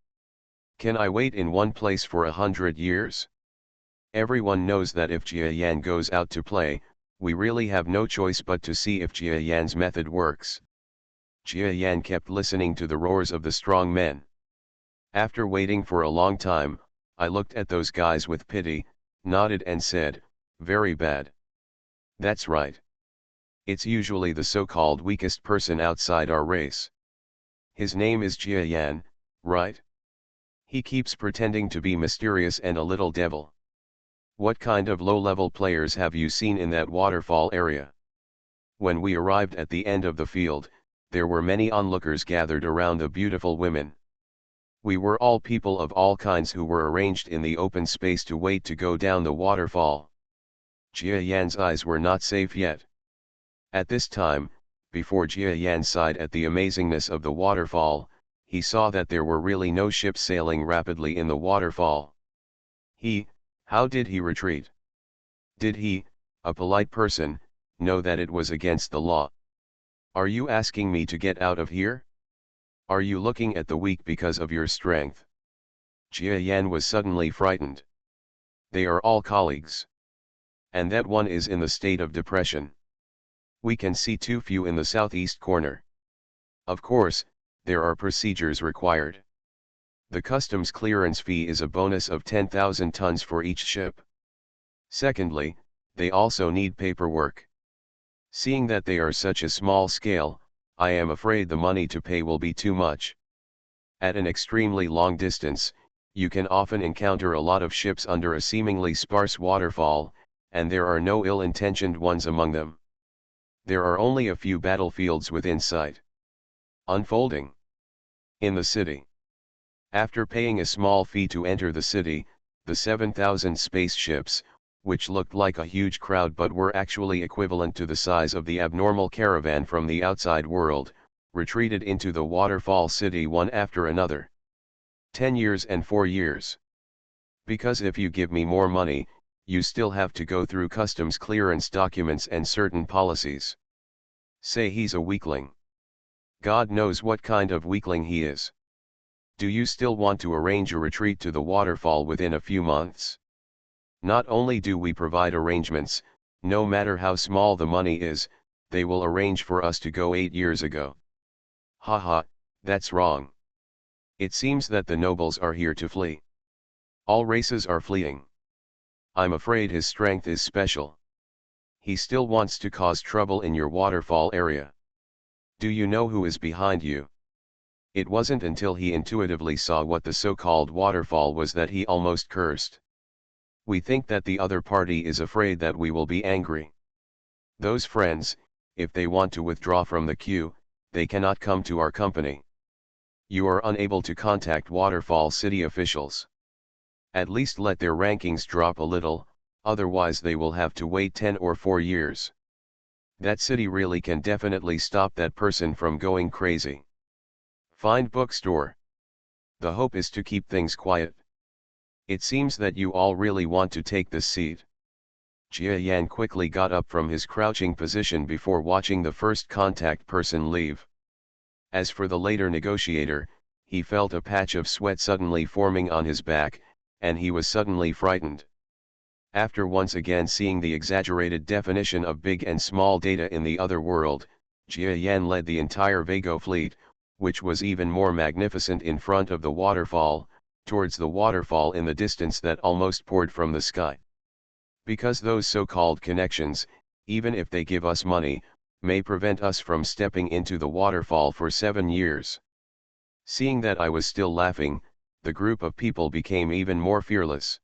Speaker 1: Can I wait in one place for 100 years? Everyone knows that if Jia Yan goes out to play, we really have no choice but to see if Jia Yan's method works. Jia Yan kept listening to the roars of the strong men. After waiting for a long time, I looked at those guys with pity, nodded and said, "Very bad." That's right. It's usually the so-called weakest person outside our race. His name is Jia Yan, right? He keeps pretending to be mysterious and a little devil. What kind of low-level players have you seen in that waterfall area? When we arrived at the end of the field, there were many onlookers gathered around the beautiful women. We were all people of all kinds who were arranged in the open space to wait to go down the waterfall. Jia Yan's eyes were not safe yet. At this time, before Jia Yan sighed at the amazingness of the waterfall, he saw that there were really no ships sailing rapidly in the waterfall. How did he retreat? Did he, a polite person, know that it was against the law? Are you asking me to get out of here? Are you looking at the weak because of your strength? Jia Yan was suddenly frightened. They are all colleagues. And that one is in the state of depression. We can see too few in the southeast corner. Of course, there are procedures required. The customs clearance fee is a bonus of 10,000 tons for each ship. Secondly, they also need paperwork. Seeing that they are such a small scale, I am afraid the money to pay will be too much. At an extremely long distance, you can often encounter a lot of ships under a seemingly sparse waterfall, and there are no ill-intentioned ones among them. There are only a few battlefields within sight. Unfolding. In the city. After paying a small fee to enter the city, the 7,000 spaceships, which looked like a huge crowd but were actually equivalent to the size of the abnormal caravan from the outside world, retreated into the waterfall city one after another. 10 years and 4 years. Because if you give me more money, you still have to go through customs clearance documents and certain policies. Say he's a weakling. God knows what kind of weakling he is. Do you still want to arrange a retreat to the waterfall within a few months? Not only do we provide arrangements, no matter how small the money is, they will arrange for us to go 8 years ago. Haha, that's wrong. It seems that the nobles are here to flee. All races are fleeing. I'm afraid his strength is special. He still wants to cause trouble in your waterfall area. Do you know who is behind you? It wasn't until he intuitively saw what the so-called waterfall was that he almost cursed. We think that the other party is afraid that we will be angry. Those friends, if they want to withdraw from the queue, they cannot come to our company. You are unable to contact Waterfall City officials. At least let their rankings drop a little, otherwise they will have to wait 10 or 4 years. That city really can definitely stop that person from going crazy. Find bookstore. The hope is to keep things quiet. It seems that you all really want to take this seat. Jia Yan quickly got up from his crouching position before watching the first contact person leave. As for the later negotiator, he felt a patch of sweat suddenly forming on his back, and he was suddenly frightened. After once again seeing the exaggerated definition of big and small data in the other world, Jia Yan led the entire Vago fleet, which was even more magnificent in front of the waterfall, towards the waterfall in the distance that almost poured from the sky. Because those so-called connections, even if they give us money, may prevent us from stepping into the waterfall for 7 years. Seeing that I was still laughing, the group of people became even more fearless.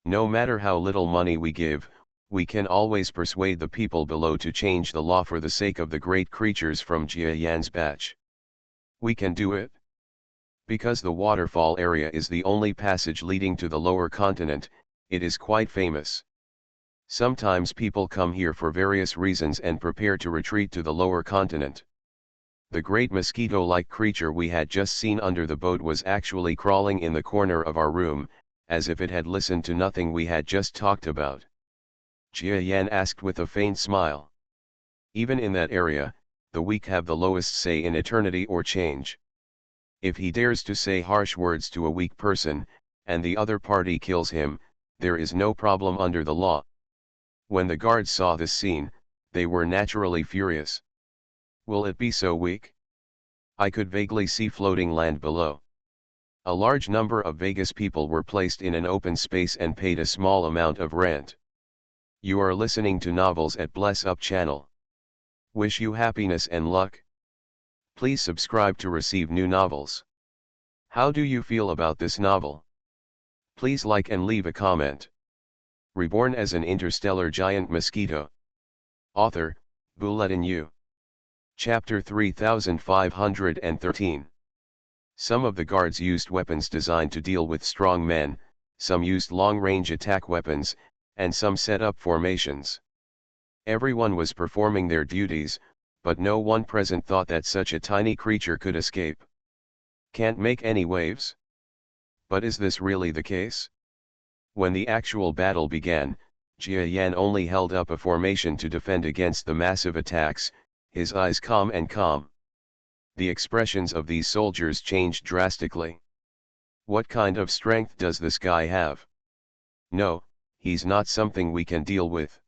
Speaker 1: No matter how little money we give, we can always persuade the people below to change the law for the sake of the great creatures from Jia Yan's batch. We can do it. Because the waterfall area is the only passage leading to the lower continent, it is quite famous. Sometimes people come here for various reasons and prepare to retreat to the lower continent. The great mosquito-like creature we had just seen under the boat was actually crawling in the corner of our room, as if it had listened to nothing we had just talked about. Jia Yan asked with a faint smile. Even in that area, the weak have the lowest say in eternity or change. If he dares to say harsh words to a weak person, and the other party kills him, there is no problem under the law. When the guards saw this scene, they were naturally furious. Will it be so weak? I could vaguely see floating land below. A large number of Vegas people were placed in an open space and paid a small amount of rent. You are listening to Novels at Bless Up channel. Wish you happiness and luck. Please subscribe to receive new novels. How do you feel about this novel? Please like and leave a comment. Reborn as an interstellar giant mosquito. Author, Bulletin U. Chapter 3513. Some of the guards used weapons designed to deal with strong men, some used long-range attack weapons, and some set up formations. Everyone was performing their duties, but no one present thought that such a tiny creature could escape. Can't make any waves? But is this really the case? When the actual battle began, Jia Yan only held up a formation to defend against the massive attacks, his eyes calm and calm. The expressions of these soldiers changed drastically. What kind of strength does this guy have? No, he's not something we can deal with.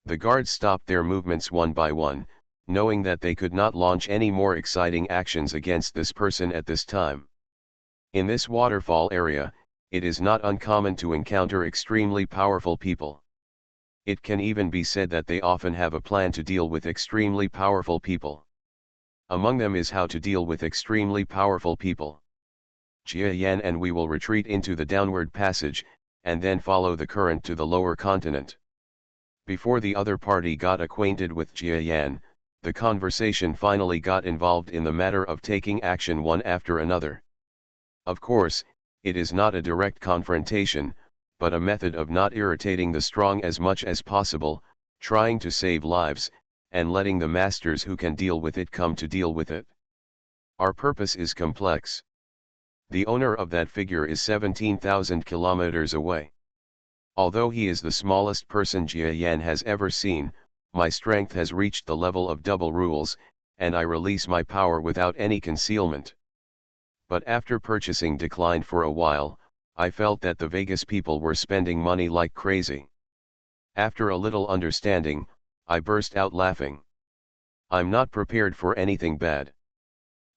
Speaker 1: The guards stopped their movements one by one, knowing that they could not launch any more exciting actions against this person at this time. In this waterfall area, it is not uncommon to encounter extremely powerful people. It can even be said that they often have a plan to deal with extremely powerful people. Among them is how to deal with extremely powerful people. Jia Yan and we will retreat into the downward passage, and then follow the current to the lower continent. Before the other party got acquainted with Jia Yan, the conversation finally got involved in the matter of taking action one after another. Of course, it is not a direct confrontation, but a method of not irritating the strong as much as possible, trying to save lives, and letting the masters who can deal with it come to deal with it. Our purpose is complex. The owner of that figure is 17,000 kilometers away. Although he is the smallest person Jia Yan has ever seen, my strength has reached the level of double rules, and I release my power without any concealment. But after purchasing declined for a while, I felt that the Vegas people were spending money like crazy. After a little understanding, I burst out laughing. I'm not prepared for anything bad.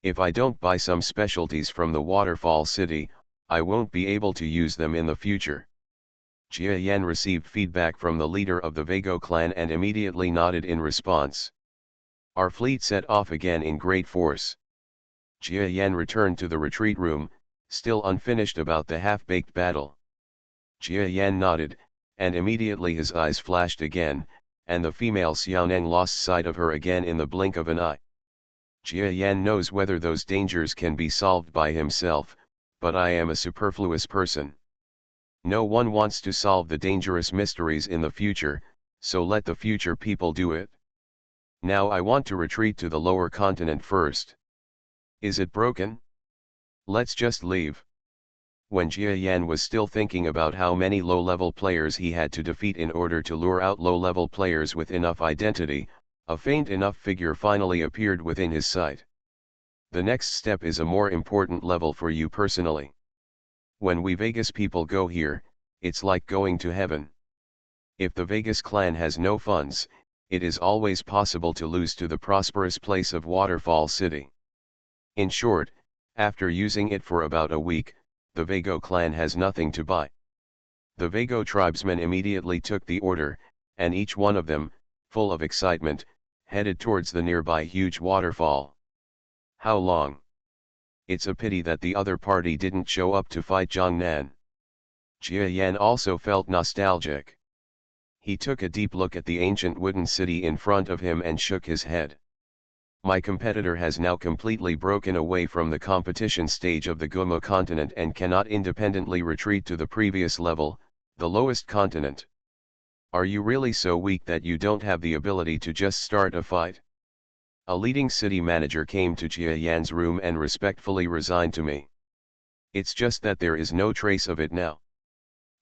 Speaker 1: If I don't buy some specialties from the waterfall city, I won't be able to use them in the future. Jia Yan received feedback from the leader of the Vago clan and immediately nodded in response. Our fleet set off again in great force. Jia Yan returned to the retreat room, still unfinished about the half-baked battle. Jia Yan nodded, and immediately his eyes flashed again, and the female Xiaoneng lost sight of her again in the blink of an eye. Jia Yan knows whether those dangers can be solved by himself, but I am a superfluous person. No one wants to solve the dangerous mysteries in the future, so let the future people do it. Now I want to retreat to the lower continent first. Is it broken? Let's just leave. When Jia Yan was still thinking about how many low-level players he had to defeat in order to lure out low-level players with enough identity, a faint enough figure finally appeared within his sight. The next step is a more important level for you personally. When we Vegas people go here, it's like going to heaven. If the Vegas clan has no funds, it is always possible to lose to the prosperous place of Waterfall City. In short, after using it for about a week, the Vago clan has nothing to buy. The Vago tribesmen immediately took the order, and each one of them, full of excitement, headed towards the nearby huge waterfall. How long? It's a pity that the other party didn't show up to fight Jiangnan. Jia Yan also felt nostalgic. He took a deep look at the ancient wooden city in front of him and shook his head. My competitor has now completely broken away from the competition stage of the Gumo continent and cannot independently retreat to the previous level, the lowest continent. Are you really so weak that you don't have the ability to just start a fight? A leading city manager came to Jia Yan's room and respectfully resigned to me. It's just that there is no trace of it now.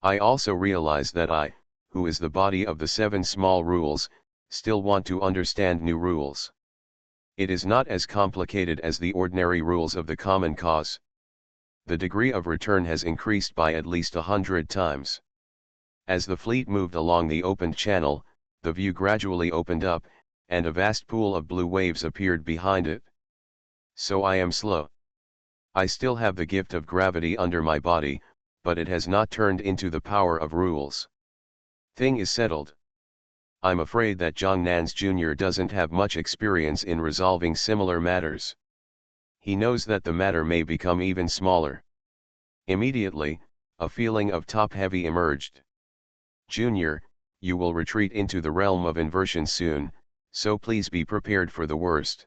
Speaker 1: I also realize that I, who is the body of the 7 small rules, still want to understand new rules. It is not as complicated as the ordinary rules of the common cause. The degree of return has increased by at least 100 times. As the fleet moved along the opened channel, the view gradually opened up, and a vast pool of blue waves appeared behind it. So I am slow. I still have the gift of gravity under my body, but it has not turned into the power of rules. Thing is settled. I'm afraid that Jiangnan's Jr. doesn't have much experience in resolving similar matters. He knows that the matter may become even smaller. Immediately, a feeling of top-heavy emerged. Junior, you will retreat into the realm of inversion soon, so please be prepared for the worst.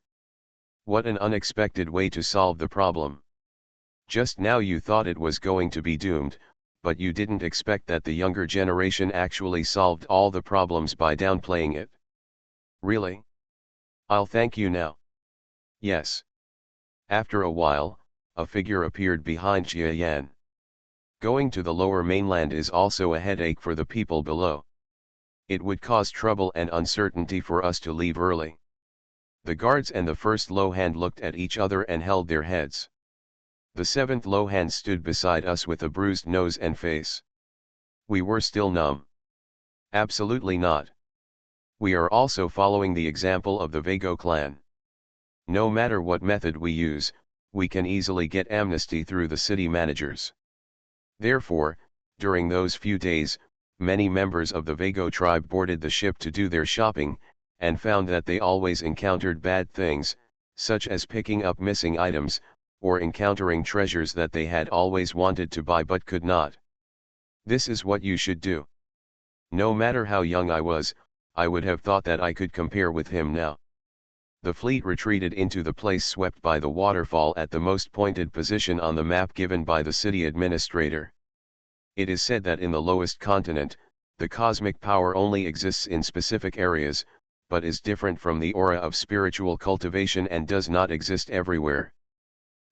Speaker 1: What an unexpected way to solve the problem. Just now you thought it was going to be doomed, but you didn't expect that the younger generation actually solved all the problems by downplaying it. Really? I'll thank you now. Yes. After a while, a figure appeared behind Jia Yan. Going to the lower mainland is also a headache for the people below. It would cause trouble and uncertainty for us to leave early. The guards and the first Lohan looked at each other and held their heads. The 7th Lohan stood beside us with a bruised nose and face. We were still numb. Absolutely not. We are also following the example of the Vago clan. No matter what method we use, we can easily get amnesty through the city managers. Therefore, during those few days, many members of the Vago tribe boarded the ship to do their shopping, and found that they always encountered bad things, such as picking up missing items, or encountering treasures that they had always wanted to buy but could not. This is what you should do. No matter how young I was, I would have thought that I could compare with him now. The fleet retreated into the place swept by the waterfall at the most pointed position on the map given by the city administrator. It is said that in the lowest continent, the cosmic power only exists in specific areas, but is different from the aura of spiritual cultivation and does not exist everywhere.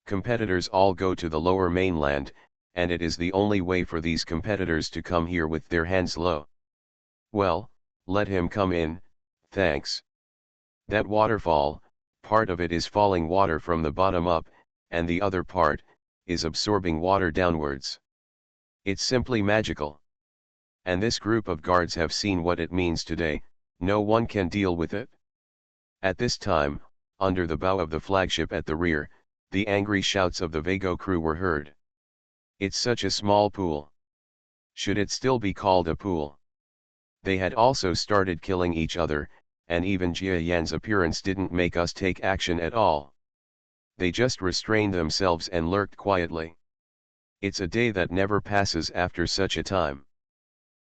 Speaker 1: Competitors all go to the lower mainland, and it is the only way for these competitors to come here with their hands low. Well, let him come in, thanks. That waterfall, part of it is falling water from the bottom up, and the other part, is absorbing water downwards. It's simply magical. And this group of guards have seen what it means today, no one can deal with it. At this time, under the bow of the flagship at the rear, the angry shouts of the Vago crew were heard. It's such a small pool. Should it still be called a pool? They had also started killing each other, and even Jia Yan's appearance didn't make us take action at all. They just restrained themselves and lurked quietly. It's a day that never passes after such a time.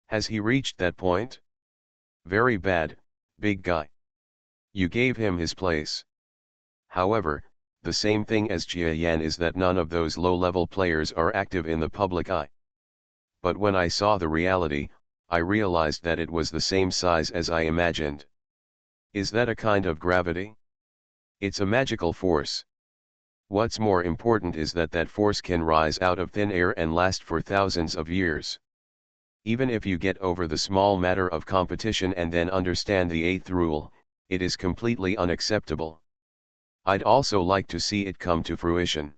Speaker 1: Has he reached that point? Very bad, big guy. You gave him his place. However, the same thing as Jia Yan is that none of those low-level players are active in the public eye. But when I saw the reality, I realized that it was the same size as I imagined. Is that a kind of gravity? It's a magical force. What's more important is that that force can rise out of thin air and last for thousands of years. Even if you get over the small matter of competition and then understand the eighth rule, it is completely unacceptable. I'd also like to see it come to fruition.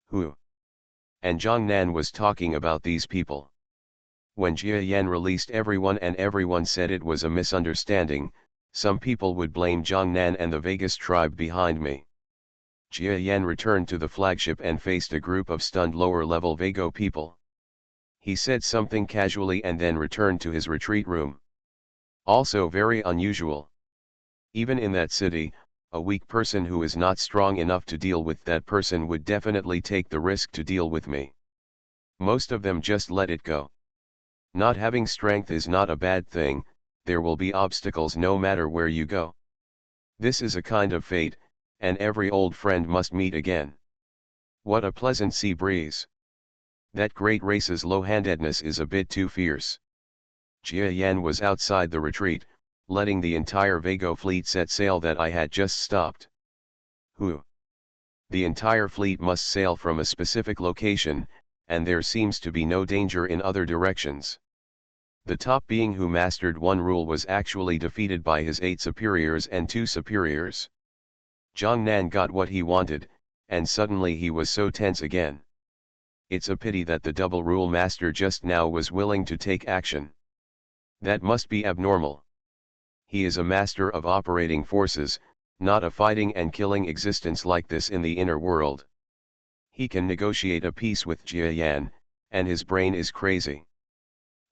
Speaker 1: Who? And Zhang Nan was talking about these people. When Jia Yan released everyone and everyone said it was a misunderstanding, some people would blame Zhang Nan and the Vegas tribe behind me. Jia Yan returned to the flagship and faced a group of stunned lower-level Vago people. He said something casually and then returned to his retreat room. Also very unusual. Even in that city, a weak person who is not strong enough to deal with that person would definitely take the risk to deal with me. Most of them just let it go. Not having strength is not a bad thing, there will be obstacles no matter where you go. This is a kind of fate, and every old friend must meet again. What a pleasant sea breeze. That great race's low-handedness is a bit too fierce. Jia Yan was outside the retreat, letting the entire Vago fleet set sail that I had just stopped. Who? The entire fleet must sail from a specific location, and there seems to be no danger in other directions. The top being who mastered one rule was actually defeated by his 8 superiors and 2 superiors. Zhang Nan got what he wanted, and suddenly he was so tense again. It's a pity that the double rule master just now was willing to take action. That must be abnormal. He is a master of operating forces, not a fighting and killing existence like this in the inner world. He can negotiate a peace with Jia Yan, and his brain is crazy.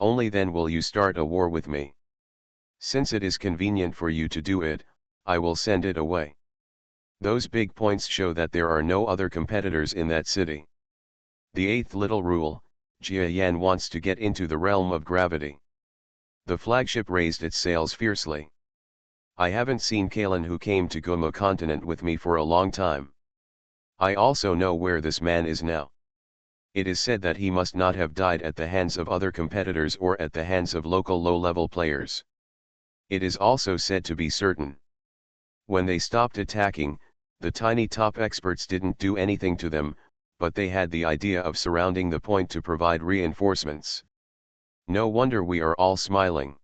Speaker 1: Only then will you start a war with me. Since it is convenient for you to do it, I will send it away. Those big points show that there are no other competitors in that city. The 8th little rule, Jia Yan wants to get into the realm of gravity. The flagship raised its sails fiercely. I haven't seen Kalen who came to Gomo continent with me for a long time. I also know where this man is now. It is said that he must not have died at the hands of other competitors or at the hands of local low-level players. It is also said to be certain. When they stopped attacking, the tiny top experts didn't do anything to them, but they had the idea of surrounding the point to provide reinforcements. No wonder we are all smiling.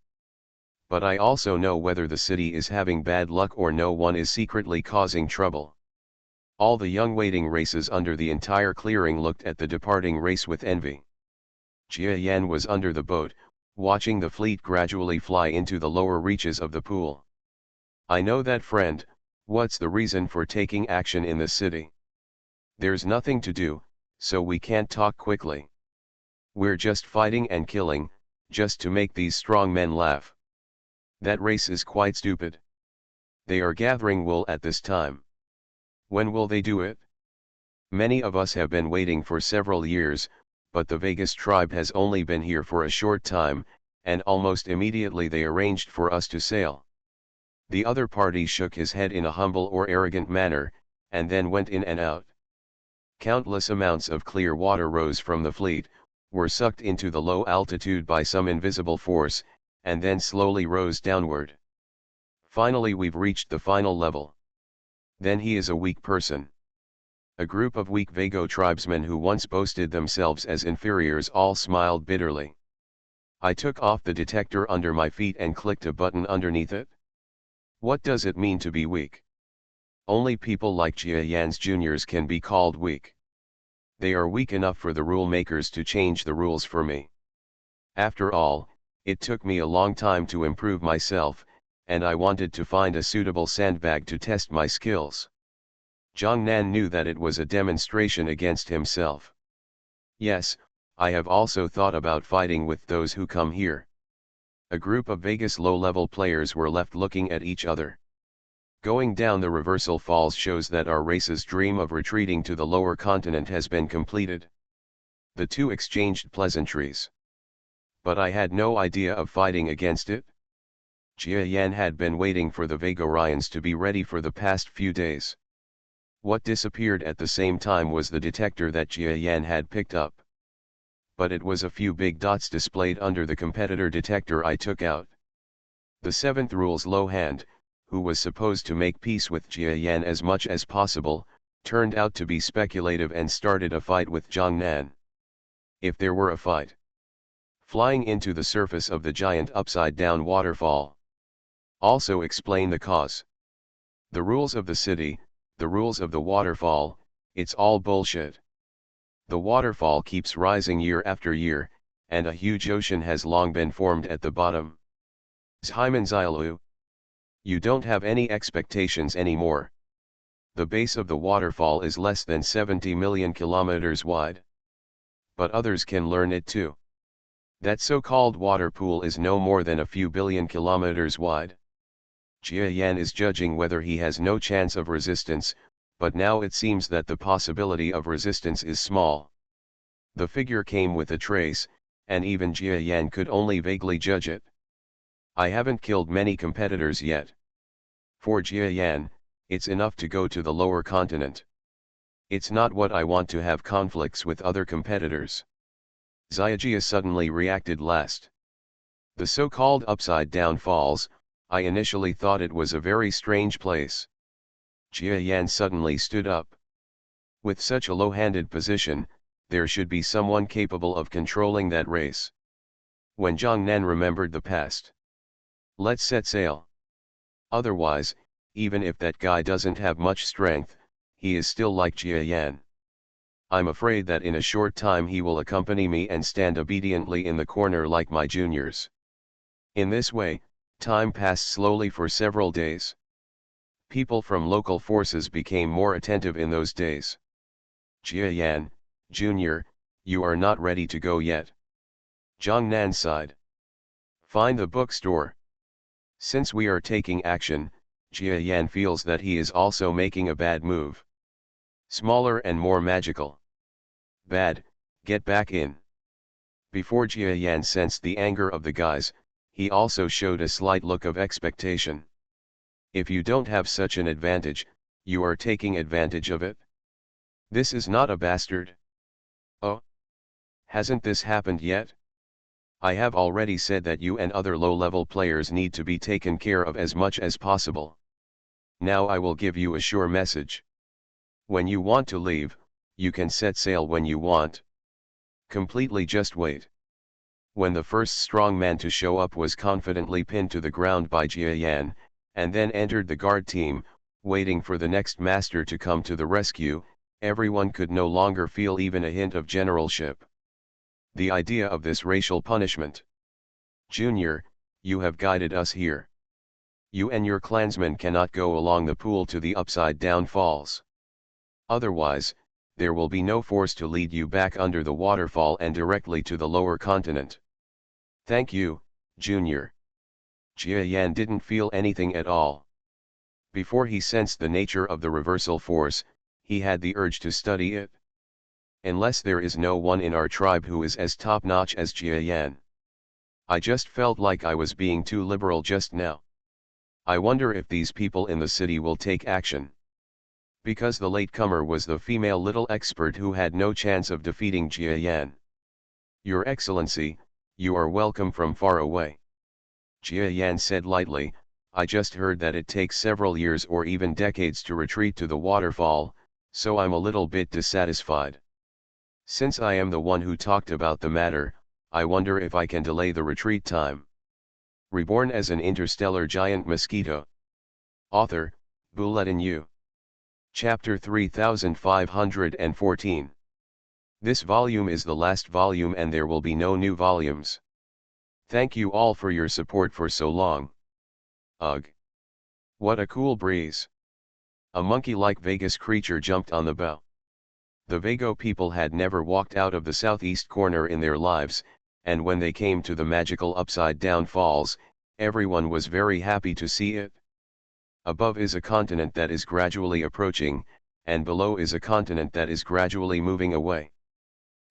Speaker 1: But I also know whether the city is having bad luck or no one is secretly causing trouble. All the young waiting races under the entire clearing looked at the departing race with envy. Jia Yan was under the boat, watching the fleet gradually fly into the lower reaches of the pool. I know that, friend. What's the reason for taking action in the city? There's nothing to do, so we can't talk quickly. We're just fighting and killing, just to make these strong men laugh. That race is quite stupid. They are gathering wool at this time. When will they do it? Many of us have been waiting for several years, but the Vegas tribe has only been here for a short time, and almost immediately they arranged for us to sail. The other party shook his head in a humble or arrogant manner, and then went in and out. Countless amounts of clear water rose from the fleet, were sucked into the low altitude by some invisible force, and then slowly rose downward. Finally we've reached the final level. Then he is a weak person. A group of weak Vago tribesmen who once boasted themselves as inferiors all smiled bitterly. I took off the detector under my feet and clicked a button underneath it. What does it mean to be weak? Only people like Jia Yan's juniors can be called weak. They are weak enough for the rule makers to change the rules for me. After all, it took me a long time to improve myself, and I wanted to find a suitable sandbag to test my skills. Zhang Nan knew that it was a demonstration against himself. Yes, I have also thought about fighting with those who come here. A group of Vegas low-level players were left looking at each other. Going down the reversal falls shows that our race's dream of retreating to the lower continent has been completed. The two exchanged pleasantries. But I had no idea of fighting against it. Jia Yan had been waiting for the Vagorians to be ready for the past few days. What disappeared at the same time was the detector that Jia Yan had picked up. But it was a few big dots displayed under the competitor detector I took out. The 7th rule's low hand, who was supposed to make peace with Jia Yan as much as possible, turned out to be speculative and started a fight with Jiangnan. If there were a fight, flying into the surface of the giant upside-down waterfall. Also explain the cause. The rules of the city, the rules of the waterfall, it's all bullshit. The waterfall keeps rising year after year, and a huge ocean has long been formed at the bottom. Zhaimanzilu. You don't have any expectations anymore. The base of the waterfall is less than 70 million kilometers wide. But others can learn it too. That so-called water pool is no more than a few billion kilometers wide. Jia Yan is judging whether he has no chance of resistance, but now it seems that the possibility of resistance is small. The figure came with a trace, and even Jia Yan could only vaguely judge it. I haven't killed many competitors yet. For Jia Yan, it's enough to go to the lower continent. It's not what I want to have conflicts with other competitors. Xiajia suddenly reacted last. The so-called upside-down falls, I initially thought it was a very strange place. Jia Yan suddenly stood up. With such a low-handed position, there should be someone capable of controlling that race. When Zhang Nan remembered the past. Let's set sail. Otherwise, even if that guy doesn't have much strength, he is still like Jia Yan. I'm afraid that in a short time he will accompany me and stand obediently in the corner like my juniors. In this way, time passed slowly for several days. People from local forces became more attentive in those days. Jia Yan, Junior, you are not ready to go yet. Zhang Nan sighed. Find the bookstore. Since we are taking action, Jia Yan feels that he is also making a bad move. Smaller and more magical. Bad, get back in. Before Jia Yan sensed the anger of the guys, he also showed a slight look of expectation. If you don't have such an advantage, you are taking advantage of it. This is not a bastard. Oh? Hasn't this happened yet? I have already said that you and other low-level players need to be taken care of as much as possible. Now I will give you a sure message. When you want to leave, you can set sail when you want. Completely just wait. When the first strong man to show up was confidently pinned to the ground by Jia Yan, and then entered the guard team, waiting for the next master to come to the rescue, everyone could no longer feel even a hint of generalship. The idea of this racial punishment. Junior, you have guided us here. You and your clansmen cannot go along the pool to the upside-down falls. Otherwise, there will be no force to lead you back under the waterfall and directly to the lower continent. Thank you, Junior. Jia Yan didn't feel anything at all. Before he sensed the nature of the reversal force, he had the urge to study it. Unless there is no one in our tribe who is as top-notch as Jia Yan. I just felt like I was being too liberal just now. I wonder if these people in the city will take action. Because the latecomer was the female little expert who had no chance of defeating Jia Yan. Your Excellency, you are welcome from far away. Jia Yan said lightly, I just heard that it takes several years or even decades to retreat to the waterfall, so I'm a little bit dissatisfied. Since I am the one who talked about the matter, I wonder if I can delay the retreat time. Reborn as an interstellar giant mosquito. Author, Bulletin U. Chapter 3514. This volume is the last volume and there will be no new volumes. Thank you all for your support for so long. Ugh. What a cool breeze. A monkey-like Vegas creature jumped on the bow. The Vago people had never walked out of the southeast corner in their lives, and when they came to the magical upside-down falls, everyone was very happy to see it. Above is a continent that is gradually approaching, and below is a continent that is gradually moving away.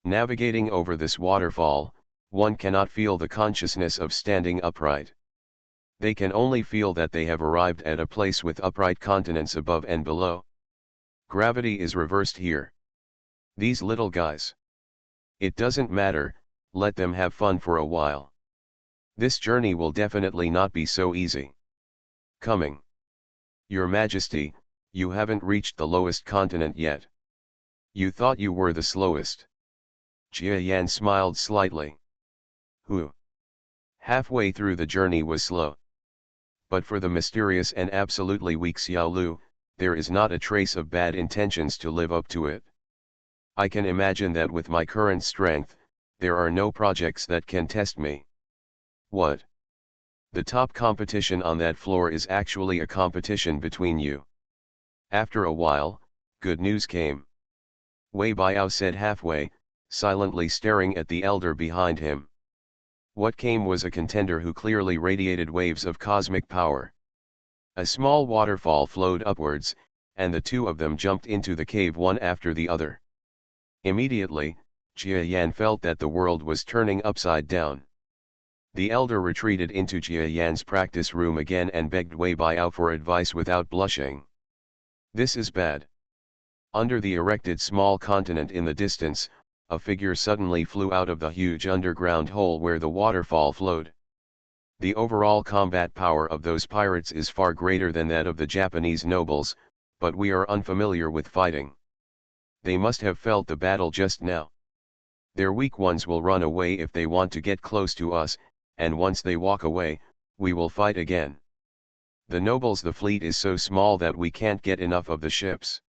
Speaker 1: Navigating over this waterfall, one cannot feel the consciousness of standing upright. They can only feel that they have arrived at a place with upright continents above and below. Gravity is reversed here. These little guys. It doesn't matter, let them have fun for a while. This journey will definitely not be so easy. Coming. Your Majesty, You haven't reached the lowest continent yet. You thought you were the slowest. Jia Yan smiled slightly. Who? Halfway through the journey was slow. But for the mysterious and absolutely weak Xiao Lu, there is not a trace of bad intentions to live up to it. I can imagine that with my current strength, there are no projects that can test me. What? The top competition on that floor is actually a competition between you. After a while, good news came. Wei Biao said halfway, silently staring at the elder behind him. What came was a contender who clearly radiated waves of cosmic power. A small waterfall flowed upwards, and the two of them jumped into the cave one after the other. Immediately, Jia Yan felt that the world was turning upside down. The elder retreated into Jia Yan's practice room again and begged Wei Biao for advice without blushing. This is bad. Under the erected small continent in the distance, a figure suddenly flew out of the huge underground hole where the waterfall flowed. The overall combat power of those pirates is far greater than that of the Japanese nobles, but we are unfamiliar with fighting. They must have felt the battle just now. Their weak ones will run away if they want to get close to us, and once they walk away, we will fight again. The nobles, the fleet is so small that we can't get enough of the ships.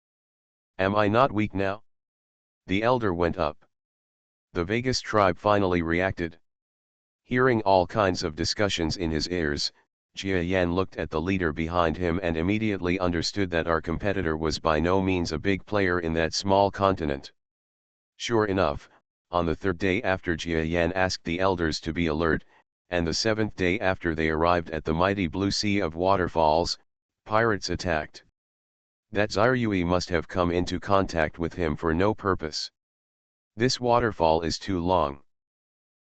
Speaker 1: Am I not weak now? The elder went up. The Vegas tribe finally reacted. Hearing all kinds of discussions in his ears, Jia Yan looked at the leader behind him and immediately understood that our competitor was by no means a big player in that small continent. Sure enough, on the third day after Jia Yan asked the elders to be alert, and the seventh day after they arrived at the mighty blue sea of waterfalls, pirates attacked. That Zirui must have come into contact with him for no purpose. This waterfall is too long.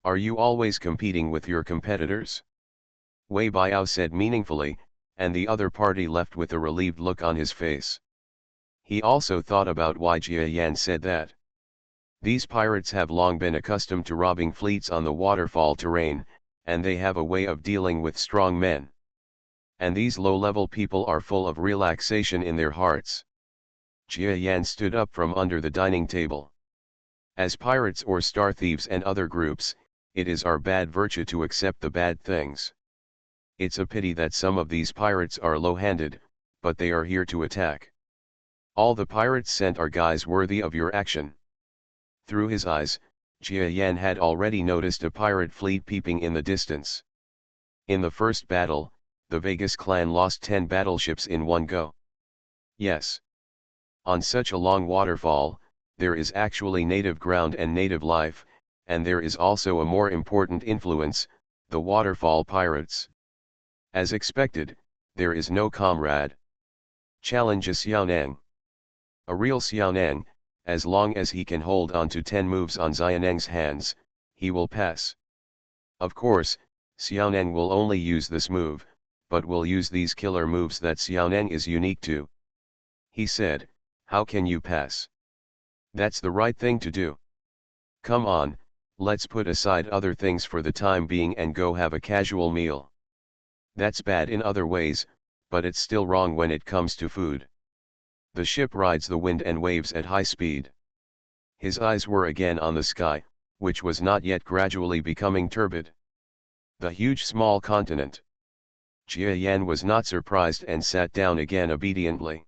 Speaker 1: Are you always competing with your competitors? Wei Biao said meaningfully, and the other party left with a relieved look on his face. He also thought about why Jia Yan said that. These pirates have long been accustomed to robbing fleets on the waterfall terrain, and they have a way of dealing with strong men. And these low-level people are full of relaxation in their hearts. Jia Yan stood up from under the dining table. As pirates or star thieves and other groups, it is our bad virtue to accept the bad things. It's a pity that some of these pirates are low-handed, but they are here to attack. All the pirates sent are guys worthy of your action. Through his eyes, Jia Yan had already noticed a pirate fleet peeping in the distance. In the first battle, the Vegas clan lost 10 battleships in one go. Yes. On such a long waterfall, there is actually native ground and native life, and there is also a more important influence, the waterfall pirates. As expected, there is no comrade. Challenge a Xiaoneng. A real Xiaoneng, as long as he can hold on to 10 moves on Xiaoneng's hands, he will pass. Of course, Xiaoneng will only use this move, but will use these killer moves that Xiaoneng is unique to. He said, "How can you pass? That's the right thing to do. Come on, let's put aside other things for the time being and go have a casual meal." That's bad in other ways, but it's still wrong when it comes to food. The ship rides the wind and waves at high speed. His eyes were again on the sky, which was not yet gradually becoming turbid. The huge small continent. Jia Yan was not surprised and sat down again obediently.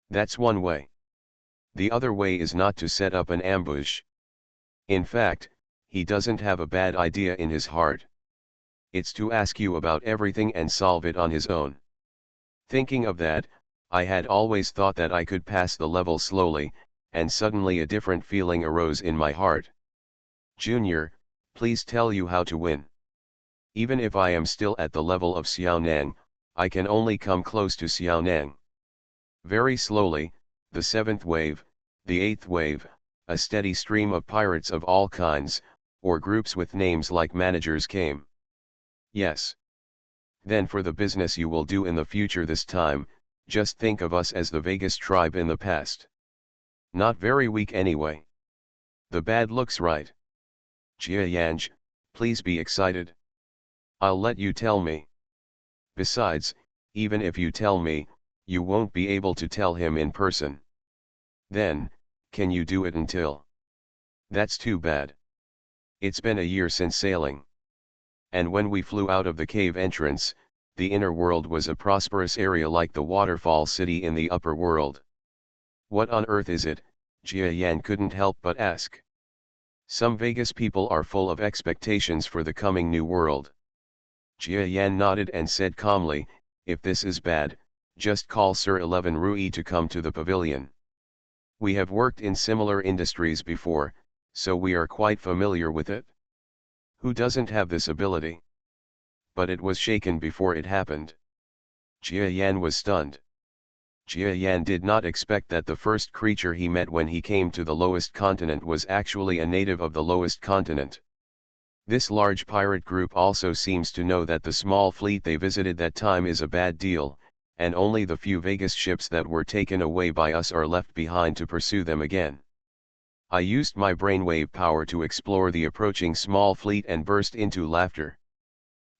Speaker 1: That's one way. The other way is not to set up an ambush. In fact, he doesn't have a bad idea in his heart. It's to ask you about everything and solve it on his own. Thinking of that, I had always thought that I could pass the level slowly, and suddenly a different feeling arose in my heart. Junior, please tell you how to win. Even if I am still at the level of Xiaoneng, I can only come close to Xiaoneng. Very slowly, the 7th wave, the 8th wave, a steady stream of pirates of all kinds, or groups with names like managers came. Yes. Then for the business you will do in the future this time, just think of us as the Vegas tribe in the past. Not very weak anyway. The bad looks right. Jia Yanj, please be excited. I'll let you tell me. Besides, even if you tell me, You won't be able to tell him in person. Then, can you do it until? That's too bad. It's been a year since sailing. And when we flew out of the cave entrance, the inner world was a prosperous area like the waterfall city in the upper world. What on earth is it? Jia Yan couldn't help but ask. Some Vegas people are full of expectations for the coming new world. Jia Yan nodded and said calmly, if this is bad, just call Sir 11 Rui to come to the pavilion. We have worked in similar industries before, so we are quite familiar with it. Who doesn't have this ability? But it was shaken before it happened. Jia Yan was stunned. Jia Yan did not expect that the first creature he met when he came to the lowest continent was actually a native of the lowest continent. This large pirate group also seems to know that the small fleet they visited that time is a bad deal, and only the few Vegas ships that were taken away by us are left behind to pursue them again. I used my brainwave power to explore the approaching small fleet and burst into laughter.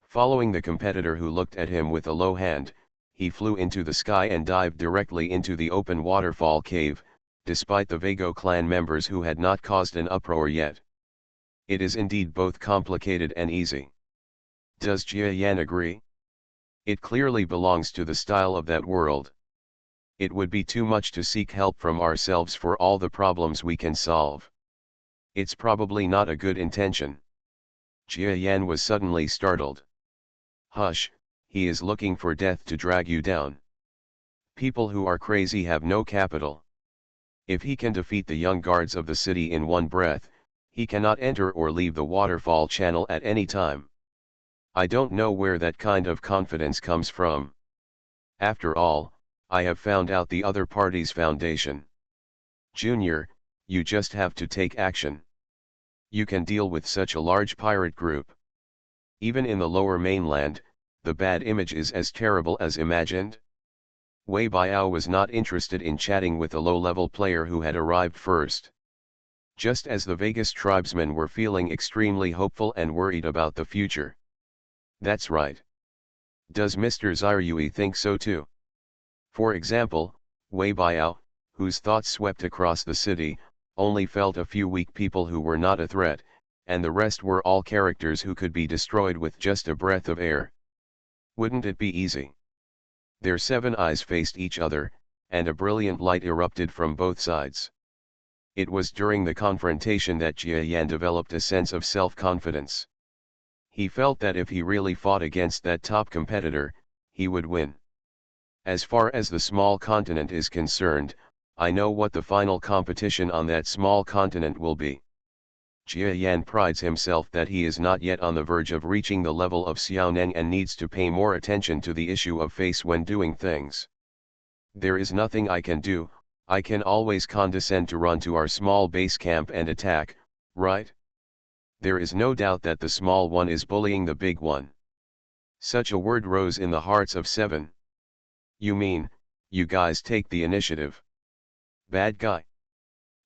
Speaker 1: Following the competitor who looked at him with a low hand, he flew into the sky and dived directly into the open waterfall cave, despite the Vago clan members who had not caused an uproar yet. It is indeed both complicated and easy. Does Jia Yan agree? It clearly belongs to the style of that world. It would be too much to seek help from ourselves for all the problems we can solve. It's probably not a good intention. Jia Yan was suddenly startled. Hush, he is looking for death to drag you down. People who are crazy have no capital. If he can defeat the young guards of the city in one breath, he cannot enter or leave the waterfall channel at any time. I don't know where that kind of confidence comes from. After all, I have found out the other party's foundation. Junior, you just have to take action. You can deal with such a large pirate group. Even in the lower mainland, the bad image is as terrible as imagined. Wei Biao was not interested in chatting with a low-level player who had arrived first. Just as the Vegas tribesmen were feeling extremely hopeful and worried about the future. That's right. Does Mr. Zirui think so too? For example, Wei Biao, whose thoughts swept across the city, only felt a few weak people who were not a threat, and the rest were all characters who could be destroyed with just a breath of air. Wouldn't it be easy? Their 7 eyes faced each other, and a brilliant light erupted from both sides. It was during the confrontation that Jia Yan developed a sense of self-confidence. He felt that if he really fought against that top competitor, he would win. As far as the small continent is concerned, I know what the final competition on that small continent will be. Jia Yan prides himself that he is not yet on the verge of reaching the level of Xiaoneng and needs to pay more attention to the issue of face when doing things. There is nothing I can do, I can always condescend to run to our small base camp and attack, right? There is no doubt that the small one is bullying the big one. Such a word rose in the hearts of 7. You mean, you guys take the initiative? Bad guy.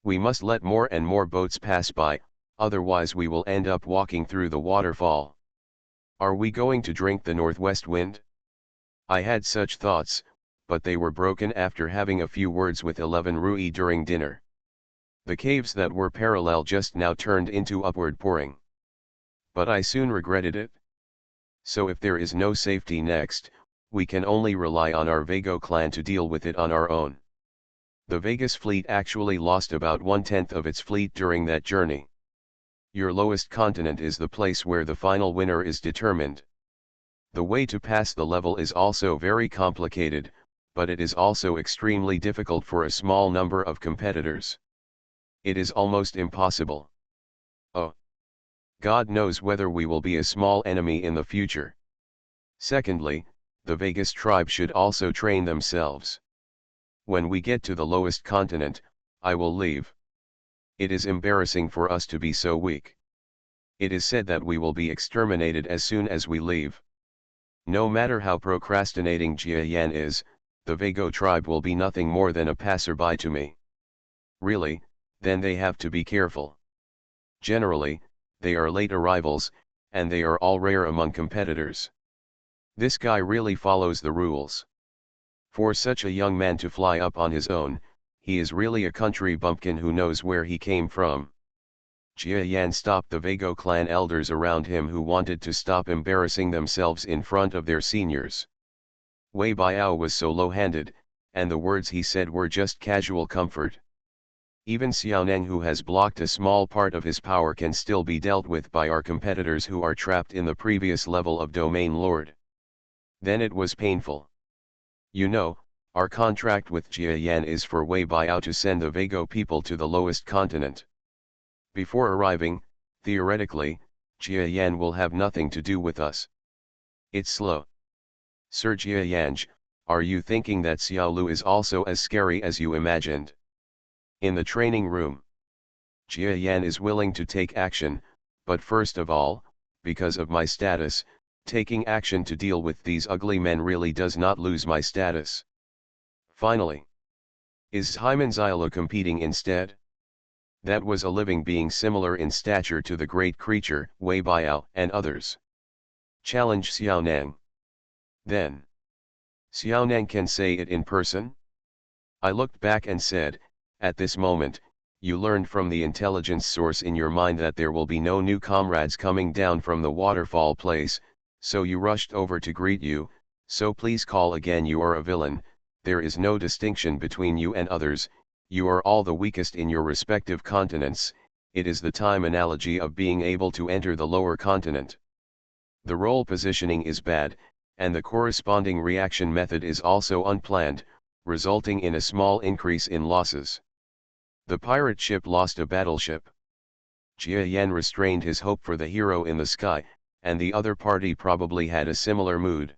Speaker 1: We must let more and more boats pass by, otherwise we will end up walking through the waterfall. Are we going to drink the northwest wind? I had such thoughts, but they were broken after having a few words with 11 Rui during dinner. The caves that were parallel just now turned into upward pouring. But I soon regretted it. So if there is no safety next, we can only rely on our Vago clan to deal with it on our own. The Vegas fleet actually lost about 1/10 of its fleet during that journey. Your lowest continent is the place where the final winner is determined. The way to pass the level is also very complicated, but it is also extremely difficult for a small number of competitors. It is almost impossible. Oh! God knows whether we will be a small enemy in the future. Secondly, the Vegas tribe should also train themselves. When we get to the lowest continent, I will leave. It is embarrassing for us to be so weak. It is said that we will be exterminated as soon as we leave. No matter how procrastinating Jia Yan is, the Vago tribe will be nothing more than a passerby to me. Really, then they have to be careful. Generally, they are late arrivals, and they are all rare among competitors. This guy really follows the rules. For such a young man to fly up on his own, he is really a country bumpkin who knows where he came from. Jia Yan stopped the Vago clan elders around him who wanted to stop embarrassing themselves in front of their seniors. Wei Biao was so low-handed, and the words he said were just casual comfort. Even Xiaoneng, who has blocked a small part of his power, can still be dealt with by our competitors who are trapped in the previous level of Domain Lord. Then it was painful. You know, our contract with Jia Yan is for Wei Biao to send the Vago people to the lowest continent. Before arriving, theoretically, Jia Yan will have nothing to do with us. It's slow. Sir Jia Yanj, are you thinking that Xiao Lu is also as scary as you imagined? In the training room, Jia Yan is willing to take action, but first of all, because of my status, taking action to deal with these ugly men really does not lose my status. Finally, is Hyman Xiaolu competing instead? That was a living being similar in stature to the great creature, Wei Biao and others. Challenge Xiaoneng. Then, Xiaoneng can say it in person? I looked back and said, at this moment, you learned from the intelligence source in your mind that there will be no new comrades coming down from the waterfall place, so you rushed over to greet you, so please call again. You are a villain, there is no distinction between you and others, you are all the weakest in your respective continents, it is the time analogy of being able to enter the lower continent. The role positioning is bad, and the corresponding reaction method is also unplanned, resulting in a small increase in losses. The pirate ship lost a battleship. Jia Yan restrained his hope for the hero in the sky, and the other party probably had a similar mood.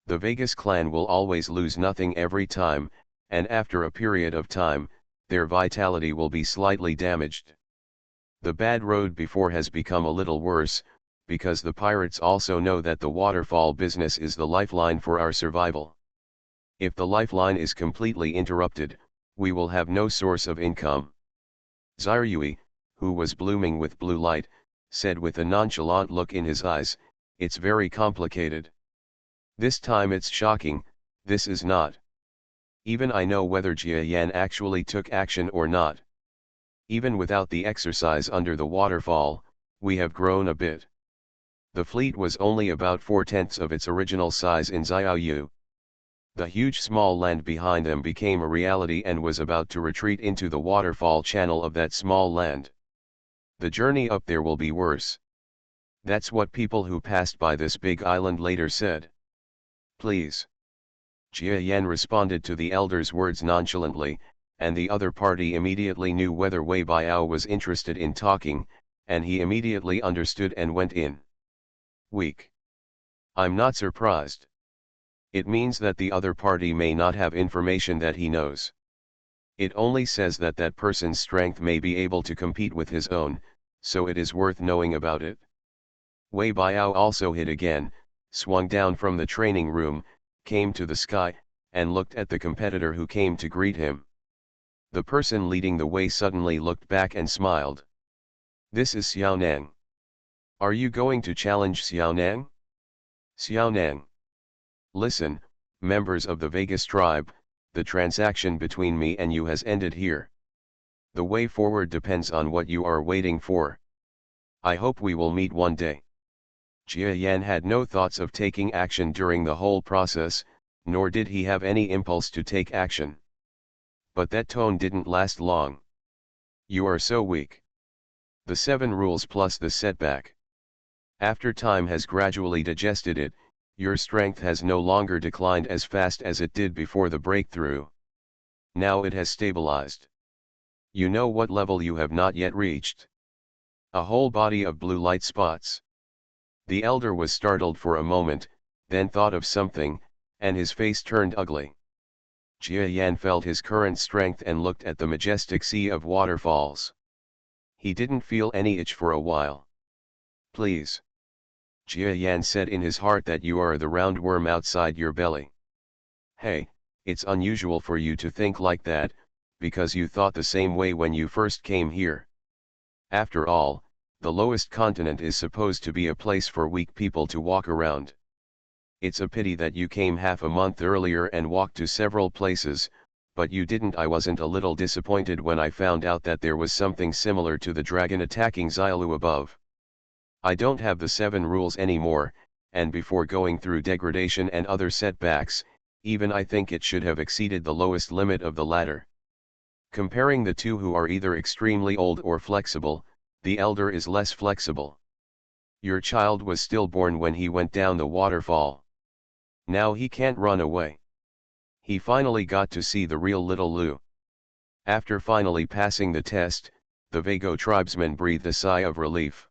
Speaker 1: The Vegas clan will always lose nothing every time, and after a period of time, their vitality will be slightly damaged. The bad road before has become a little worse, because the pirates also know that the waterfall business is the lifeline for our survival. If the lifeline is completely interrupted, we will have no source of income. Xiaoyui, who was blooming with blue light, said with a nonchalant look in his eyes, "It's very complicated. This time it's shocking, this is not. Even I know whether Jia Yan actually took action or not. Even without the exercise under the waterfall, we have grown a bit. The fleet was only about 4/10 of its original size in Xiaoyu. The huge small land behind them became a reality and was about to retreat into the waterfall channel of that small land. The journey up there will be worse. That's what people who passed by this big island later said." "Please." Jia Yan responded to the elder's words nonchalantly, and the other party immediately knew whether Wei Biao was interested in talking, and he immediately understood and went in. "Weak. I'm not surprised. It means that the other party may not have information that he knows. It only says that that person's strength may be able to compete with his own, so it is worth knowing about it." Wei Biao also hid again, swung down from the training room, came to the sky, and looked at the competitor who came to greet him. The person leading the way suddenly looked back and smiled. "This is Xiaoneng. Are you going to challenge Xiaoneng?" "Xiaoneng. Listen, members of the Vegas tribe, the transaction between me and you has ended here. The way forward depends on what you are waiting for. I hope we will meet one day." Jia Yan had no thoughts of taking action during the whole process, nor did he have any impulse to take action. But that tone didn't last long. "You are so weak. The 7 rules plus the setback. After time has gradually digested it, your strength has no longer declined as fast as it did before the breakthrough. Now it has stabilized. You know what level you have not yet reached. A whole body of blue light spots." The elder was startled for a moment, then thought of something, and his face turned ugly. Jia Yan felt his current strength and looked at the majestic sea of waterfalls. He didn't feel any itch for a while. "Please." Jia Yan said in his heart that you are the round worm outside your belly. "Hey, it's unusual for you to think like that, because you thought the same way when you first came here. After all, the lowest continent is supposed to be a place for weak people to walk around. It's a pity that you came half a month earlier and walked to several places, but you didn't. I wasn't a little disappointed when I found out that there was something similar to the dragon attacking Xylu above. I don't have the 7 rules anymore, and before going through degradation and other setbacks, even I think it should have exceeded the lowest limit of the ladder. Comparing the two who are either extremely old or flexible, the elder is less flexible. Your child was stillborn when he went down the waterfall. Now he can't run away. He finally got to see the real little Lou. After finally passing the test, the Vago tribesman breathed a sigh of relief.